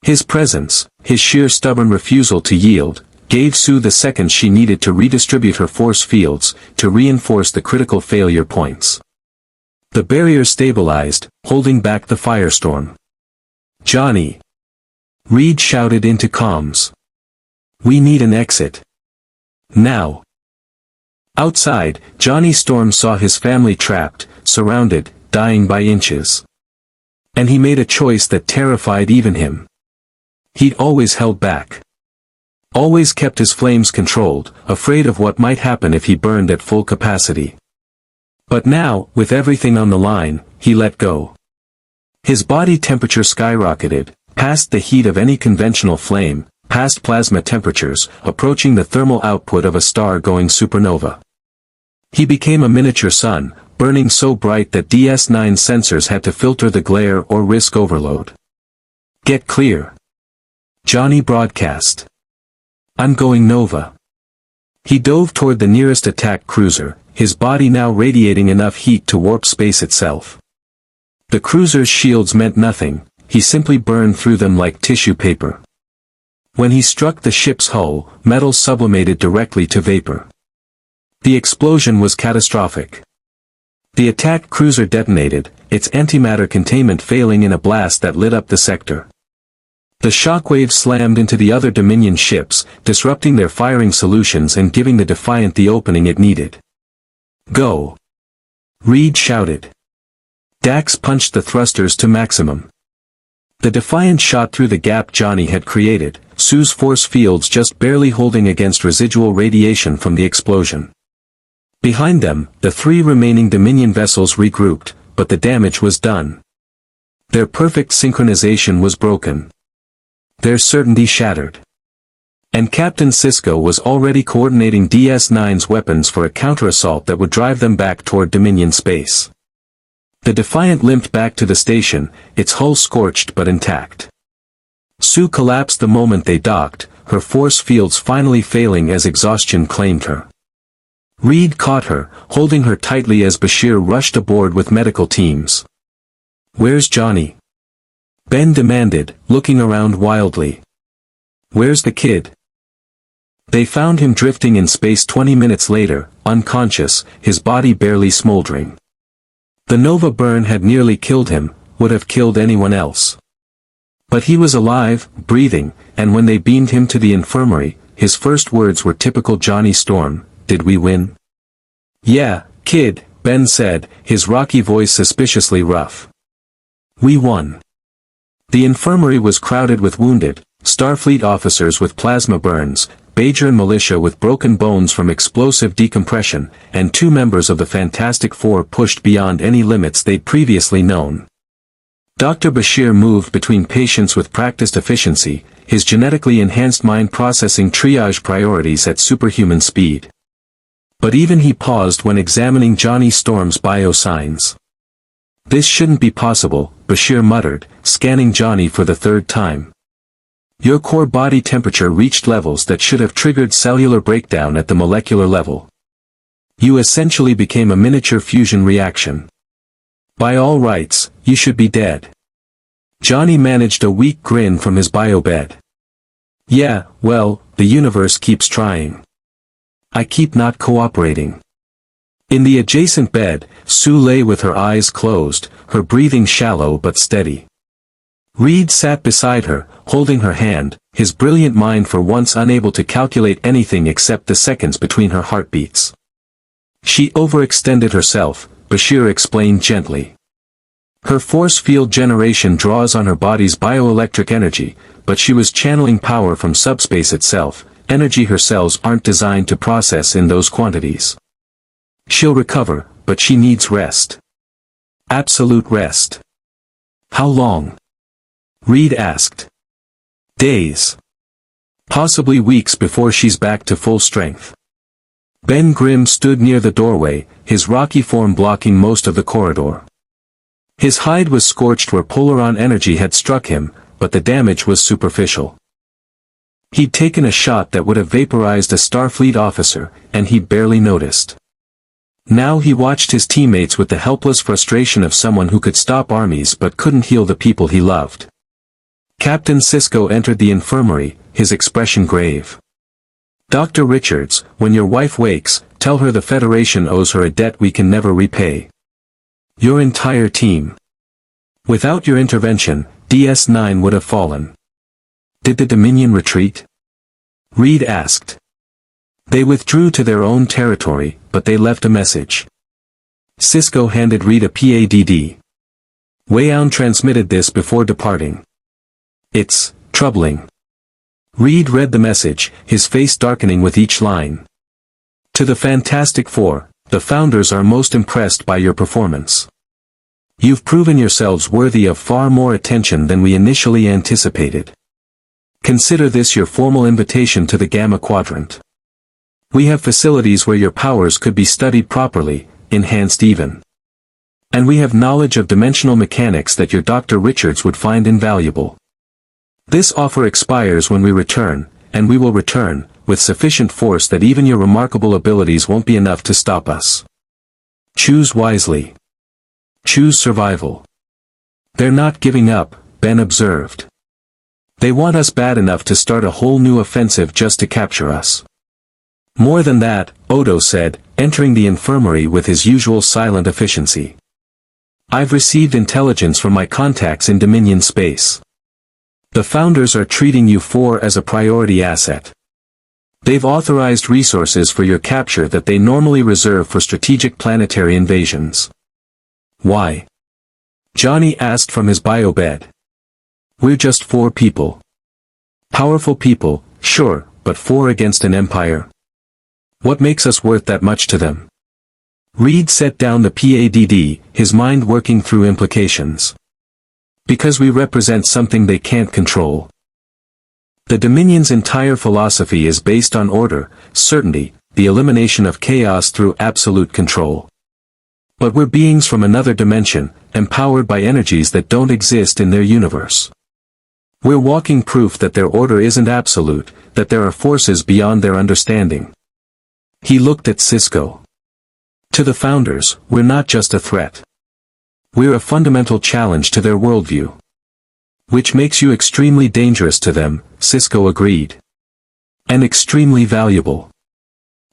[SPEAKER 1] His presence, his sheer stubborn refusal to yield, gave Sue the seconds she needed to redistribute her force fields, to reinforce the critical failure points. The barrier stabilized, holding back the firestorm. "Johnny!" Reed shouted into comms. "We need an exit. Now!" Outside, Johnny Storm saw his family trapped, surrounded, dying by inches. And he made a choice that terrified even him. He'd always held back. Always kept his flames controlled, afraid of what might happen if he burned at full capacity. But now, with everything on the line, he let go. His body temperature skyrocketed, past the heat of any conventional flame, past plasma temperatures, approaching the thermal output of a star-going supernova. He became a miniature sun, burning so bright that DS9 sensors had to filter the glare or risk overload. "Get clear," Johnny broadcast. "I'm going nova." He dove toward the nearest attack cruiser, his body now radiating enough heat to warp space itself. The cruiser's shields meant nothing, he simply burned through them like tissue paper. When he struck the ship's hull, metal sublimated directly to vapor. The explosion was catastrophic. The attack cruiser detonated, its antimatter containment failing in a blast that lit up the sector. The shockwaves slammed into the other Dominion ships, disrupting their firing solutions and giving the Defiant the opening it needed. "Go!" Reed shouted. Dax punched the thrusters to maximum. The Defiant shot through the gap Johnny had created, Sue's force fields just barely holding against residual radiation from the explosion. Behind them, the three remaining Dominion vessels regrouped, but the damage was done. Their perfect synchronization was broken. Their certainty shattered. And Captain Sisko was already coordinating DS9's weapons for a counter-assault that would drive them back toward Dominion space. The Defiant limped back to the station, its hull scorched but intact. Sue collapsed the moment they docked, her force fields finally failing as exhaustion claimed her. Reed caught her, holding her tightly as Bashir rushed aboard with medical teams. "Where's Johnny?" Ben demanded, looking around wildly. "Where's the kid?" They found him drifting in space 20 minutes later, unconscious, his body barely smoldering. The Nova burn had nearly killed him, would have killed anyone else. But he was alive, breathing, and when they beamed him to the infirmary, his first words were typical Johnny Storm, "Did we win?" "Yeah, kid," Ben said, his rocky voice suspiciously rough. "We won." The infirmary was crowded with wounded, Starfleet officers with plasma burns, Bajoran militia with broken bones from explosive decompression, and 2 members of the Fantastic Four pushed beyond any limits they'd previously known. Dr. Bashir moved between patients with practiced efficiency, his genetically enhanced mind processing triage priorities at superhuman speed. But even he paused when examining Johnny Storm's biosigns. "This shouldn't be possible," Bashir muttered, scanning Johnny for the 3rd time. "Your core body temperature reached levels that should have triggered cellular breakdown at the molecular level. You essentially became a miniature fusion reaction. By all rights, you should be dead." Johnny managed a weak grin from his biobed. "Yeah, well, the universe keeps trying. I keep not cooperating." In the adjacent bed, Sue lay with her eyes closed, her breathing shallow but steady. Reed sat beside her, holding her hand, his brilliant mind for once unable to calculate anything except the seconds between her heartbeats. "She overextended herself," Bashir explained gently. "Her force field generation draws on her body's bioelectric energy, but she was channeling power from subspace itself, energy her cells aren't designed to process in those quantities. She'll recover, but she needs rest. Absolute rest." "How long?" Reed asked. "Days. Possibly weeks before she's back to full strength." Ben Grimm stood near the doorway, his rocky form blocking most of the corridor. His hide was scorched where polaron energy had struck him, but the damage was superficial. He'd taken a shot that would have vaporized a Starfleet officer, and he'd barely noticed. Now he watched his teammates with the helpless frustration of someone who could stop armies but couldn't heal the people he loved. Captain Sisko entered the infirmary, his expression grave. Dr. Richards, when your wife wakes, tell her the Federation owes her a debt we can never repay. Your entire team. Without your intervention, DS9 would have fallen. Did the Dominion retreat? Reed asked. They withdrew to their own territory, but they left a message. Sisko handed Reed a PADD. Weyoun transmitted this before departing. It's troubling. Reed read the message, his face darkening with each line. To the Fantastic Four, the Founders are most impressed by your performance. You've proven yourselves worthy of far more attention than we initially anticipated. Consider this your formal invitation to the Gamma Quadrant. We have facilities where your powers could be studied properly, enhanced even. And we have knowledge of dimensional mechanics that your Dr. Richards would find invaluable. This offer expires when we return, and we will return, with sufficient force that even your remarkable abilities won't be enough to stop us. Choose wisely. Choose survival. They're not giving up, Ben observed. They want us bad enough to start a whole new offensive just to capture us. More than that, Odo said, entering the infirmary with his usual silent efficiency. I've received intelligence from my contacts in Dominion space. The Founders are treating you four as a priority asset. They've authorized resources for your capture that they normally reserve for strategic planetary invasions. Why? Johnny asked from his biobed. We're just 4 people. Powerful people, sure, but 4 against an empire. What makes us worth that much to them? Reed set down the PADD, his mind working through implications. Because we represent something they can't control. The Dominion's entire philosophy is based on order, certainty, the elimination of chaos through absolute control. But we're beings from another dimension, empowered by energies that don't exist in their universe. We're walking proof that their order isn't absolute, that there are forces beyond their understanding. He looked at Sisko. To the Founders, we're not just a threat. We're a fundamental challenge to their worldview. Which makes you extremely dangerous to them, Sisko agreed. And extremely valuable.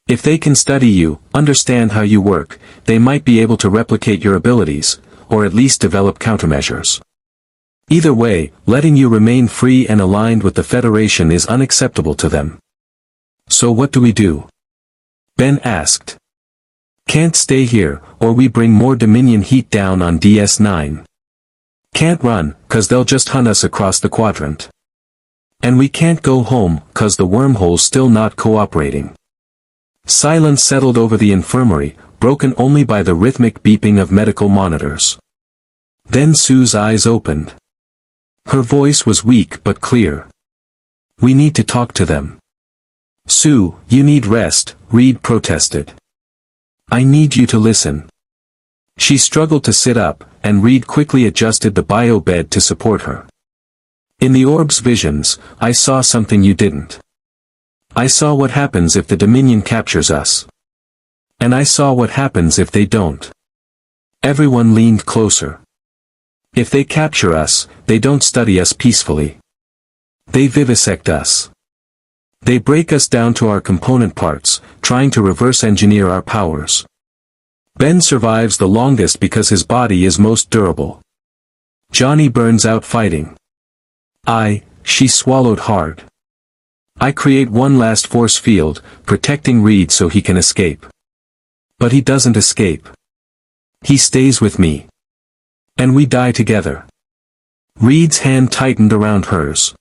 [SPEAKER 1] If they can study you, understand how you work, they might be able to replicate your abilities, or at least develop countermeasures. Either way, letting you remain free and aligned with the Federation is unacceptable to them. So what do we do? Ben asked. Can't stay here, or we bring more Dominion heat down on DS9. Can't run, 'cause they'll just hunt us across the quadrant. And we can't go home, 'cause the wormhole's still not cooperating. Silence settled over the infirmary, broken only by the rhythmic beeping of medical monitors. Then Sue's eyes opened. Her voice was weak but clear. We need to talk to them. Sue, you need rest, Reed protested. I need you to listen. She struggled to sit up, and Reed quickly adjusted the bio bed to support her. In the orb's visions, I saw something you didn't. I saw what happens if the Dominion captures us. And I saw what happens if they don't. Everyone leaned closer. If they capture us, they don't study us peacefully. They vivisect us. They break us down to our component parts, trying to reverse engineer our powers. Ben survives the longest because his body is most durable. Johnny burns out fighting. She swallowed hard. I create one last force field, protecting Reed so he can escape. But he doesn't escape. He stays with me. And we die together. Reed's hand tightened around hers.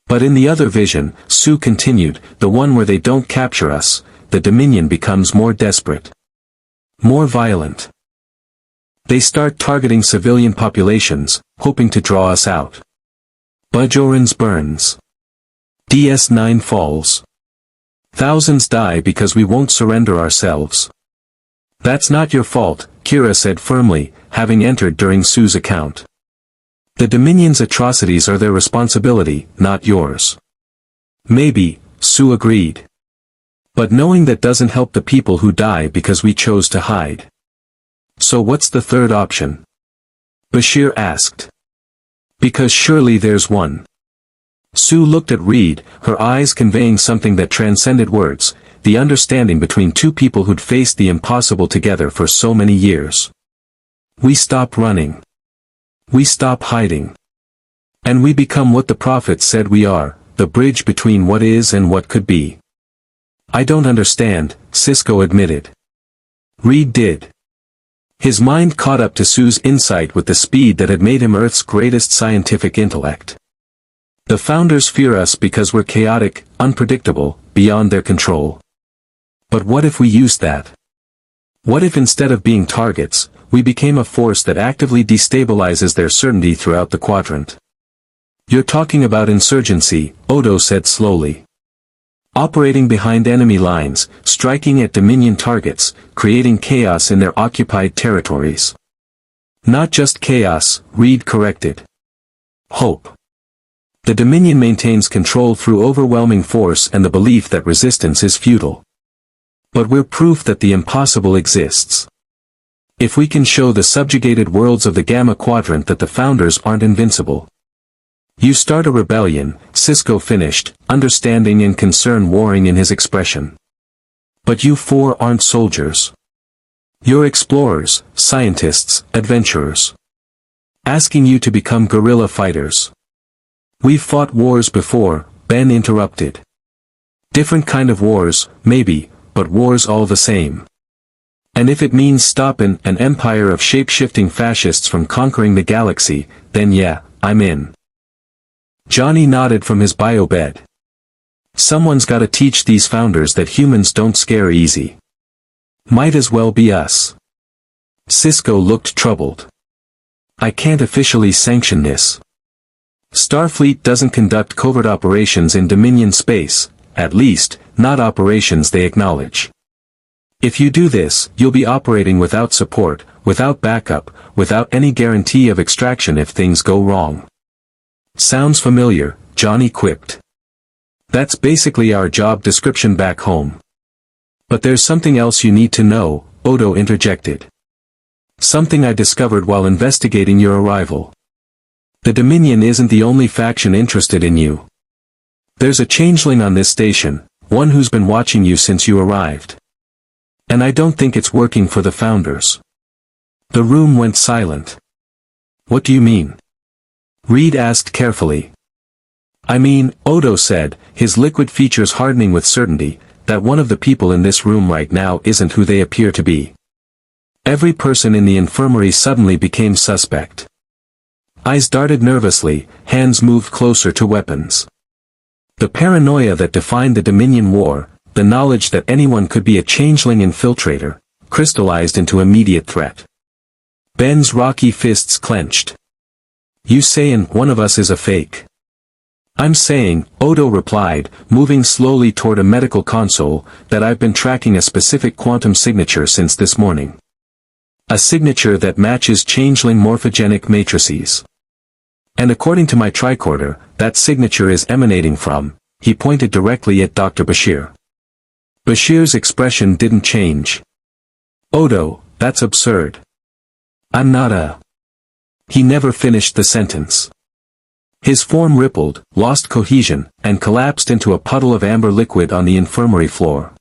[SPEAKER 1] But in the other vision, Sue continued, the one where they don't capture us, the Dominion becomes more desperate. More violent. They start targeting civilian populations, hoping to draw us out. Bajoran's burns. DS9 falls. Thousands die because we won't surrender ourselves. That's not your fault, Kira said firmly, having entered during Sue's account. The Dominion's atrocities are their responsibility, not yours. Maybe, Sue agreed. But knowing that doesn't help the people who die because we chose to hide. So what's the third option? Bashir asked. Because surely there's one. Sue looked at Reed, her eyes conveying something that transcended words, the understanding between two people who'd faced the impossible together for so many years. We stop running. We stop hiding. And we become what the prophets said we are, the bridge between what is and what could be. I don't understand, Sisko admitted. Reed did. His mind caught up to Sue's insight with the speed that had made him Earth's greatest scientific intellect. The Founders fear us because we're chaotic, unpredictable, beyond their control. But what if we used that? What if instead of being targets, we became a force that actively destabilizes their certainty throughout the quadrant? You're talking about insurgency, Odo said slowly. Operating behind enemy lines, striking at Dominion targets, creating chaos in their occupied territories. Not just chaos, Reed corrected. Hope. The Dominion maintains control through overwhelming force and the belief that resistance is futile. But we're proof that the impossible exists. If we can show the subjugated worlds of the Gamma Quadrant that the Founders aren't invincible. You start a rebellion, Sisko finished, understanding and concern warring in his expression. But you four aren't soldiers. You're explorers, scientists, adventurers. Asking you to become guerrilla fighters. We've fought wars before, Ben interrupted. Different kind of wars, maybe, but wars all the same. And if it means stopping an empire of shape-shifting fascists from conquering the galaxy, then yeah, I'm in. Johnny nodded from his bio bed. Someone's gotta teach these Founders that humans don't scare easy. Might as well be us. Sisko looked troubled. I can't officially sanction this. Starfleet doesn't conduct covert operations in Dominion space, at least, not operations they acknowledge. If you do this, you'll be operating without support, without backup, without any guarantee of extraction if things go wrong. Sounds familiar, Johnny quipped. That's basically our job description back home. But there's something else you need to know, Odo interjected. Something I discovered while investigating your arrival. The Dominion isn't the only faction interested in you. There's a changeling on this station, one who's been watching you since you arrived. And I don't think it's working for the Founders. The room went silent. What do you mean? Reed asked carefully. I mean, Odo said, his liquid features hardening with certainty, that one of the people in this room right now isn't who they appear to be. Every person in the infirmary suddenly became suspect. Eyes darted nervously, hands moved closer to weapons. The paranoia that defined the Dominion War, the knowledge that anyone could be a changeling infiltrator, crystallized into immediate threat. Ben's rocky fists clenched. You sayin' one of us is a fake? I'm saying, Odo replied, moving slowly toward a medical console, that I've been tracking a specific quantum signature since this morning. A signature that matches changeling morphogenic matrices. And according to my tricorder, that signature is emanating from, he pointed directly at Dr. Bashir. Bashir's expression didn't change. Odo, that's absurd. I'm not a... He never finished the sentence. His form rippled, lost cohesion, and collapsed into a puddle of amber liquid on the infirmary floor.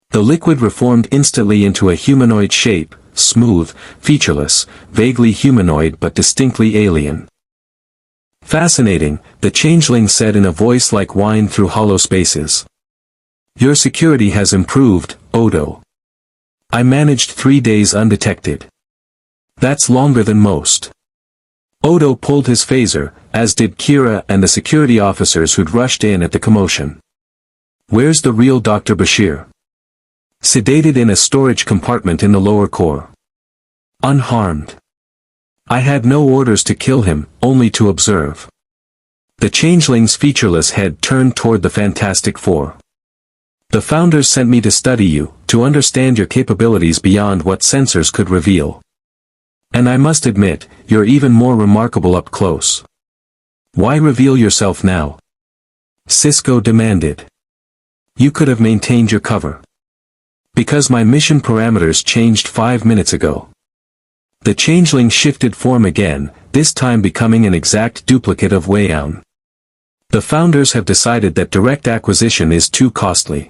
[SPEAKER 1] The liquid reformed instantly into a humanoid shape, smooth, featureless, vaguely humanoid but distinctly alien. Fascinating, the changeling said in a voice like wine through hollow spaces. Your security has improved, Odo. I managed 3 days undetected. That's longer than most. Odo pulled his phaser, as did Kira and the security officers who'd rushed in at the commotion. Where's the real Dr. Bashir? Sedated in a storage compartment in the lower core. Unharmed. I had no orders to kill him, only to observe. The changeling's featureless head turned toward the Fantastic Four. The Founders sent me to study you, to understand your capabilities beyond what sensors could reveal. And I must admit, you're even more remarkable up close. Why reveal yourself now? Sisko demanded. You could have maintained your cover. Because my mission parameters changed 5 minutes ago. The changeling shifted form again, this time becoming an exact duplicate of Weyoun. The founders have decided that direct acquisition is too costly.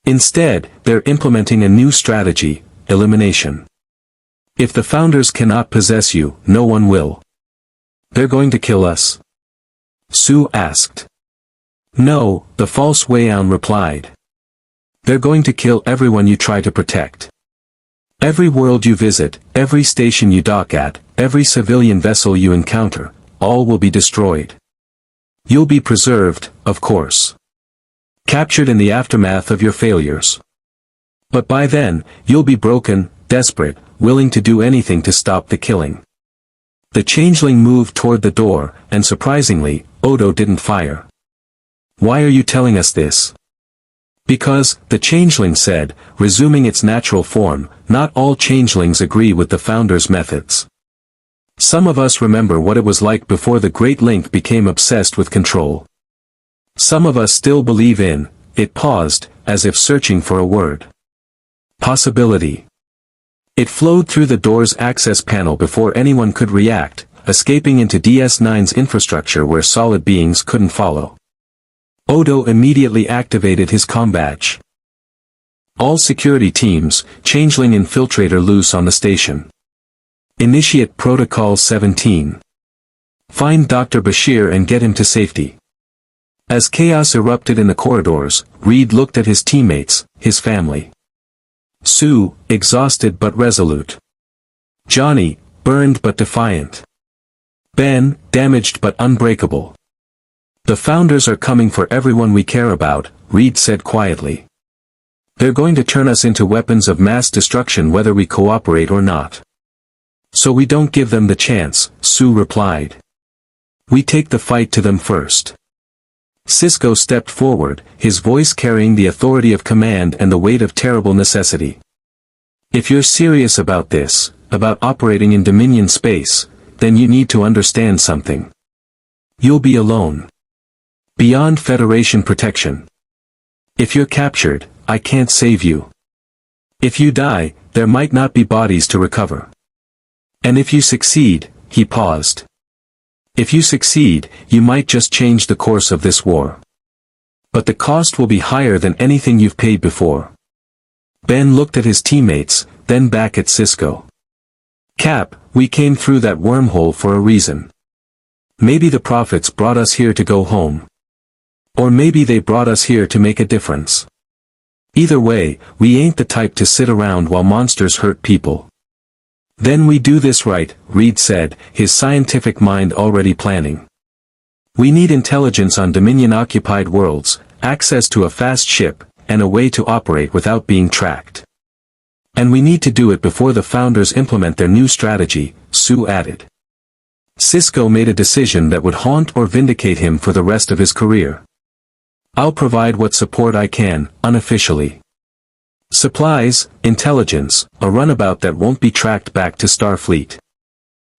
[SPEAKER 1] Instead, they're implementing a new strategy, elimination. If the founders cannot possess you, no one will. They're going to kill us? Sue asked. No, the false Weyoun replied. They're going to kill everyone you try to protect. Every world you visit, every station you dock at, every civilian vessel you encounter, all will be destroyed. You'll be preserved, of course. Captured in the aftermath of your failures. But by then, you'll be broken, desperate, willing to do anything to stop the killing. The changeling moved toward the door, and surprisingly, Odo didn't fire. Why are you telling us this? Because, the changeling said, resuming its natural form, not all changelings agree with the founders' methods. Some of us remember what it was like before the Great Link became obsessed with control. Some of us still believe in, it paused, as if searching for a word. Possibility. It flowed through the door's access panel before anyone could react, escaping into DS9's infrastructure where solid beings couldn't follow. Odo immediately activated his comm badge. All security teams, changeling infiltrator loose on the station. Initiate Protocol 17. Find Dr. Bashir and get him to safety. As chaos erupted in the corridors, Reed looked at his teammates, his family. Sue, exhausted but resolute. Johnny, burned but defiant. Ben, damaged but unbreakable. The founders are coming for everyone we care about, Reed said quietly. They're going to turn us into weapons of mass destruction whether we cooperate or not. So we don't give them the chance, Sue replied. We take the fight to them first. Sisko stepped forward, his voice carrying the authority of command and the weight of terrible necessity. If you're serious about this, about operating in Dominion space, then you need to understand something. You'll be alone. Beyond Federation protection. If you're captured, I can't save you. If you die, there might not be bodies to recover. And if you succeed, he paused. If you succeed, you might just change the course of this war. But the cost will be higher than anything you've paid before. Ben looked at his teammates, then back at Sisko. Cap, we came through that wormhole for a reason. Maybe the prophets brought us here to go home. Or maybe they brought us here to make a difference. Either way, we ain't the type to sit around while monsters hurt people. Then we do this right, Reed said, his scientific mind already planning. We need intelligence on Dominion-occupied worlds, access to a fast ship, and a way to operate without being tracked. And we need to do it before the founders implement their new strategy, Sue added. Sisko made a decision that would haunt or vindicate him for the rest of his career. I'll provide what support I can, unofficially. Supplies, intelligence, a runabout that won't be tracked back to Starfleet.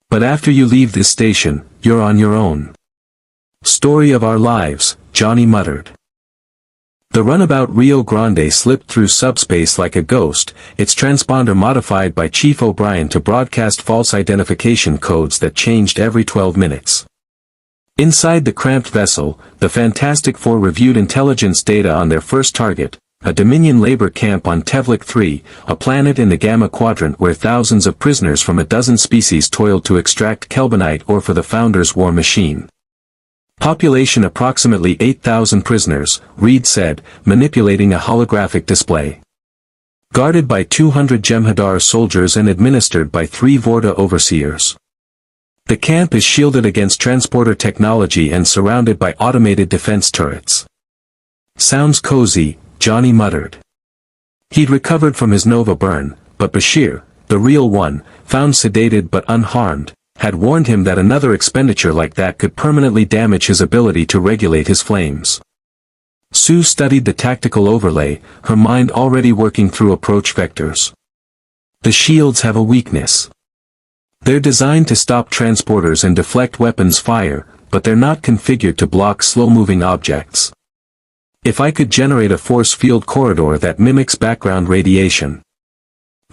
[SPEAKER 1] But after you leave this station, you're on your own. Story of our lives, Johnny muttered. The runabout Rio Grande slipped through subspace like a ghost, its transponder modified by Chief O'Brien to broadcast false identification codes that changed every 12 minutes. Inside the cramped vessel, the Fantastic Four reviewed intelligence data on their first target, a Dominion labor camp on Tevlik 3, a planet in the Gamma Quadrant where thousands of prisoners from a dozen species toiled to extract Kelbonite ore for the Founders' war machine. Population approximately 8,000 prisoners, Reed said, manipulating a holographic display. Guarded by 200 Jem'Hadar soldiers and administered by 3 Vorta overseers. The camp is shielded against transporter technology and surrounded by automated defense turrets. Sounds cozy, Johnny muttered. He'd recovered from his Nova burn, but Bashir, the real one, found sedated but unharmed, had warned him that another expenditure like that could permanently damage his ability to regulate his flames. Sue studied the tactical overlay, her mind already working through approach vectors. The shields have a weakness. They're designed to stop transporters and deflect weapons fire, but they're not configured to block slow-moving objects. If I could generate a force field corridor that mimics background radiation,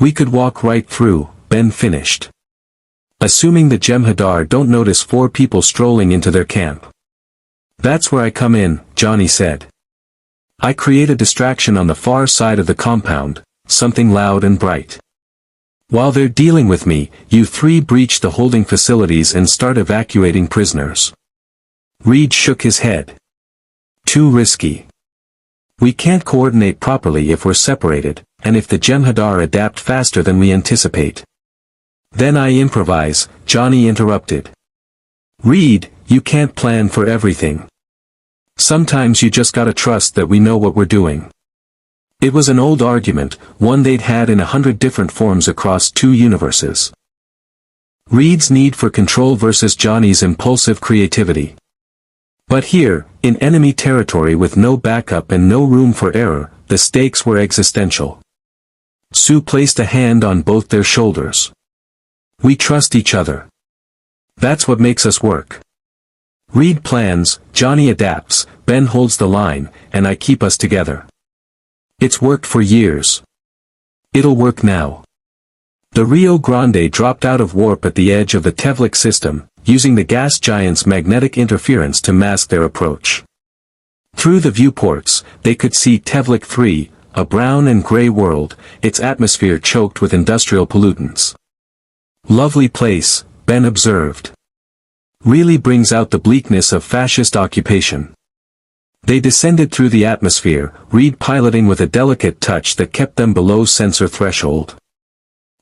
[SPEAKER 1] we could walk right through, Ben finished. assuming the Jem'Hadar don't notice 4 people strolling into their camp. That's where I come in, Johnny said. I create a distraction on the far side of the compound, something loud and bright. While they're dealing with me, you 3 breach the holding facilities and start evacuating prisoners. Reed shook his head. Too risky. We can't coordinate properly if we're separated, and if the Jem'Hadar adapt faster than we anticipate. Then I improvise, Johnny interrupted. Reed, you can't plan for everything. Sometimes you just gotta trust that we know what we're doing. It was an old argument, one they'd had in 100 different forms across 2 universes. Reed's need for control versus Johnny's impulsive creativity. But here, in enemy territory with no backup and no room for error, the stakes were existential. Sue placed a hand on both their shoulders. We trust each other. That's what makes us work. Reed plans, Johnny adapts, Ben holds the line, and I keep us together. It's worked for years. It'll work now. The Rio Grande dropped out of warp at the edge of the Tevlik system, using the gas giant's magnetic interference to mask their approach. Through the viewports, they could see Tevlik 3, a brown and gray world, its atmosphere choked with industrial pollutants. Lovely place, Ben observed. Really brings out the bleakness of fascist occupation. They descended through the atmosphere, Reed piloting with a delicate touch that kept them below sensor threshold.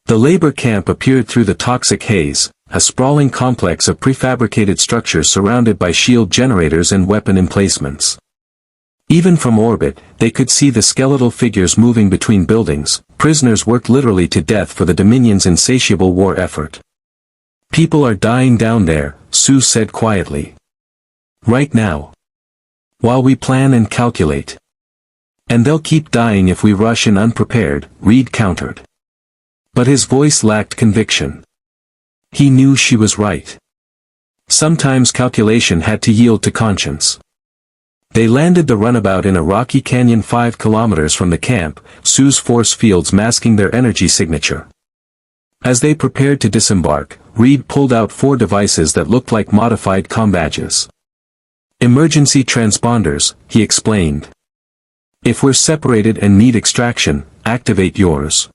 [SPEAKER 1] The labor camp appeared through the toxic haze, a sprawling complex of prefabricated structures surrounded by shield generators and weapon emplacements. Even from orbit, they could see the skeletal figures moving between buildings, prisoners worked literally to death for the Dominion's insatiable war effort. People are dying down there, Sue said quietly. Right now. While we plan and calculate. And they'll keep dying if we rush in unprepared, Reed countered. But his voice lacked conviction. He knew she was right. Sometimes calculation had to yield to conscience. They landed the runabout in a rocky canyon 5 kilometers from the camp, Sue's force fields masking their energy signature. As they prepared to disembark, Reed pulled out 4 devices that looked like modified comm badges. Emergency transponders, he explained. If we're separated and need extraction, activate yours.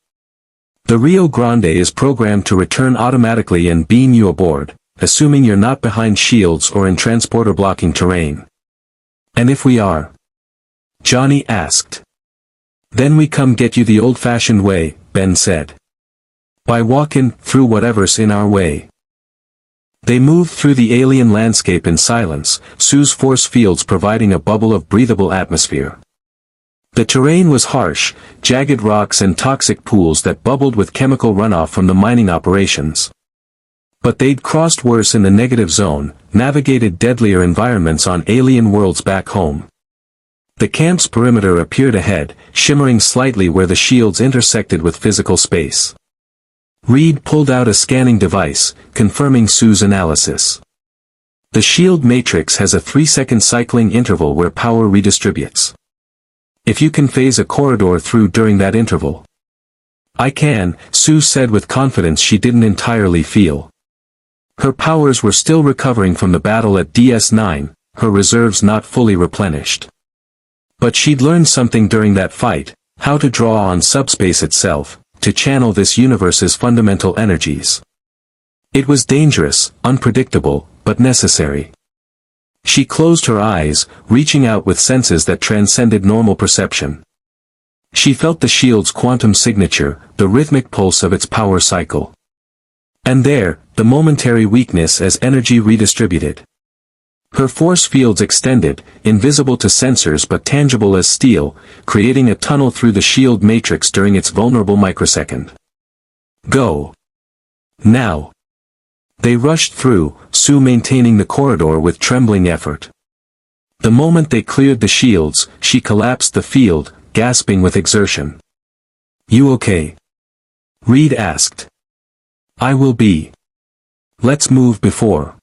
[SPEAKER 1] The Rio Grande is programmed to return automatically and beam you aboard, assuming you're not behind shields or in transporter-blocking terrain. And if we are? Johnny asked. Then we come get you the old-fashioned way, Ben said. By walking through whatever's in our way. They moved through the alien landscape in silence, Sue's force fields providing a bubble of breathable atmosphere. The terrain was harsh, jagged rocks and toxic pools that bubbled with chemical runoff from the mining operations. But they'd crossed worse in the negative zone, navigated deadlier environments on alien worlds back home. The camp's perimeter appeared ahead, shimmering slightly where the shields intersected with physical space. Reed pulled out a scanning device, confirming Sue's analysis. The shield matrix has a 3-second cycling interval where power redistributes. If you can phase a corridor through during that interval. I can, Sue said with confidence she didn't entirely feel. Her powers were still recovering from the battle at DS9, her reserves not fully replenished. But she'd learned something during that fight, how to draw on subspace itself, to channel this universe's fundamental energies. It was dangerous, unpredictable, but necessary. She closed her eyes, reaching out with senses that transcended normal perception. She felt the shield's quantum signature, the rhythmic pulse of its power cycle. And there, the momentary weakness as energy redistributed. Her force fields extended, invisible to sensors but tangible as steel, creating a tunnel through the shield matrix during its vulnerable microsecond. Go. Now. They rushed through, Sue maintaining the corridor with trembling effort. The moment they cleared the shields, she collapsed the field, gasping with exertion. You okay? Reed asked. I will be. Let's move before.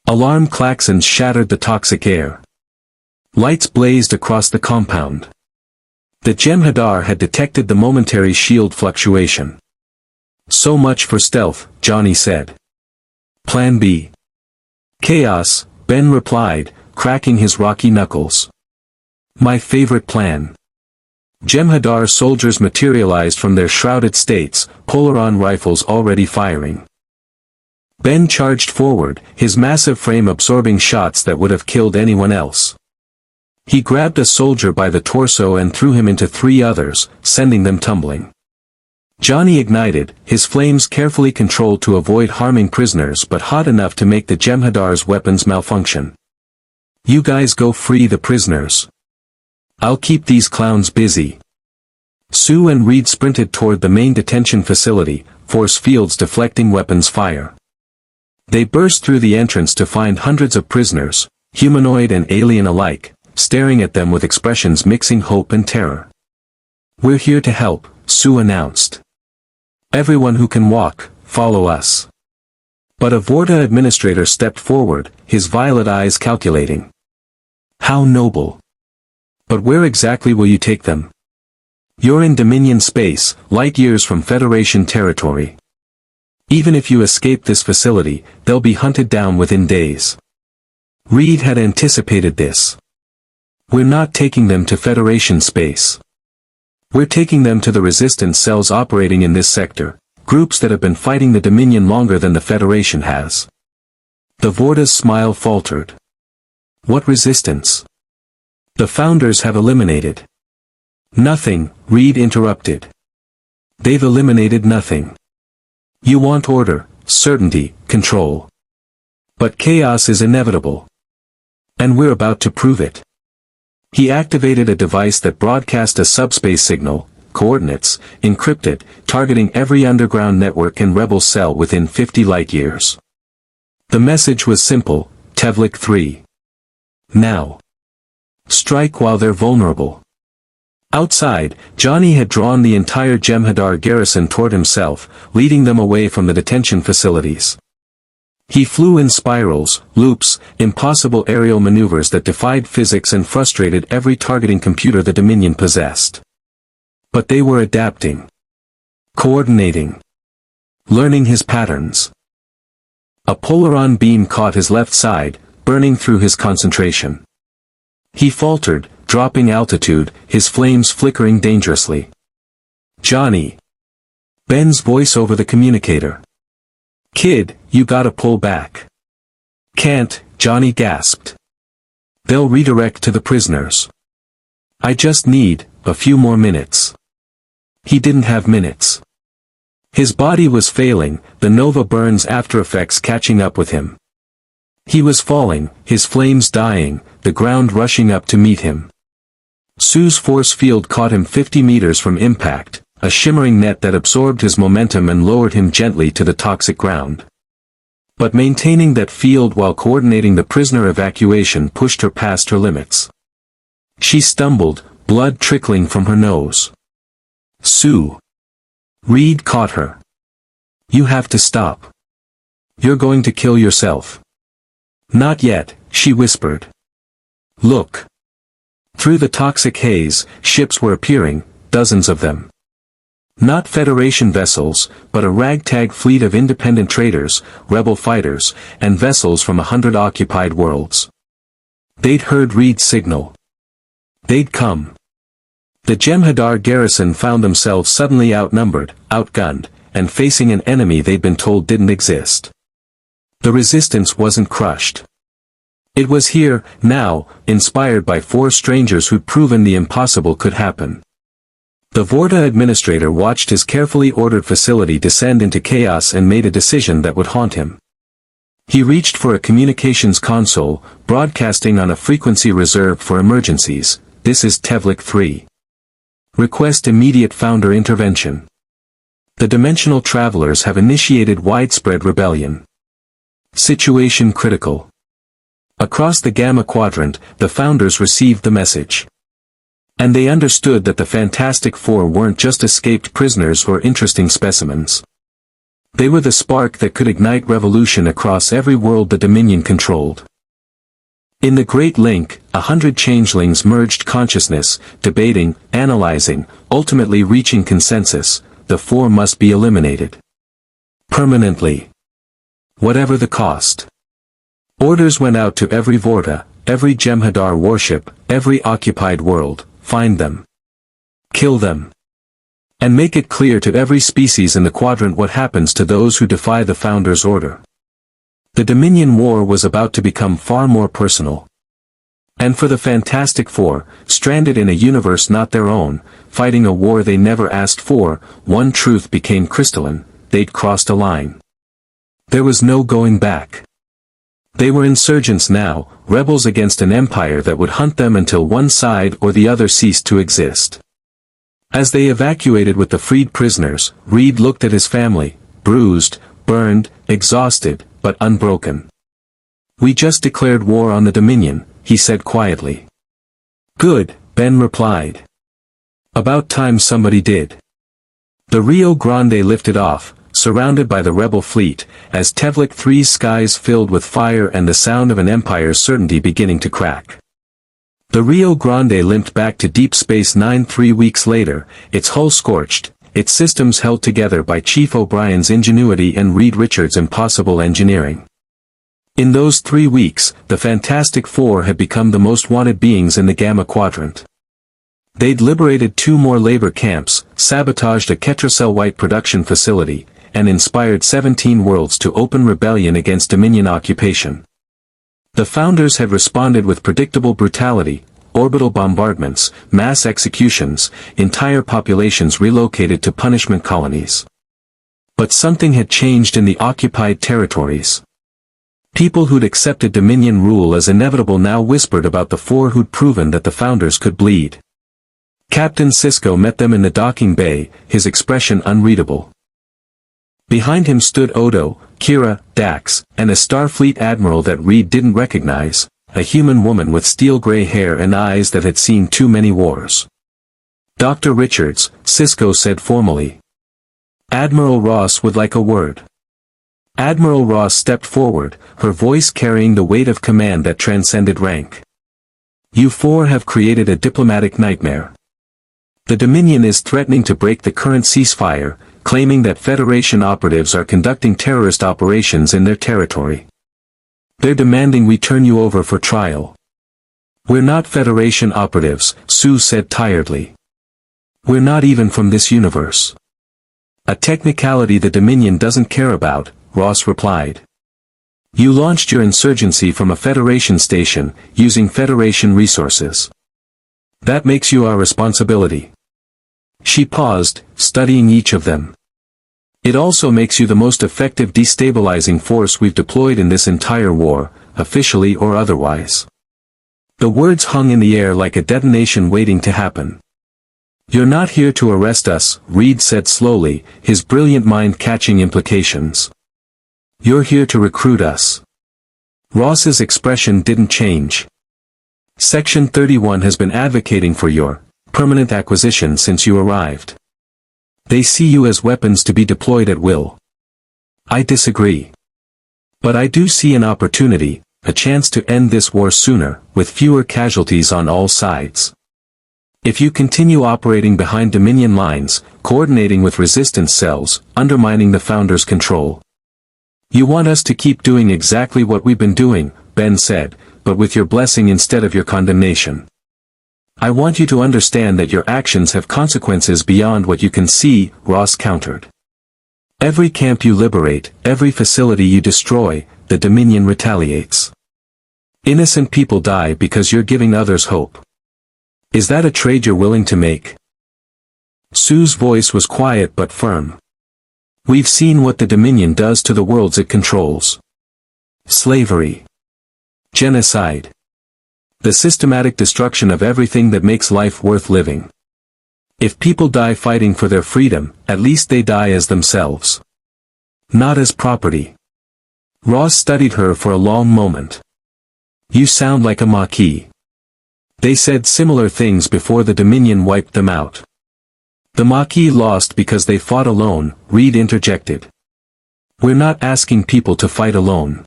[SPEAKER 1] Alarm klaxons shattered the toxic air. Lights blazed across the compound. The Jem'Hadar had detected the momentary shield fluctuation. So much for stealth, Johnny said. Plan B. Chaos, Ben replied, cracking his rocky knuckles. My favorite plan. Jem'Hadar soldiers materialized from their shrouded states, polaron rifles already firing. Ben charged forward, his massive frame absorbing shots that would have killed anyone else. He grabbed a soldier by the torso and threw him into 3 others, sending them tumbling. Johnny ignited, his flames carefully controlled to avoid harming prisoners but hot enough to make the Jem'Hadar's weapons malfunction. You guys go free the prisoners. I'll keep these clowns busy. Sue and Reed sprinted toward the main detention facility, force fields deflecting weapons fire. They burst through the entrance to find hundreds of prisoners, humanoid and alien alike, staring at them with expressions mixing hope and terror. We're here to help, Sue announced. Everyone who can walk, follow us. But a Vorta administrator stepped forward, his violet eyes calculating. How noble. But where exactly will you take them? You're in Dominion space, light years from Federation territory. Even if you escape this facility, they'll be hunted down within days. Reed had anticipated this. We're not taking them to Federation space. We're taking them to the resistance cells operating in this sector, groups that have been fighting the Dominion longer than the Federation has. The Vorta's smile faltered. What resistance? The Founders have eliminated. Nothing, Reed interrupted. They've eliminated nothing. You want order, certainty, control. But chaos is inevitable. And we're about to prove it. He activated a device that broadcast a subspace signal, coordinates, encrypted, targeting every underground network and rebel cell within 50 light-years. The message was simple, Tevlik 3. Now. Strike while they're vulnerable. Outside, Johnny had drawn the entire Jem'Hadar garrison toward himself, leading them away from the detention facilities. He flew in spirals, loops, impossible aerial maneuvers that defied physics and frustrated every targeting computer the Dominion possessed. But they were adapting. Coordinating. Learning his patterns. A polaron beam caught his left side, burning through his concentration. He faltered, dropping altitude, his flames flickering dangerously. Johnny. Ben's voice over the communicator. Kid, you gotta pull back. Can't, Johnny gasped. They'll redirect to the prisoners. I just need a few more minutes. He didn't have minutes. His body was failing, the Nova burns after effects catching up with him. He was falling, his flames dying, the ground rushing up to meet him. Sue's force field caught him 50 meters from impact, a shimmering net that absorbed his momentum and lowered him gently to the toxic ground. But maintaining that field while coordinating the prisoner evacuation pushed her past her limits. She stumbled, blood trickling from her nose. Sue. Reed caught her. You have to stop. You're going to kill yourself. Not yet, she whispered. Look. Through the toxic haze, ships were appearing, dozens of them. Not Federation vessels, but a ragtag fleet of independent traders, rebel fighters, and vessels from 100 occupied worlds. They'd heard Reed's signal. They'd come. The Jem'Hadar garrison found themselves suddenly outnumbered, outgunned, and facing an enemy they'd been told didn't exist. The resistance wasn't crushed. It was here, now, inspired by 4 strangers who'd proven the impossible could happen. The Vorta administrator watched his carefully ordered facility descend into chaos and made a decision that would haunt him. He reached for a communications console, broadcasting on a frequency reserved for emergencies. This is Tevlik 3. Request immediate founder intervention. The dimensional travelers have initiated widespread rebellion. Situation critical. Across the Gamma Quadrant, the founders received the message. And they understood that the Fantastic Four weren't just escaped prisoners or interesting specimens. They were the spark that could ignite revolution across every world the Dominion controlled. In the Great Link, 100 changelings merged consciousness, debating, analyzing, ultimately reaching consensus. The 4 must be eliminated. Permanently. Whatever the cost. Orders went out to every Vorta, every Jem'Hadar warship, every occupied world, find them. Kill them. And make it clear to every species in the quadrant what happens to those who defy the Founder's order. The Dominion War was about to become far more personal. And for the Fantastic Four, stranded in a universe not their own, fighting a war they never asked for, one truth became crystalline: they'd crossed a line. There was no going back. They were insurgents now, rebels against an empire that would hunt them until one side or the other ceased to exist. As they evacuated with the freed prisoners, Reed looked at his family, bruised, burned, exhausted, but unbroken. "We just declared war on the Dominion," he said quietly. "Good," Ben replied. "About time somebody did." The Rio Grande lifted off, surrounded by the rebel fleet, as Tevlik 3's skies filled with fire and the sound of an empire's certainty beginning to crack. The Rio Grande limped back to Deep Space Nine 3 weeks later, its hull scorched, its systems held together by Chief O'Brien's ingenuity and Reed Richards' impossible engineering. In those 3 weeks, the Fantastic Four had become the most wanted beings in the Gamma Quadrant. They'd liberated 2 more labor camps, sabotaged a Ketracel White production facility, and inspired 17 worlds to open rebellion against Dominion occupation. The Founders had responded with predictable brutality: orbital bombardments, mass executions, entire populations relocated to punishment colonies. But something had changed in the occupied territories. People who'd accepted Dominion rule as inevitable now whispered about the Four who'd proven that the Founders could bleed. Captain Sisko met them in the docking bay, his expression unreadable. Behind him stood Odo, Kira, Dax, and a Starfleet admiral that Reed didn't recognize, a human woman with steel-gray hair and eyes that had seen too many wars. "Dr. Richards," Sisko said formally. "Admiral Ross would like a word." Admiral Ross stepped forward, her voice carrying the weight of command that transcended rank. "You four have created a diplomatic nightmare. The Dominion is threatening to break the current ceasefire, claiming that Federation operatives are conducting terrorist operations in their territory. They're demanding we turn you over for trial." "We're not Federation operatives," Sue said tiredly. "We're not even from this universe." "A technicality the Dominion doesn't care about," Ross replied. "You launched your insurgency from a Federation station, using Federation resources. That makes you our responsibility." She paused, studying each of them. "It also makes you the most effective destabilizing force we've deployed in this entire war, officially or otherwise." The words hung in the air like a detonation waiting to happen. "You're not here to arrest us," Reed said slowly, his brilliant mind catching implications. "You're here to recruit us." Ross's expression didn't change. "Section 31 has been advocating for your permanent acquisition since you arrived. They see you as weapons to be deployed at will." "I disagree. But I do see an opportunity, a chance to end this war sooner, with fewer casualties on all sides. If you continue operating behind Dominion lines, coordinating with resistance cells, undermining the Founders' control." "You want us to keep doing exactly what we've been doing," Ben said, "but with your blessing instead of your condemnation. I want you to understand that your actions have consequences beyond what you can see," Ross countered. "Every camp you liberate, every facility you destroy, the Dominion retaliates. Innocent people die because you're giving others hope. Is that a trade you're willing to make?" Sue's voice was quiet but firm. "We've seen what the Dominion does to the worlds it controls. Slavery. Genocide. The systematic destruction of everything that makes life worth living. If people die fighting for their freedom, at least they die as themselves. Not as property." Ross studied her for a long moment. "You sound like a Maquis. They said similar things before the Dominion wiped them out." "The Maquis lost because they fought alone," Reed interjected. "We're not asking people to fight alone.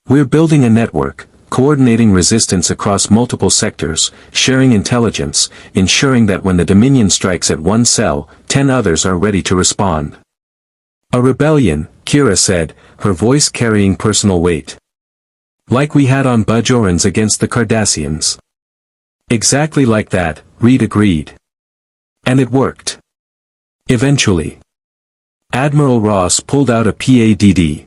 [SPEAKER 1] We're building a network, coordinating resistance across multiple sectors, sharing intelligence, ensuring that when the Dominion strikes at one cell, 10 others are ready to respond." "A rebellion," Kira said, her voice carrying personal weight. Like we had on Bajorans against the Cardassians. Exactly like that, Reed agreed. And it worked. Eventually. Admiral Ross pulled out a PADD.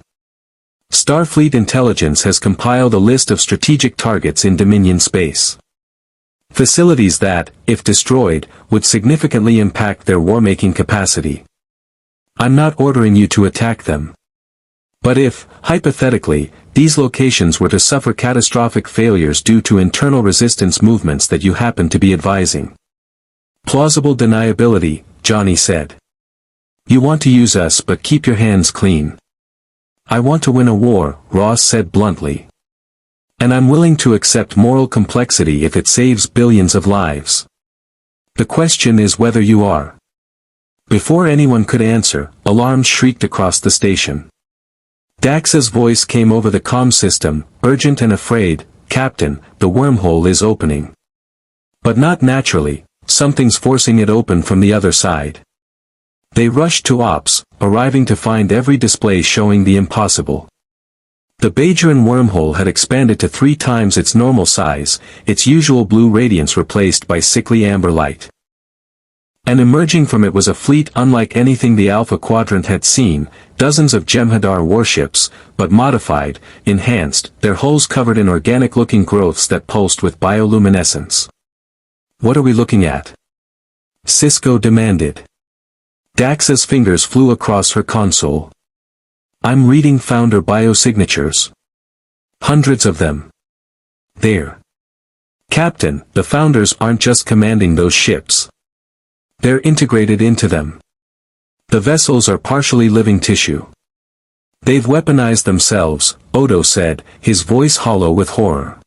[SPEAKER 1] Starfleet intelligence has compiled a list of strategic targets in Dominion space. Facilities that, if destroyed, would significantly impact their war-making capacity. I'm not ordering you to attack them. But if, hypothetically, these locations were to suffer catastrophic failures due to internal resistance movements that you happen to be advising. Plausible deniability, Johnny said. You want to use us but keep your hands clean. I want to win a war, Ross said bluntly. And I'm willing to accept moral complexity if it saves billions of lives. The question is whether you are. Before anyone could answer, alarms shrieked across the station. Dax's voice came over the comm system, urgent and afraid, Captain, the wormhole is opening. But not naturally, something's forcing it open from the other side. They rushed to ops, arriving to find every display showing the impossible. The Bajoran wormhole had expanded to 3 times its normal size, its usual blue radiance replaced by sickly amber light. And emerging from it was a fleet unlike anything the Alpha Quadrant had seen, dozens of Jem'Hadar warships, but modified, enhanced, their hulls covered in organic-looking growths that pulsed with bioluminescence. What are we looking at? Sisko demanded. Dax's fingers flew across her console. I'm reading founder biosignatures. Hundreds of them. There. Captain, the founders aren't just commanding those ships. They're integrated into them. The vessels are partially living tissue. They've weaponized themselves, Odo said, his voice hollow with horror.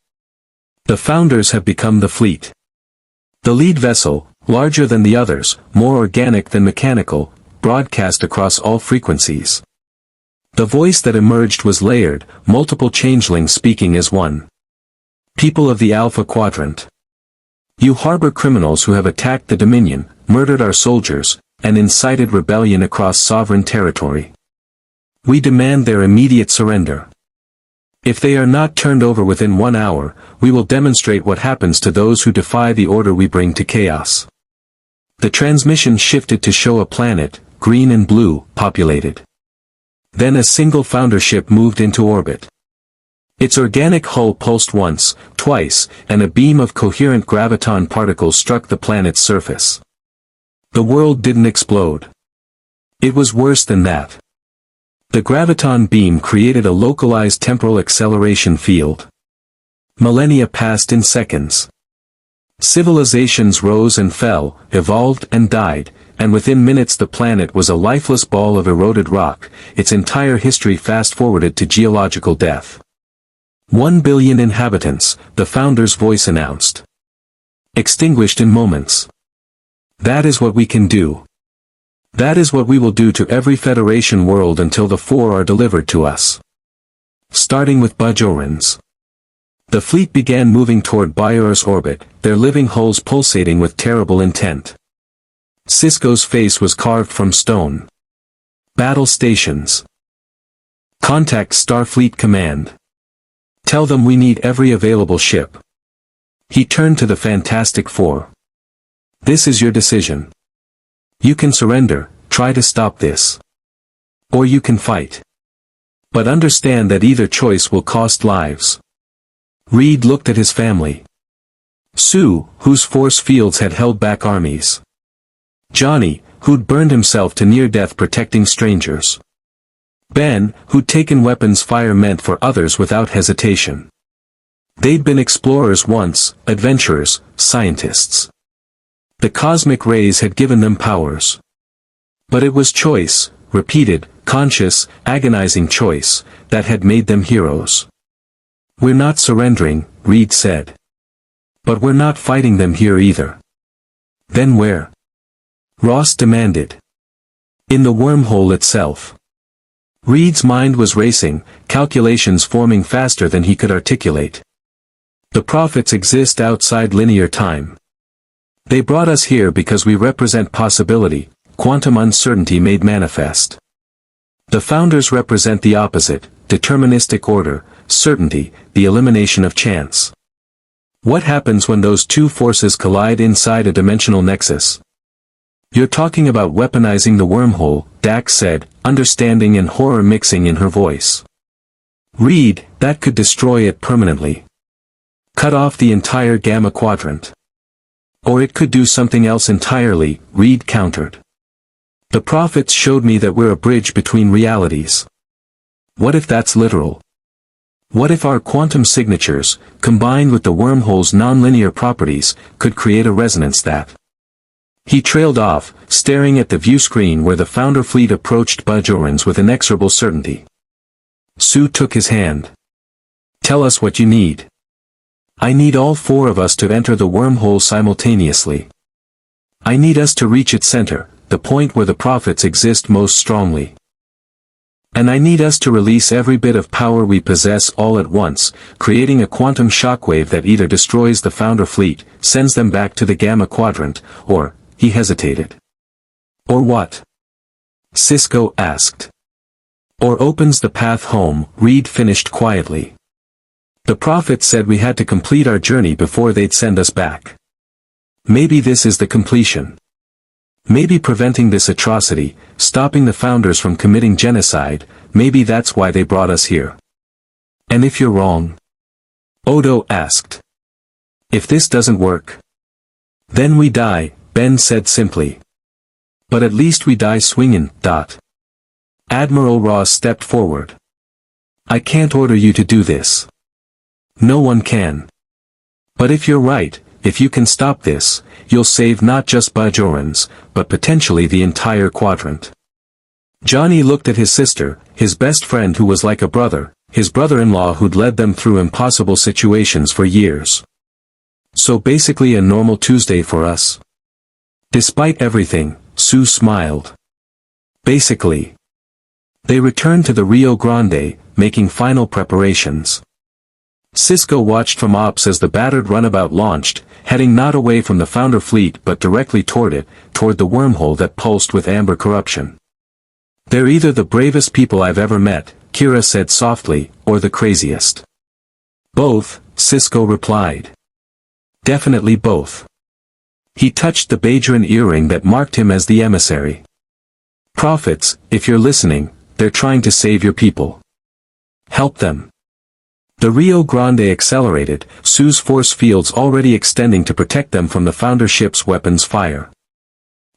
[SPEAKER 1] The founders have become the fleet. The lead vessel, larger than the others, more organic than mechanical, broadcast across all frequencies. The voice that emerged was layered, multiple changelings speaking as one. People of the Alpha Quadrant. You harbor criminals who have attacked the Dominion, murdered our soldiers, and incited rebellion across sovereign territory. We demand their immediate surrender. If they are not turned over within 1 hour, we will demonstrate what happens to those who defy the order we bring to chaos. The transmission shifted to show a planet, green and blue, populated. Then a single founder ship moved into orbit. Its organic hull pulsed once, twice, and a beam of coherent graviton particles struck the planet's surface. The world didn't explode. It was worse than that. The graviton beam created a localized temporal acceleration field. Millennia passed in seconds. Civilizations rose and fell, evolved and died, and within minutes the planet was a lifeless ball of eroded rock, its entire history fast-forwarded to geological death. 1 billion inhabitants, the founder's voice announced. Extinguished in moments. That is what we can do. That is what we will do to every Federation world until the 4 are delivered to us. Starting with Bajorans. The fleet began moving toward Bajor's orbit, their living hulls pulsating with terrible intent. Sisko's face was carved from stone. Battle stations. Contact Starfleet Command. Tell them we need every available ship. He turned to the Fantastic Four. This is your decision. You can surrender, try to stop this. Or you can fight. But understand that either choice will cost lives. Reed looked at his family. Sue, whose force fields had held back armies. Johnny, who'd burned himself to near death protecting strangers. Ben, who'd taken weapons fire meant for others without hesitation. They'd been explorers once, adventurers, scientists. The cosmic rays had given them powers. But it was choice, repeated, conscious, agonizing choice, that had made them heroes. We're not surrendering, Reed said. But we're not fighting them here either. Then where? Ross demanded. In the wormhole itself. Reed's mind was racing, calculations forming faster than he could articulate. The prophets exist outside linear time. They brought us here because we represent possibility, quantum uncertainty made manifest. The founders represent the opposite, deterministic order, certainty, the elimination of chance. What happens when those two forces collide inside a dimensional nexus? You're talking about weaponizing the wormhole, Dax said, understanding and horror mixing in her voice. Reed, that could destroy it permanently. Cut off the entire Gamma Quadrant. Or it could do something else entirely, Reed countered. The prophets showed me that we're a bridge between realities. What if that's literal? What if our quantum signatures, combined with the wormhole's nonlinear properties, could create a resonance that... He trailed off, staring at the view screen where the founder fleet approached Bajorans with inexorable certainty. Sue took his hand. Tell us what you need. I need all four of us to enter the wormhole simultaneously. I need us to reach its center, the point where the prophets exist most strongly. And I need us to release every bit of power we possess all at once, creating a quantum shockwave that either destroys the founder fleet, sends them back to the Gamma Quadrant, or, he hesitated. Or what? Sisko asked. Or opens the path home, Reed finished quietly. The prophet said we had to complete our journey before they'd send us back. Maybe this is the completion. Maybe preventing this atrocity, stopping the founders from committing genocide, maybe that's why they brought us here. And if you're wrong? Odo asked. If this doesn't work? Then we die, Ben said simply. But at least we die swinging, Admiral Ross stepped forward. I can't order you to do this. No one can. But if you're right, if you can stop this, you'll save not just Bajorans, but potentially the entire quadrant. Johnny looked at his sister, his best friend who was like a brother, his brother-in-law who'd led them through impossible situations for years. So basically a normal Tuesday for us. Despite everything, Sue smiled. Basically. They returned to the Rio Grande, making final preparations. Sisko watched from ops as the battered runabout launched, heading not away from the founder fleet but directly toward it, toward the wormhole that pulsed with amber corruption. They're either the bravest people I've ever met, Kira said softly, or the craziest. Both, Sisko replied. Definitely both. He touched the Bajoran earring that marked him as the emissary. Prophets, if you're listening, they're trying to save your people. Help them. The Rio Grande accelerated, Sue's force fields already extending to protect them from the founder ship's weapons fire.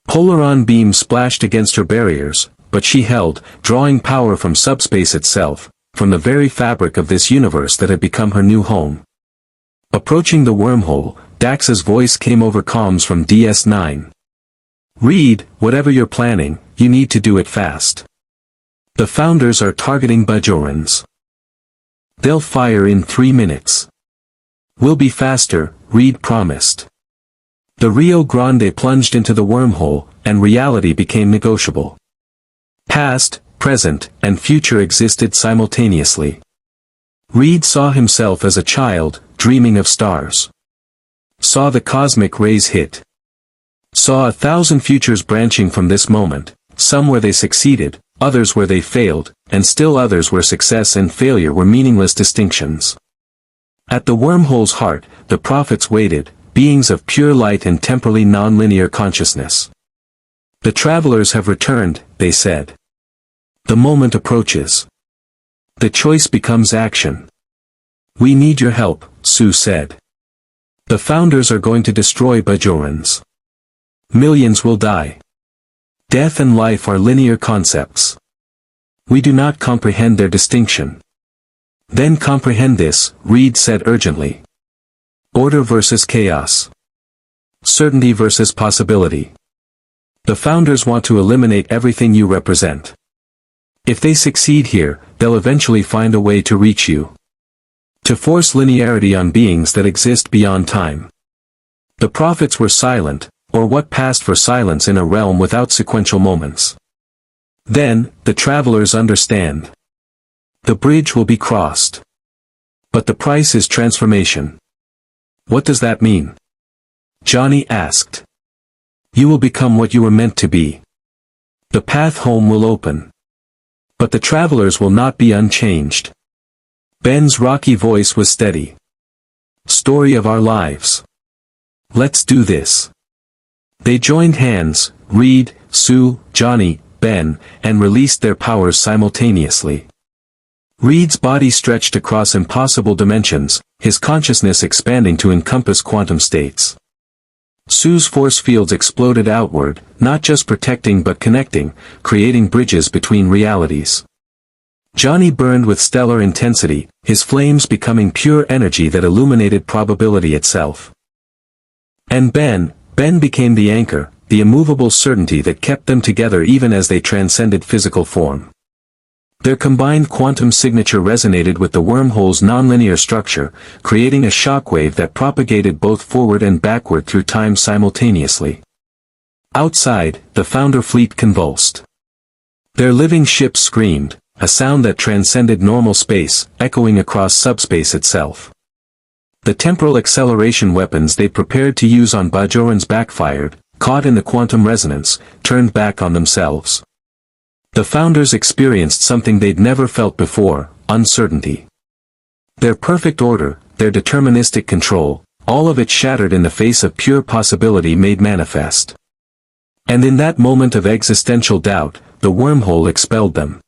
[SPEAKER 1] Polaron beams splashed against her barriers, but she held, drawing power from subspace itself, from the very fabric of this universe that had become her new home. Approaching the wormhole, Dax's voice came over comms from DS9. Reed, whatever you're planning, you need to do it fast. The founders are targeting Bajorans. They'll fire in 3 minutes. We'll be faster, Reed promised. The Rio Grande plunged into the wormhole, and reality became negotiable. Past, present, and future existed simultaneously. Reed saw himself as a child, dreaming of stars. Saw the cosmic rays hit. Saw 1,000 futures branching from this moment, some where they succeeded, others where they failed, and still others where success and failure were meaningless distinctions. At the wormhole's heart, the prophets waited, beings of pure light and temporally non-linear consciousness. The travelers have returned, they said. The moment approaches. The choice becomes action. We need your help, Sue said. The founders are going to destroy Bajorans. Millions will die. Death and life are linear concepts. We do not comprehend their distinction. Then comprehend this, Reed said urgently. Order versus chaos. Certainty versus possibility. The founders want to eliminate everything you represent. If they succeed here, they'll eventually find a way to reach you. To force linearity on beings that exist beyond time. The prophets were silent, or what passed for silence in a realm without sequential moments. Then, the travelers understand. The bridge will be crossed. But the price is transformation. What does that mean? Johnny asked. You will become what you were meant to be. The path home will open. But the travelers will not be unchanged. Ben's rocky voice was steady. Story of our lives. Let's do this. They joined hands, Reed, Sue, Johnny, Ben, and released their powers simultaneously. Reed's body stretched across impossible dimensions, his consciousness expanding to encompass quantum states. Sue's force fields exploded outward, not just protecting but connecting, creating bridges between realities. Johnny burned with stellar intensity, his flames becoming pure energy that illuminated probability itself. And Ben became the anchor, the immovable certainty that kept them together even as they transcended physical form. Their combined quantum signature resonated with the wormhole's nonlinear structure, creating a shockwave that propagated both forward and backward through time simultaneously. Outside, the Founder fleet convulsed. Their living ships screamed, a sound that transcended normal space, echoing across subspace itself. The temporal acceleration weapons they prepared to use on Bajorans backfired, caught in the quantum resonance, turned back on themselves. The Founders experienced something they'd never felt before, uncertainty. Their perfect order, their deterministic control, all of it shattered in the face of pure possibility made manifest. And in that moment of existential doubt, the wormhole expelled them.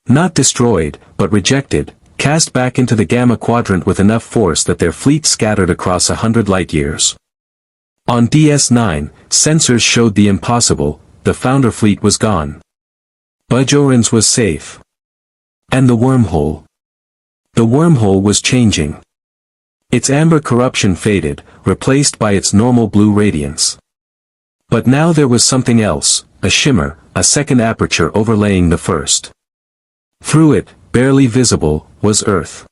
[SPEAKER 1] Not destroyed, but rejected, cast back into the Gamma Quadrant with enough force that their fleet scattered across 100 light-years. On DS9, sensors showed the impossible, the Founder fleet was gone. Bajorans was safe. And the wormhole. The wormhole was changing. Its amber corruption faded, replaced by its normal blue radiance. But now there was something else, a shimmer, a second aperture overlaying the first. Through it, barely visible, was Earth.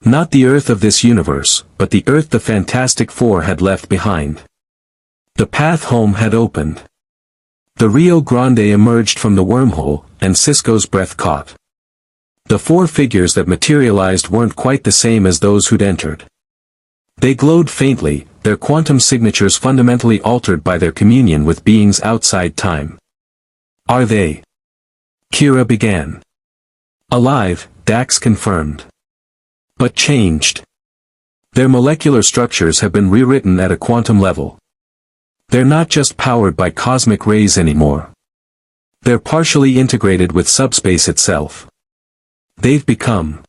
[SPEAKER 1] Not the Earth of this universe, but the Earth the Fantastic Four had left behind. The path home had opened. The Rio Grande emerged from the wormhole, and Sisko's breath caught. The four figures that materialized weren't quite the same as those who'd entered. They glowed faintly, their quantum signatures fundamentally altered by their communion with beings outside time. Are they? Kira began. Alive, Dax confirmed. But changed. Their molecular structures have been rewritten at a quantum level. They're not just powered by cosmic rays anymore. They're partially integrated with subspace itself. They've become.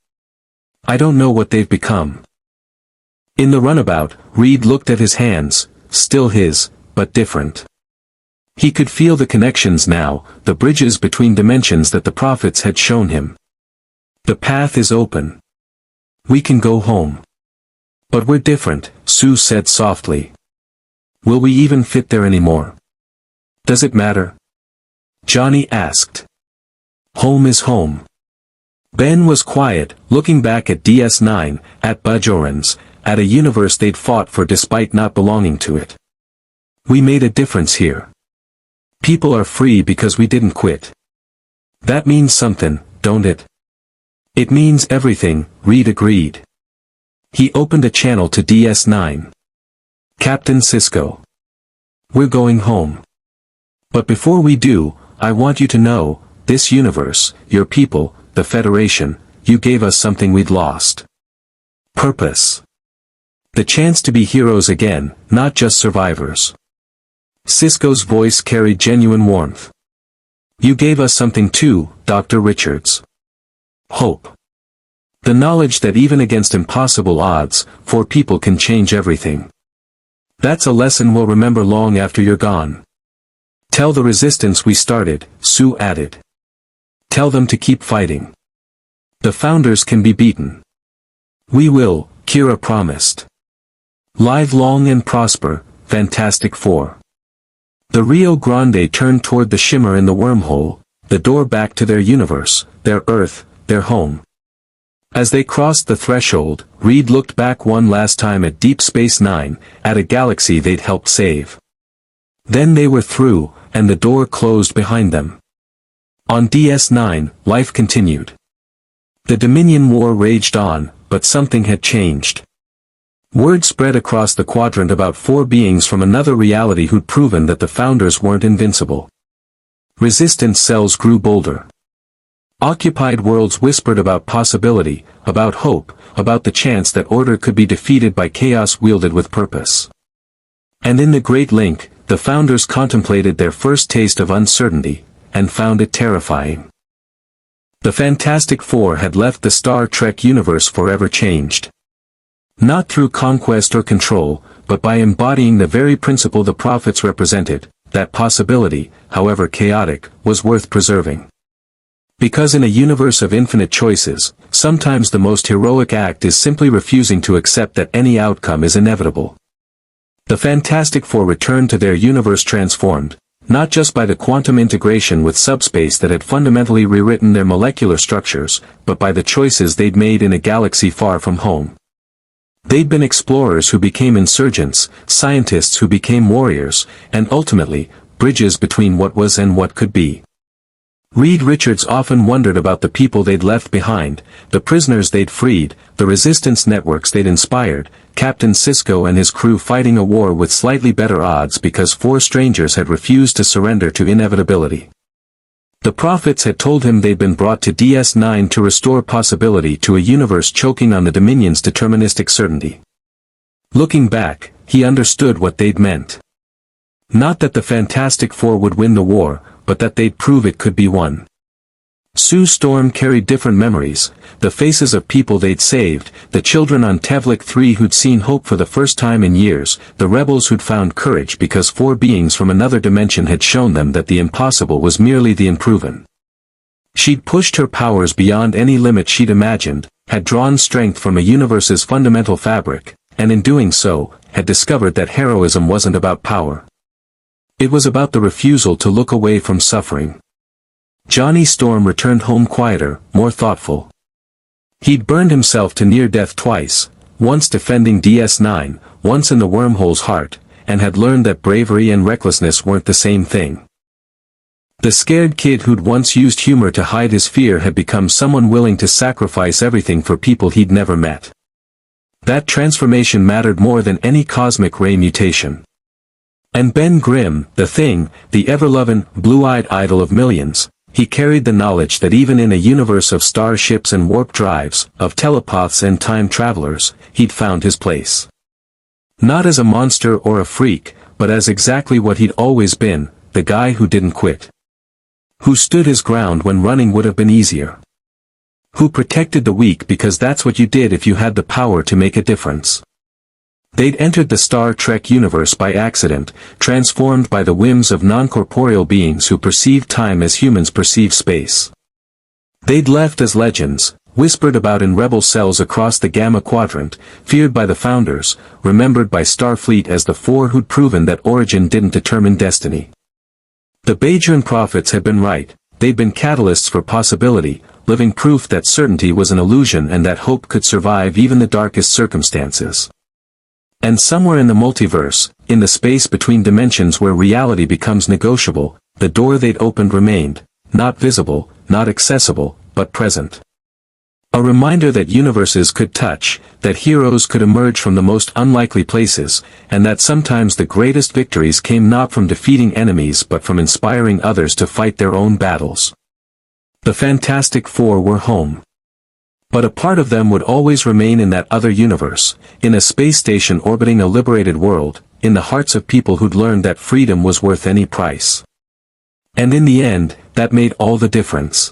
[SPEAKER 1] I don't know what they've become. In the runabout, Reed looked at his hands, still his, but different. He could feel the connections now, the bridges between dimensions that the prophets had shown him. The path is open. We can go home. But we're different, Sue said softly. Will we even fit there anymore? Does it matter? Johnny asked. Home is home. Ben was quiet, looking back at DS9, at Bajorans, at a universe they'd fought for despite not belonging to it. We made a difference here. People are free because we didn't quit. That means something, don't it? It means everything, Reed agreed. He opened a channel to DS9. Captain Sisko. We're going home. But before we do, I want you to know, this universe, your people, the Federation, you gave us something we'd lost. Purpose. The chance to be heroes again, not just survivors. Sisko's voice carried genuine warmth. You gave us something too, Dr. Richards. Hope. The knowledge that even against impossible odds, four people can change everything. That's a lesson we'll remember long after you're gone. Tell the resistance we started, Sue added. Tell them to keep fighting. The Founders can be beaten. We will, Kira promised. Live long and prosper, Fantastic Four. The Rio Grande turned toward the shimmer in the wormhole, the door back to their universe, their Earth, their home. As they crossed the threshold, Reed looked back one last time at Deep Space Nine, at a galaxy they'd helped save. Then they were through, and the door closed behind them. On DS9, life continued. The Dominion War raged on, but something had changed. Word spread across the quadrant about four beings from another reality who'd proven that the Founders weren't invincible. Resistance cells grew bolder. Occupied worlds whispered about possibility, about hope, about the chance that order could be defeated by chaos wielded with purpose. And in the Great Link, the founders contemplated their first taste of uncertainty, and found it terrifying. The Fantastic Four had left the Star Trek universe forever changed. Not through conquest or control, but by embodying the very principle the prophets represented, that possibility, however chaotic, was worth preserving. Because in a universe of infinite choices, sometimes the most heroic act is simply refusing to accept that any outcome is inevitable. The Fantastic Four returned to their universe transformed, not just by the quantum integration with subspace that had fundamentally rewritten their molecular structures, but by the choices they'd made in a galaxy far from home. They'd been explorers who became insurgents, scientists who became warriors, and ultimately, bridges between what was and what could be. Reed Richards often wondered about the people they'd left behind, the prisoners they'd freed, the resistance networks they'd inspired, Captain Sisko and his crew fighting a war with slightly better odds because 4 strangers had refused to surrender to inevitability. The prophets had told him they'd been brought to DS9 to restore possibility to a universe choking on the Dominion's deterministic certainty. Looking back, he understood what they'd meant. Not that the Fantastic Four would win the war, but that they'd prove it could be won. Sue Storm carried different memories, the faces of people they'd saved, the children on Tevlik 3 who'd seen hope for the first time in years, the rebels who'd found courage because 4 beings from another dimension had shown them that the impossible was merely the unproven. She'd pushed her powers beyond any limit she'd imagined, had drawn strength from a universe's fundamental fabric, and in doing so, had discovered that heroism wasn't about power. It was about the refusal to look away from suffering. Johnny Storm returned home quieter, more thoughtful. He'd burned himself to near death twice, once defending DS9, once in the wormhole's heart, and had learned that bravery and recklessness weren't the same thing. The scared kid who'd once used humor to hide his fear had become someone willing to sacrifice everything for people he'd never met. That transformation mattered more than any cosmic ray mutation. And Ben Grimm, the Thing, the ever-loving, blue-eyed idol of millions, he carried the knowledge that even in a universe of starships and warp drives, of telepaths and time travelers, he'd found his place. Not as a monster or a freak, but as exactly what he'd always been, the guy who didn't quit. Who stood his ground when running would have been easier. Who protected the weak because that's what you did if you had the power to make a difference. They'd entered the Star Trek universe by accident, transformed by the whims of non-corporeal beings who perceived time as humans perceive space. They'd left as legends, whispered about in rebel cells across the Gamma Quadrant, feared by the founders, remembered by Starfleet as the 4 who'd proven that origin didn't determine destiny. The Bajoran prophets had been right, they'd been catalysts for possibility, living proof that certainty was an illusion and that hope could survive even the darkest circumstances. And somewhere in the multiverse, in the space between dimensions where reality becomes negotiable, the door they'd opened remained, not visible, not accessible, but present. A reminder that universes could touch, that heroes could emerge from the most unlikely places, and that sometimes the greatest victories came not from defeating enemies but from inspiring others to fight their own battles. The Fantastic Four were home. But a part of them would always remain in that other universe, in a space station orbiting a liberated world, in the hearts of people who'd learned that freedom was worth any price. And in the end, that made all the difference.